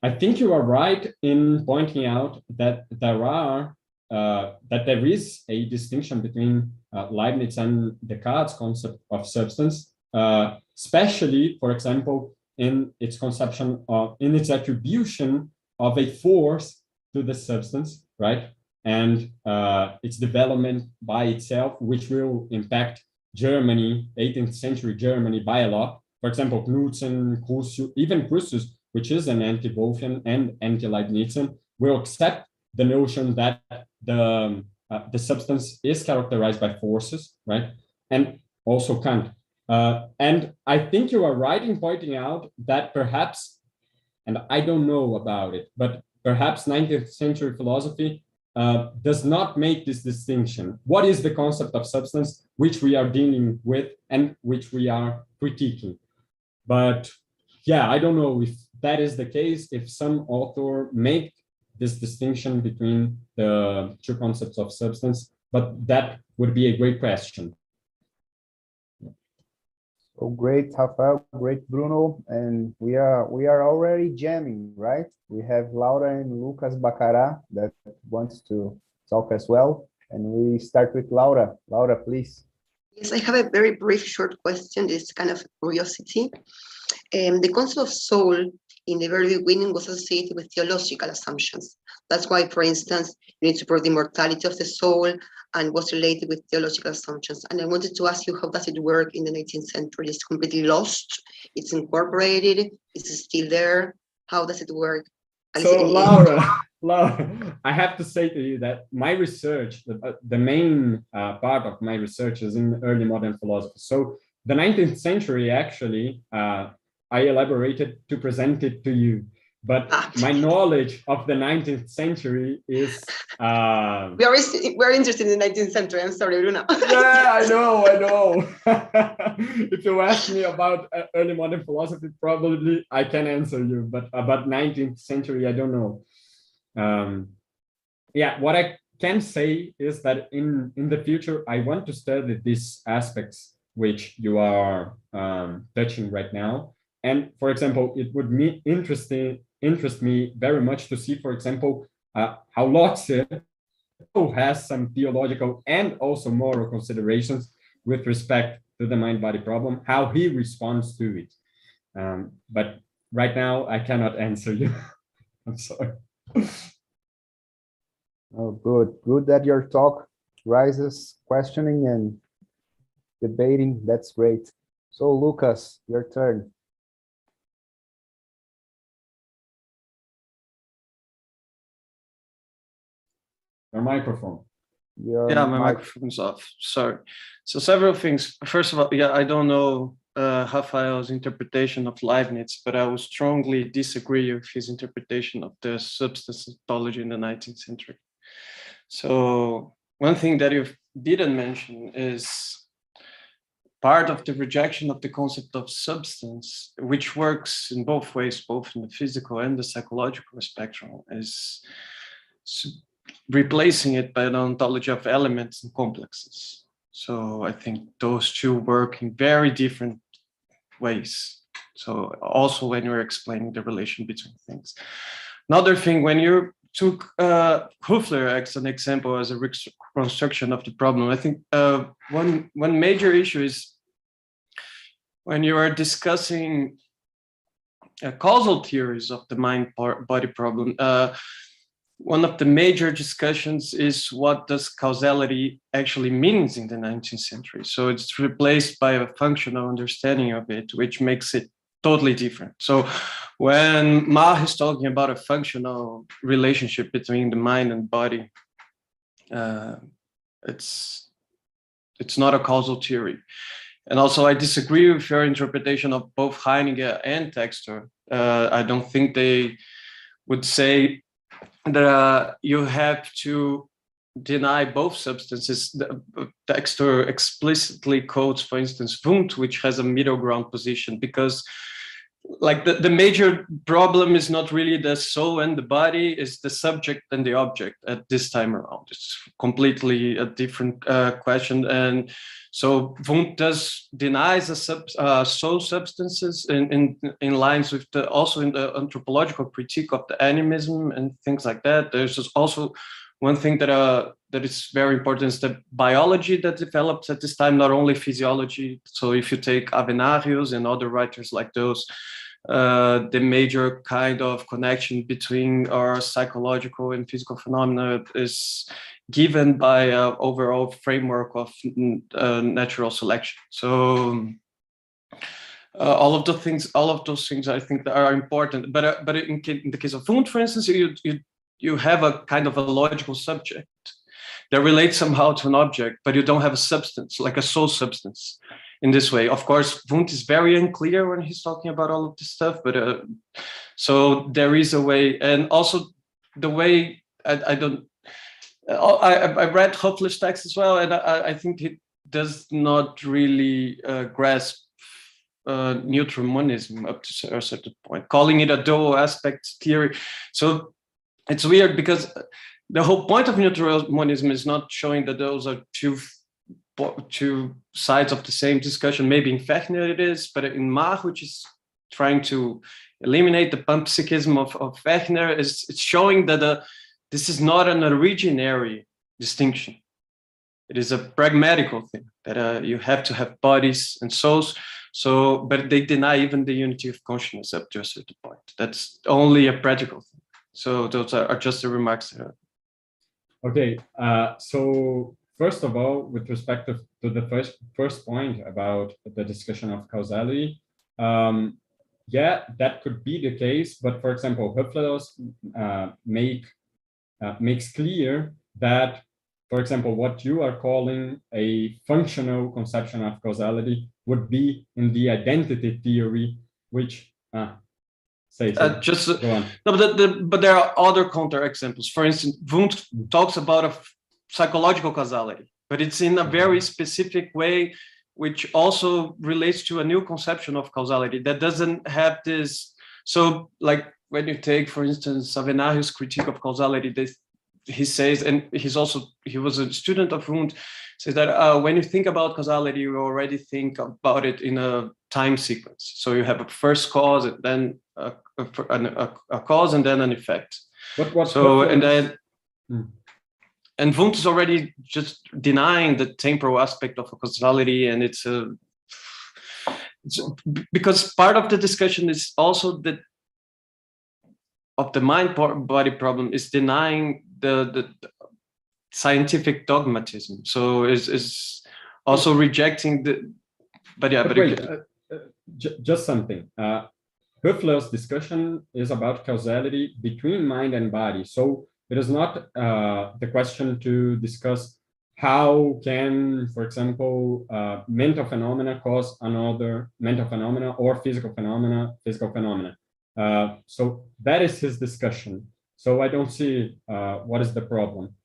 I think you are right in pointing out that there is a distinction between Leibniz and Descartes' concept of substance, especially, for example, in its conception of, in its attribution of a force to the substance, right? And its development by itself, which will impact Germany, 18th century Germany by a lot. For example, Knudsen, Crucius, even Crucius, which is an anti-Wolffian and anti-Leibnizian, will accept the notion that the substance is characterized by forces, right? And also Kant. And I think you are right in pointing out that perhaps, and I don't know about it, but perhaps 19th century philosophy does not make this distinction. What is the concept of substance which we are dealing with and which we are critiquing? But yeah, I don't know if that is the case, if some author make this distinction between the two concepts of substance, but that would be a great question. Oh, great, Rafael, great, Bruno, and we are already jamming, right? We have Laura and Lucas Baccarat that wants to talk as well, and we start with Laura. Laura, please. Yes, I have a very brief, short question. This is kind of curiosity. The concept of soul in the very beginning was associated with theological assumptions. That's why, for instance, you need to prove the immortality of the soul and was related with theological assumptions. And I wanted to ask you, how does it work in the 19th century? It's completely lost, it's incorporated, it's still there. How does it work? So Laura, I have to say to you that my research, the main part of my research is in early modern philosophy. So the 19th century, actually, I elaborated to present it to you. but my knowledge of the 19th century is we're interested in the 19th century. I'm sorry, Bruno. Yeah, I know. If you ask me about early modern philosophy, probably I can answer you, but about 19th century, I don't know. Yeah, what I can say is that in the future, I want to study these aspects which you are touching right now. And for example, it would interest me very much to see, for example, how Lotze has some theological and also moral considerations with respect to the mind-body problem, how he responds to it. But right now, I cannot answer you. I'm sorry. Oh, good. Good that your talk raises questioning and debating. That's great. So, Lucas, your turn. Your microphone. Yeah, my microphone's off. Sorry. So several things. First of all, yeah, I don't know Raphael's interpretation of Leibniz, but I would strongly disagree with his interpretation of the substance ontology in the 19th century. So one thing that you didn't mention is part of the rejection of the concept of substance, which works in both ways, both in the physical and the psychological spectrum, is replacing it by an ontology of elements and complexes. So I think those two work in very different ways. So also when you're explaining the relation between things. Another thing, when you took Hufler as an example as a reconstruction of the problem, I think one major issue is when you are discussing causal theories of the mind-body problem, one of the major discussions is what does causality actually means in the 19th century. So it's replaced by a functional understanding of it, which makes it totally different. So when Mach is talking about a functional relationship between the mind and body, it's not a causal theory. And also I disagree with your interpretation of both Heidegger and Textor. I don't think they would say that you have to deny both substances. Textor explicitly quotes, for instance, Wundt, which has a middle ground position, because like the major problem is not really the soul and the body, is the subject and the object at this time around. It's completely a different question. And so Wundt denies soul substances in lines with also in the anthropological critique of the animism and things like that. There's also one thing that is very important is the biology that develops at this time, not only physiology. So if you take Avenarius and other writers like those, the major kind of connection between our psychological and physical phenomena is given by an overall framework of natural selection. So all of those things I think that are important. But in the case of Wundt, for instance, you have a kind of a logical subject that relates somehow to an object, but you don't have a substance, like a soul substance in this way. Of course, Wundt is very unclear when he's talking about all of this stuff, but so there is a way. And also the way, I read Hofler's text as well, and I think it does not really grasp neutral monism up to a certain point, calling it a dual aspect theory. So it's weird because the whole point of neutral monism is not showing that those are two sides of the same discussion. Maybe in Fechner it is, but in Mach, which is trying to eliminate the panpsychism of Fechner, it's showing that this is not an originary distinction. It is a pragmatical thing, that you have to have bodies and souls. So, but they deny even the unity of consciousness up to a certain point. That's only a practical thing. So those are just the remarks there. Okay, so first of all, with respect to the first point about the discussion of causality, yeah, that could be the case. But for example, Höfler makes clear that, for example, what you are calling a functional conception of causality would be in the identity theory, which Say go on. No, but there are other counter examples. For instance, Wundt talks about a psychological causality, but it's in a very specific way, which also relates to a new conception of causality that doesn't have this. So, like when you take, for instance, Avenario's critique of causality, he says, and he was a student of Wundt, says that when you think about causality, you already think about it in a time sequence. So you have a first cause, and then a cause, and then an effect. And Wundt is already just denying the temporal aspect of a causality, and it's because part of the discussion is also that of the mind-body problem is denying the scientific dogmatism. So is also rejecting the. But yeah, just something. Höfler's discussion is about causality between mind and body. So it is not the question to discuss how can, for example, mental phenomena cause another mental phenomena or physical phenomena. So that is his discussion. So I don't see what is the problem.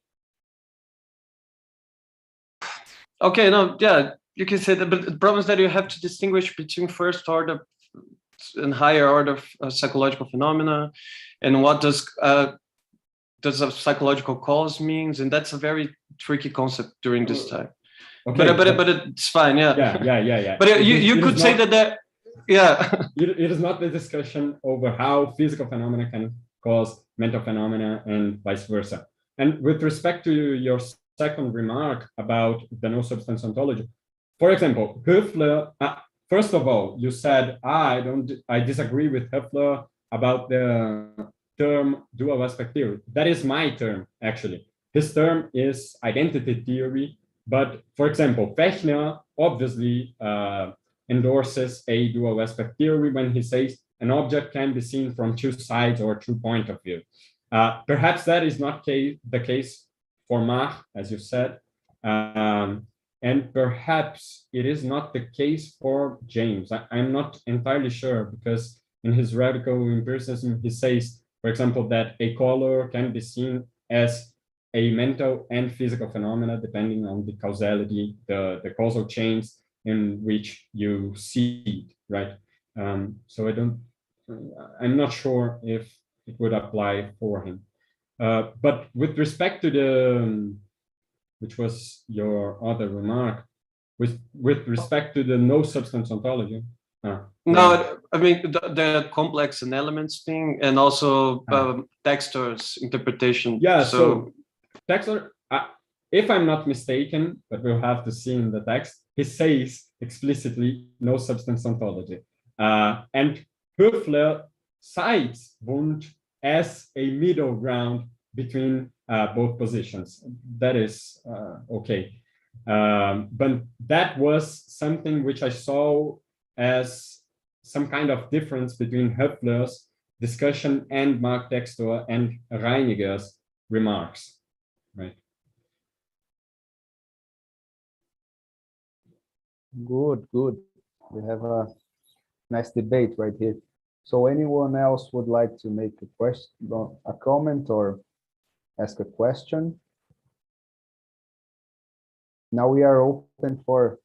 Okay, no, yeah, you can say that, but the problem is that you have to distinguish between first order and higher order psychological phenomena, and what does a psychological cause means, and that's a very tricky concept during this time. Okay, but it's fine, yeah. Yeah. But you could say that. Yeah. It is not the discussion over how physical phenomena can cause mental phenomena and vice versa. And with respect to your second remark about the no substance ontology, for example, Höfler, first of all, you said, I disagree with Höfler about the term dual aspect theory. That is my term, actually. His term is identity theory, but for example, Fechner obviously endorses a dual aspect theory when he says an object can be seen from two sides or two points of view. Perhaps that is not the case for Mach, as you said, and perhaps it is not the case for James. I'm not entirely sure, because in his radical empiricism, he says, for example, that a color can be seen as a mental and physical phenomena depending on the causality, the causal chains in which you see it, right? So I'm not sure if it would apply for him. But with respect to which was your other remark, with respect to the no substance ontology. No, I mean the complex and elements thing, and also Dexter's interpretation. Yeah, so Dexter, if I'm not mistaken, but we'll have to see in the text, he says explicitly no substance ontology. And Höfler cites Wundt as a middle ground between both positions. That is okay. But that was something which I saw as some kind of difference between Höfler's discussion and Mark Dexter and Reiniger's remarks, right? Good. We have a nice debate right here. So anyone else would like to make a question, a comment, or ask a question? Now we are open for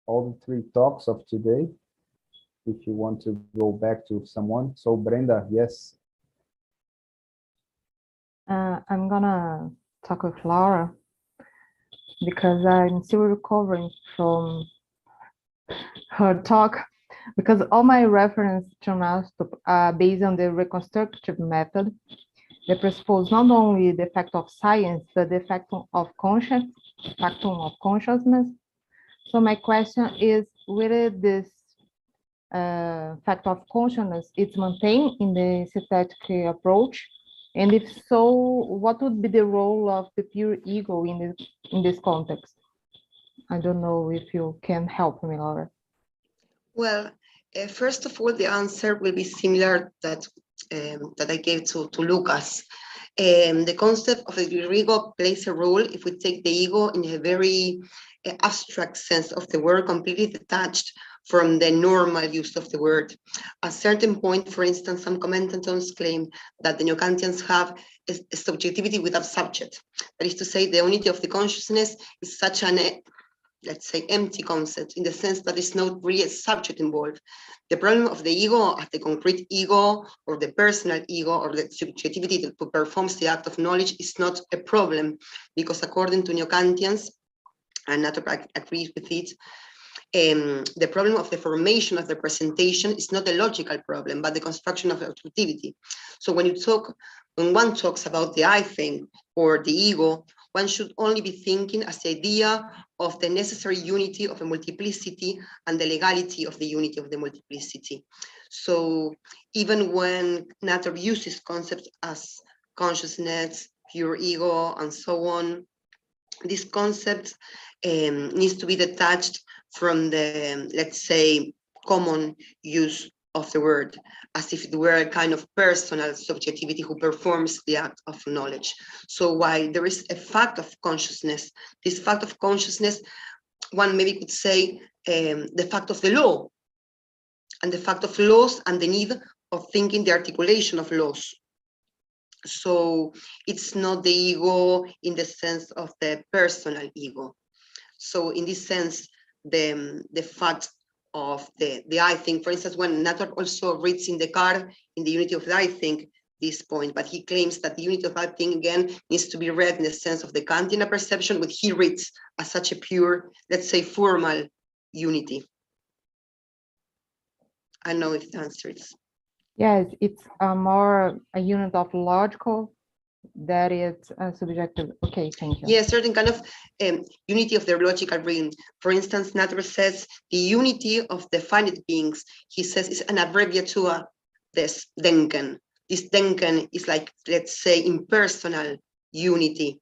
all the three talks of today. If you want to go back to someone. So Brenda, yes. I'm gonna talk with Laura because I'm still recovering from her talk, because all my reference to Nesta are based on the reconstructive method that presuppose not only the fact of science, but the fact of consciousness. So my question is whether this fact of consciousness is maintained in the synthetic approach, and if so, what would be the role of the pure ego in this context? I don't know if you can help me, Laura. Well, first of all, the answer will be similar that I gave to Lucas. The concept of the ego plays a role if we take the ego in a very abstract sense of the word, completely detached from the normal use of the word. At a certain point, for instance, some commentators claim that the neo-Kantians have a subjectivity without subject. That is to say, the unity of the consciousness is such an, let's say, empty concept, in the sense that it's not really a subject involved. The problem of the ego, as the concrete ego, or the personal ego, or the subjectivity that performs the act of knowledge, is not a problem, because according to neo-Kantians, and Natter agrees with it, the problem of the formation of the presentation is not a logical problem, but the construction of objectivity. So when one talks about the I thing or the ego, one should only be thinking as the idea of the necessary unity of a multiplicity and the legality of the unity of the multiplicity. So even when Natter uses concepts as consciousness, pure ego, and so on, this concept needs to be detached from the, let's say, common use of the word, as if it were a kind of personal subjectivity who performs the act of knowledge. So while there is a fact of consciousness, this fact of consciousness, one maybe could say the fact of the law, and the fact of laws and the need of thinking the articulation of laws. So it's not the ego in the sense of the personal ego. So in this sense, the fact of the I think, for instance, when Natter also reads in Descartes in the unity of the I think this point, but he claims that the unity of I think again needs to be read in the sense of the Kantian perception, which he reads as such a pure, let's say, formal unity. I don't know if the answer is. Yes, it's more a unit of logical that is subjective. Okay, thank you. Yeah, certain kind of unity of the logical realm. For instance, Natter says the unity of the finite beings, he says, is an abbreviatura, this denken. This denken is like, let's say, impersonal unity.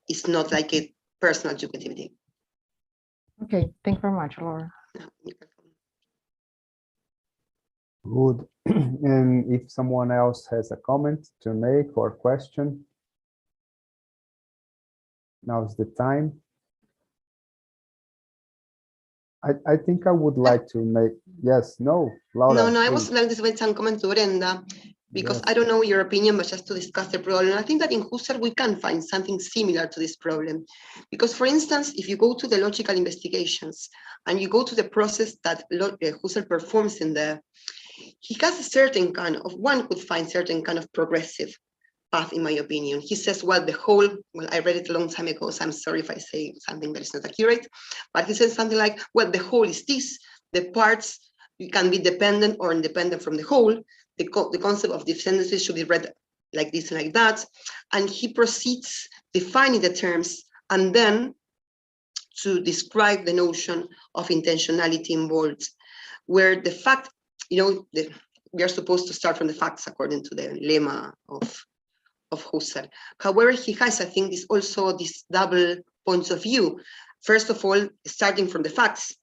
It's not like a personal subjectivity. Okay, thank you very much, Laura. Good. And if someone else has a comment to make or question, now's the time. I think I would like to make, yes, no, Laura. No, I please. was like this with some comment to Brenda, because Yes. I don't know your opinion, but just to discuss the problem. I think that in Husserl, we can find something similar to this problem. Because for instance, if you go to the logical investigations and you go to the process that Husserl performs in there, he has a certain kind of, one could find certain kind of progressive path, in my opinion. He says, well, the whole, well, I read it a long time ago, so I'm sorry if I say something that is not accurate, but he says something like, well, the whole is this, the parts can be dependent or independent from the whole, the concept of dependency should be read like this and like that, and he proceeds defining the terms and then to describe the notion of intentionality involved, where the fact, we are supposed to start from the facts according to the lemma of Husserl. However, he has, I think, this also this double points of view. First of all, starting from the facts,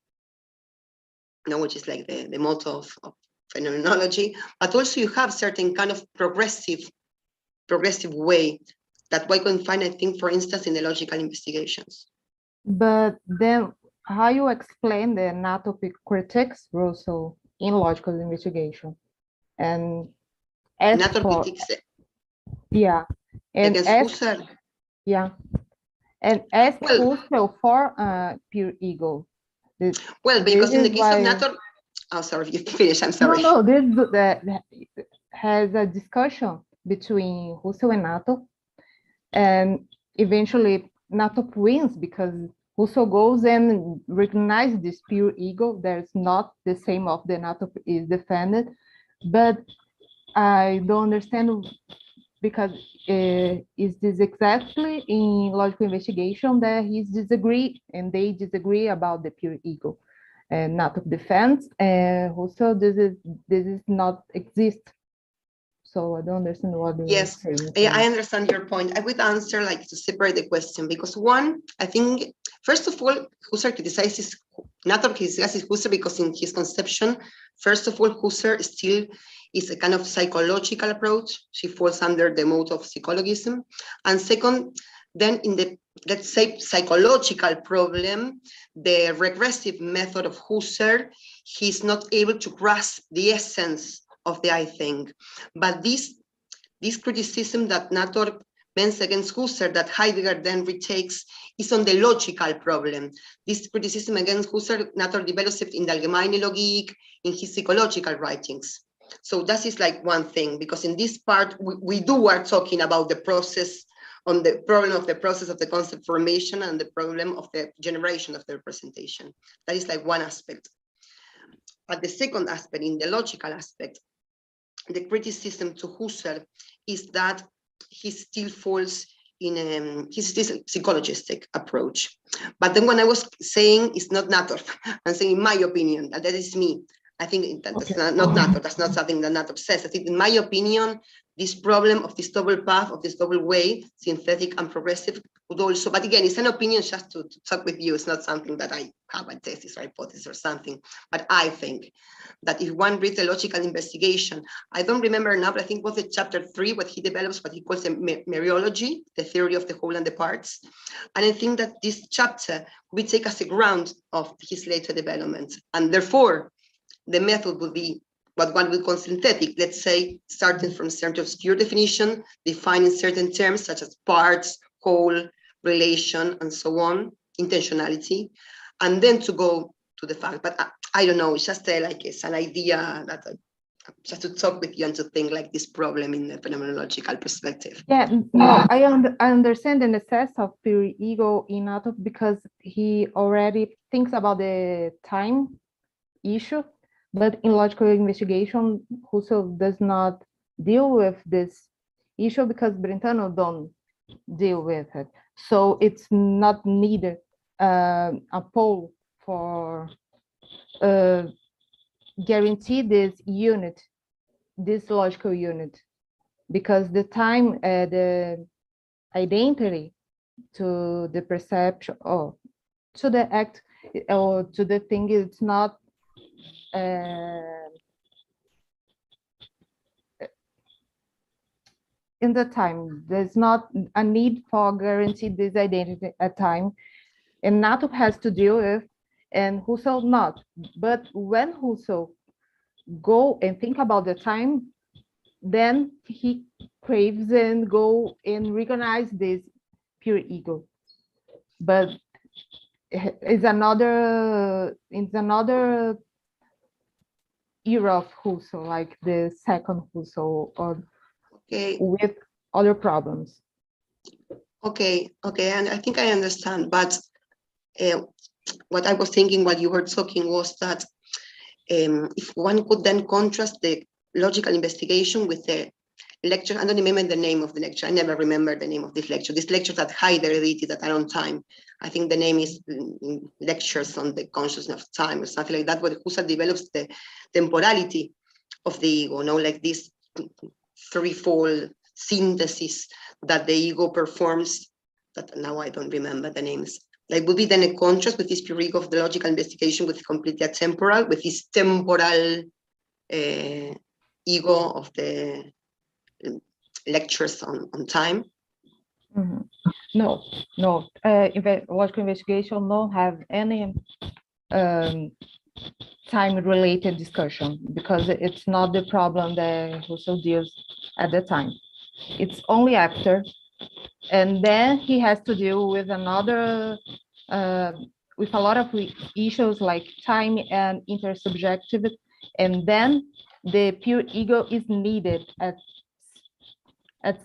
which is like the motto of phenomenology, but also you have certain kind of progressive way that one can find, I think, for instance, in the logical investigations. But then how you explain the anatopic critics also in logical investigation? And as for, yeah, and as, Husserl. Yeah, and as Well, Husserl for pure ego. Well, because in the case of Natter, oh, sorry, you finish, I'm sorry. No, this has a discussion between Husserl and Natter, and eventually Natter wins because Husserl goes and recognizes this pure ego. There's not the same of the Natter is defended, but I don't understand because is this exactly in logical investigation that they disagree about the pure ego, and not of defense, and also this is not exist. So I don't understand what you're saying. I understand your point. I would answer like to separate the question, because one, I think, first of all, Husserl criticizes, Natter criticizes Husserl because in his conception, first of all, Husserl still is a kind of psychological approach. She falls under the mode of psychologism. And second, Then in the, let's say, psychological problem, the regressive method of Husserl, he's not able to grasp the essence of the I think. But this criticism that Nator meant against Husserl, that Heidegger then retakes, is on the logical problem. This criticism against Husserl, Nator develops it in the Allgemeine Logik, in his psychological writings. So that is like one thing, because in this part, we are talking about the process, on the problem of the process of the concept formation and the problem of the generation of the representation. That is like one aspect. But the second aspect, in the logical aspect, the criticism to Husserl is that he still falls in his psychologistic approach. But then when I was saying it's not Nator, I'm saying in my opinion, that is me. I think that's not Nator, that's not something that Nator says. I think in my opinion, this problem of this double path, of this double way, synthetic and progressive, would also, but again, it's an opinion just to talk with you. It's not something that I have a thesis or hypothesis or something. But I think that if one reads the logical investigation, I don't remember now, but I think it was the chapter 3, what he develops, what he calls the mereology, the theory of the whole and the parts. And I think that this chapter we take as a ground of his later development. And therefore, the method would be what one would call synthetic, let's say, starting from certain obscure definition, defining certain terms such as parts, whole, relation, and so on, intentionality, and then to go to the fact. But I don't know, it's just like it's an idea that just to talk with you and to think like this problem in the phenomenological perspective. Yeah, no, I understand the necessity of pure ego in Nator because he already thinks about the time issue. But in logical investigation, Husserl does not deal with this issue because Brentano don't deal with it. So it's not needed a pole for guarantee this unit, this logical unit, because the time, the identity to the perception or to the act or to the thing, it's not in the time. There's not a need for guarantee this identity at time, and Nator has to deal with, and Husserl not. But when Husserl go and think about the time, then he craves and go and recognize this pure ego. But it's another era of Husserl, like the second Husserl, or with other problems. Okay, and I think I understand, but what I was thinking while you were talking was that if one could then contrast the logical investigation with the lecture, I don't remember the name of the lecture, I never remember the name of this lecture that Heidegger edited at own time. I think the name is Lectures on the Consciousness of Time or something like that, where Husserl develops the temporality of the ego, like this threefold synthesis that the ego performs, that now I don't remember the names. Like would be then a contrast with this pure ego of the logical investigation with completely atemporal, with this temporal ego of the lectures on time. Mm-hmm. No. Logical investigation don't have any time-related discussion because it's not the problem that Husserl deals at the time. It's only after, and then he has to deal with another, with a lot of issues like time and intersubjectivity, and then the pure ego is needed at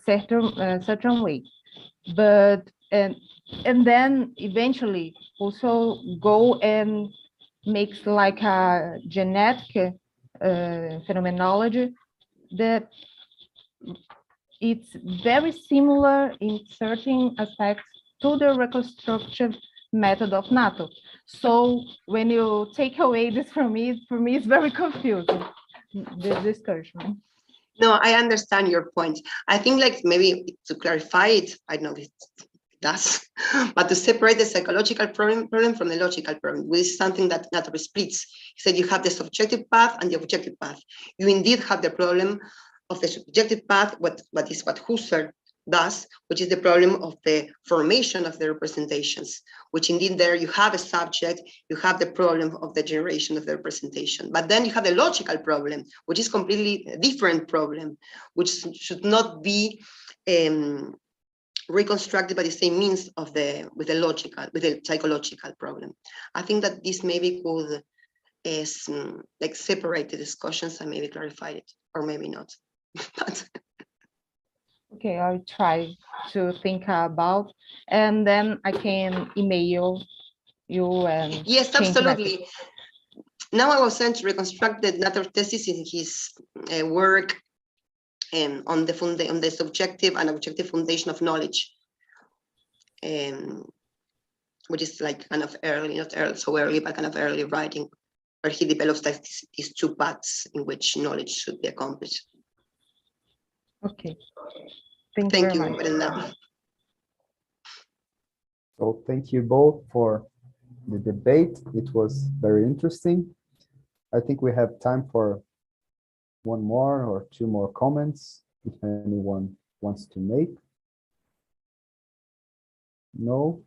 certain way. But and then eventually also go and makes like a genetic phenomenology that it's very similar in certain aspects to the reconstructive method of Nator. So when you take away this from me, it's very confusing, this discussion. No, I understand your point. I think like maybe to clarify it, I know it does, but to separate the psychological problem from the logical problem, which is something that Nator splits. He said you have the subjective path and the objective path. You indeed have the problem of the subjective path, what Husserl thus, which is the problem of the formation of the representations, which indeed there you have a subject, you have the problem of the generation of the representation, but then you have the logical problem, which is completely a different problem, which should not be reconstructed by the same means of with the psychological problem. I think that this maybe could like separate the discussions and maybe clarify it, or maybe not. But okay, I'll try to think about, and then I can email you and yes, change my- absolutely. Now I was trying to reconstruct the Natter thesis in his work on the subjective and objective foundation of knowledge, which is like kind of early, not early, so early, but kind of early writing, where he develops like these two paths in which knowledge should be accomplished. Okay. Thank Thank you you, very much. Brenda. So thank you both for the debate. It was very interesting. I think we have time for one more or two more comments, if anyone wants to make. No?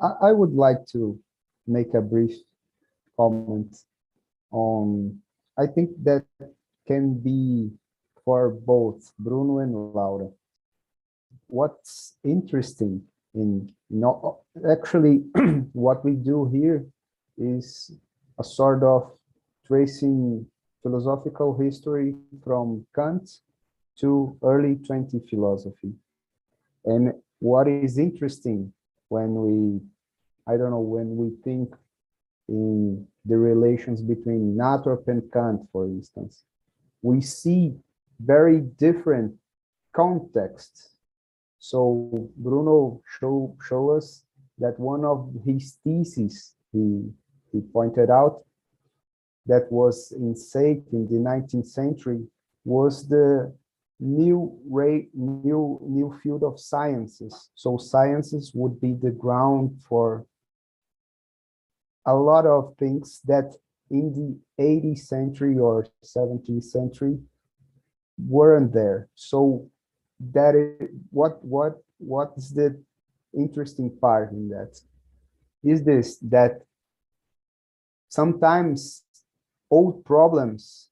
I would like to make a brief comment on, I think that can be for both Bruno and Laura. What's interesting in, actually what we do here is a sort of tracing philosophical history from Kant to early 20th philosophy. And what is interesting when we, I don't know, when we think in the relations between Nathrop and Kant, for instance, we see very different contexts. So Bruno show us that one of his theses, he pointed out, that was in Sake in the 19th century, was the new field of sciences. So sciences would be the ground for a lot of things that in the 18th century or 17th century weren't there. So that is what is the interesting part in that is this, that sometimes old problems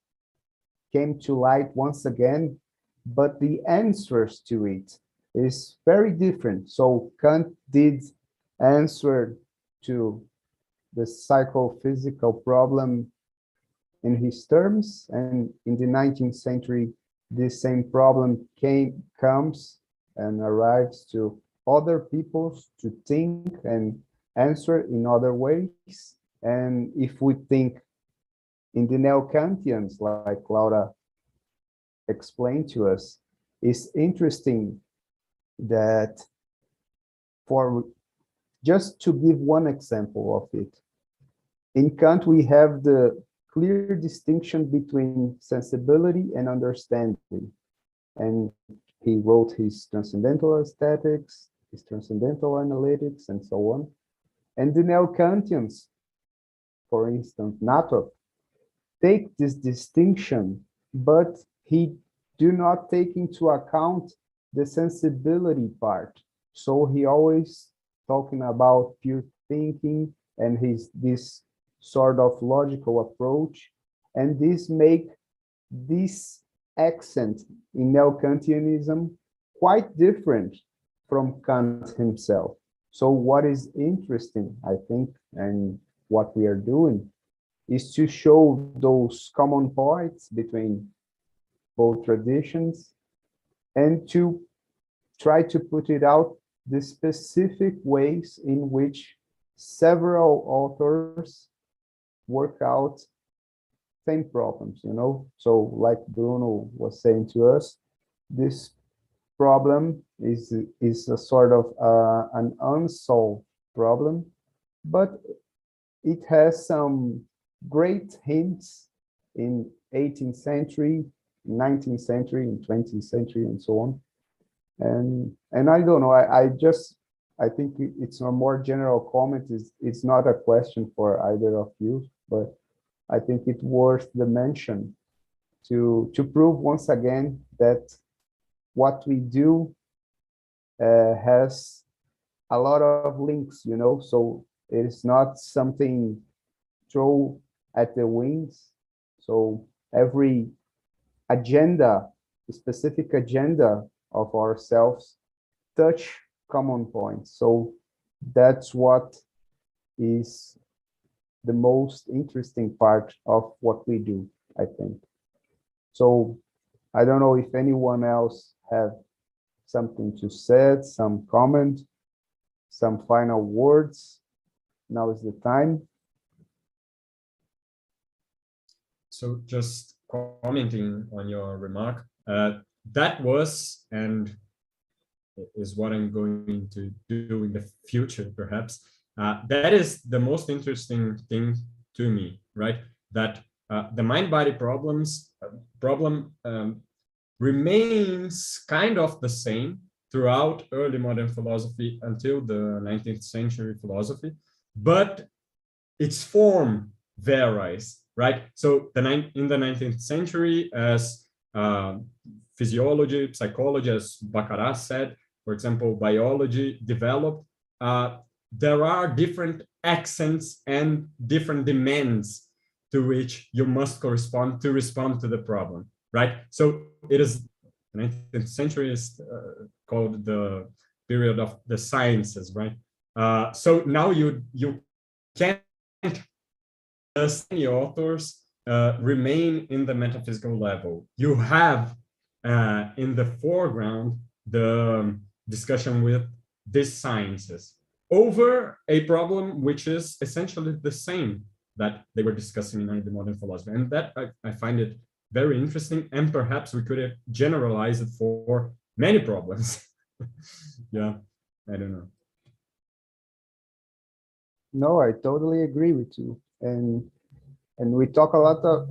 came to light once again, but the answers to it is very different. So Kant did answer to the psychophysical problem in his terms, and in the 19th century, this same problem comes and arrives to other people to think and answer in other ways. And if we think in the neo-Kantians, like Laura explained to us, it's interesting that, for just to give one example of it, in Kant we have the clear distinction between sensibility and understanding, and he wrote his transcendental aesthetics, his transcendental analytics, and so on. And the neo-Kantians, for instance, Nathrop, take this distinction, but he do not take into account the sensibility part. So he always talking about pure thinking and this sort of logical approach, and this make this accent in neo-Kantianism quite different from Kant himself. So what is interesting, I think, and what we are doing is to show those common points between both traditions and to try to put it out the specific ways in which several authors work out same problems, you know. So like Bruno was saying to us, this problem is a sort of an unsolved problem, but it has some great hints in 18th century, 19th century, and 20th century, and so on. And I don't know, I think it's a more general comment. It's not a question for either of you, but I think it's worth the mention to prove once again that what we do has a lot of links, you know, so it is not something thrown at the wings. So every agenda, specific agenda of ourselves touch common points. So that's what is the most interesting part of what we do, I think. So I don't know if anyone else have something to say, some comment, some final words. Now is the time. So just commenting on your remark, that was and is what I'm going to do in the future, perhaps. That is the most interesting thing to me, right? That the mind-body problem remains kind of the same throughout early modern philosophy until the 19th century philosophy, but its form varies, right? So in the 19th century, as physiology, psychology, as Baccarat said, for example, biology developed, there are different accents and different demands to which you must respond to the problem, right? So it is, the 19th century is called the period of the sciences, right? So now you can't just many authors remain in the metaphysical level. You have in the foreground the discussion with these sciences over a problem which is essentially the same that they were discussing in the modern philosophy. And that I find it very interesting, and perhaps we could generalize it for many problems. Yeah, I don't know. No, I totally agree with you. And we talk a lot of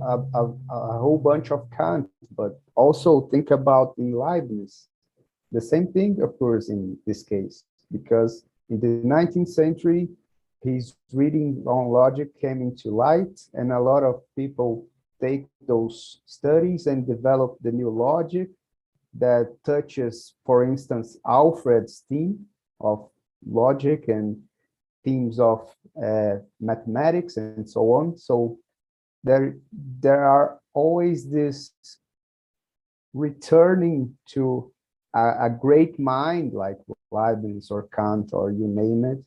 a whole bunch of Kant, but also think about in Leibniz. The same thing occurs in this case, because in the 19th century, his reading on logic came into light, and a lot of people take those studies and develop the new logic that touches, for instance, Alfred's theme of logic and themes of mathematics and so on. So there are always this returning to a great mind like Leibniz or Kant or you name it,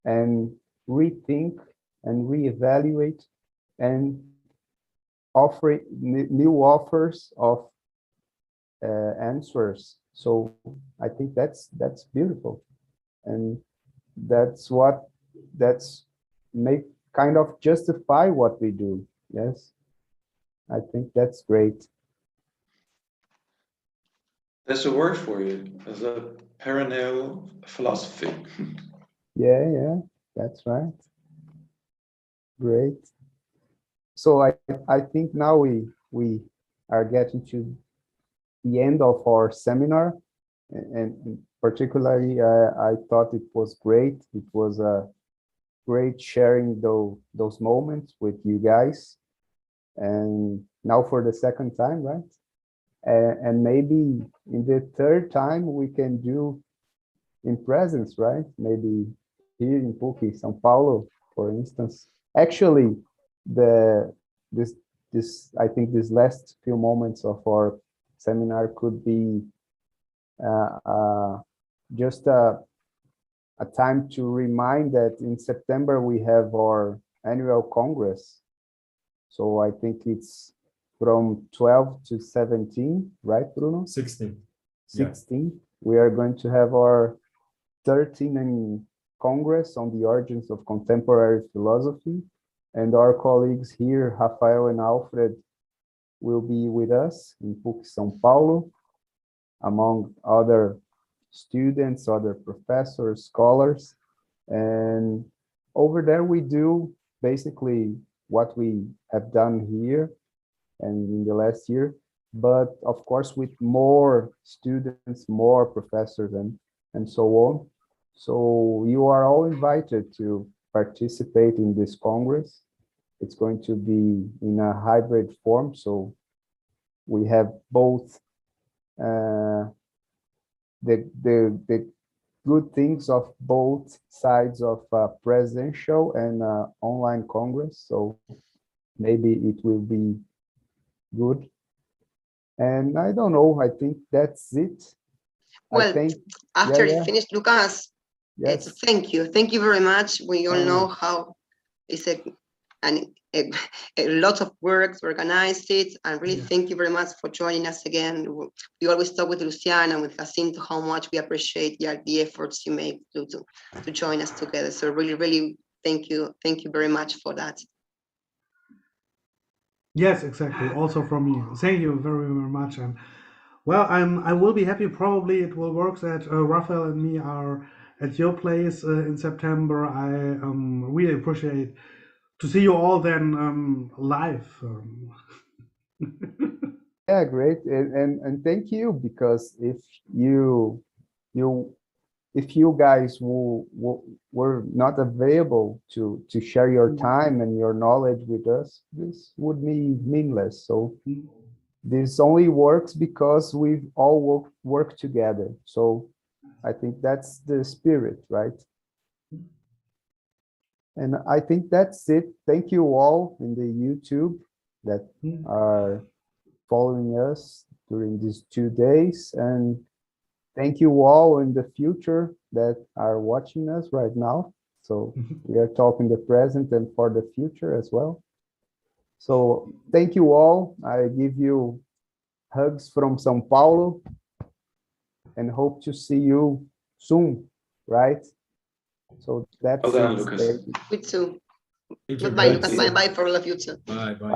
and rethink and reevaluate and offering new offers of answers. So I think that's beautiful, and that's make kind of justify what we do. Yes, I think that's great. There's a word for you, as a perennial philosophy. Yeah, that's right. Great. So I think now we are getting to the end of our seminar, and particularly I thought it was great. It was great sharing those moments with you guys, and now for the second time, right? And maybe in the third time we can do in presence, right? Maybe here in PUC, São Paulo, for instance. Actually, this I think these last few moments of our seminar could be just a time to remind that in September we have our annual Congress. So I think it's from 12 to 17, right, Bruno? 16. 16. Yeah. We are going to have our 13th Congress on the origins of contemporary philosophy. And our colleagues here, Rafael and Alfred, will be with us in PUC São Paulo, among other students, other professors, scholars. And over there we do basically what we have done here and in the last year, but of course with more students, more professors and so on. So you are all invited to participate in this Congress. It's going to be in a hybrid form, so we have both the good things of both sides of presidential and online Congress. So maybe it will be good. And I don't know, I think that's it. Well, after you yeah. finish, Lucas, Yes. thank you. Thank you very much. We all know how it's a lot of work to organize it, and really thank you very much for joining us again. We always talk with Luciana and with Jacinto how much we appreciate the efforts you make to join us together. So really thank you very much for that. Yes, exactly. Also from me. Thank you very, very much. And well, I will be happy. Probably it will work that Raphael and me are at your place in September. I really appreciate to see you all then live. Yeah, great. And thank you, because if you guys were not available to share your time and your knowledge with us, this would be meaningless. So this only works because we've all worked together. So I think that's the spirit, right? And I think that's it. Thank you all in the YouTube that are following us during these 2 days, and thank you all in the future that are watching us right now. So we are talking the present and for the future as well. So thank you all. I give you hugs from São Paulo and hope to see you soon, right? So that's well done, Lucas. Good too. Thank you. Goodbye, Lucas. Bye for all of you too. Bye. Bye.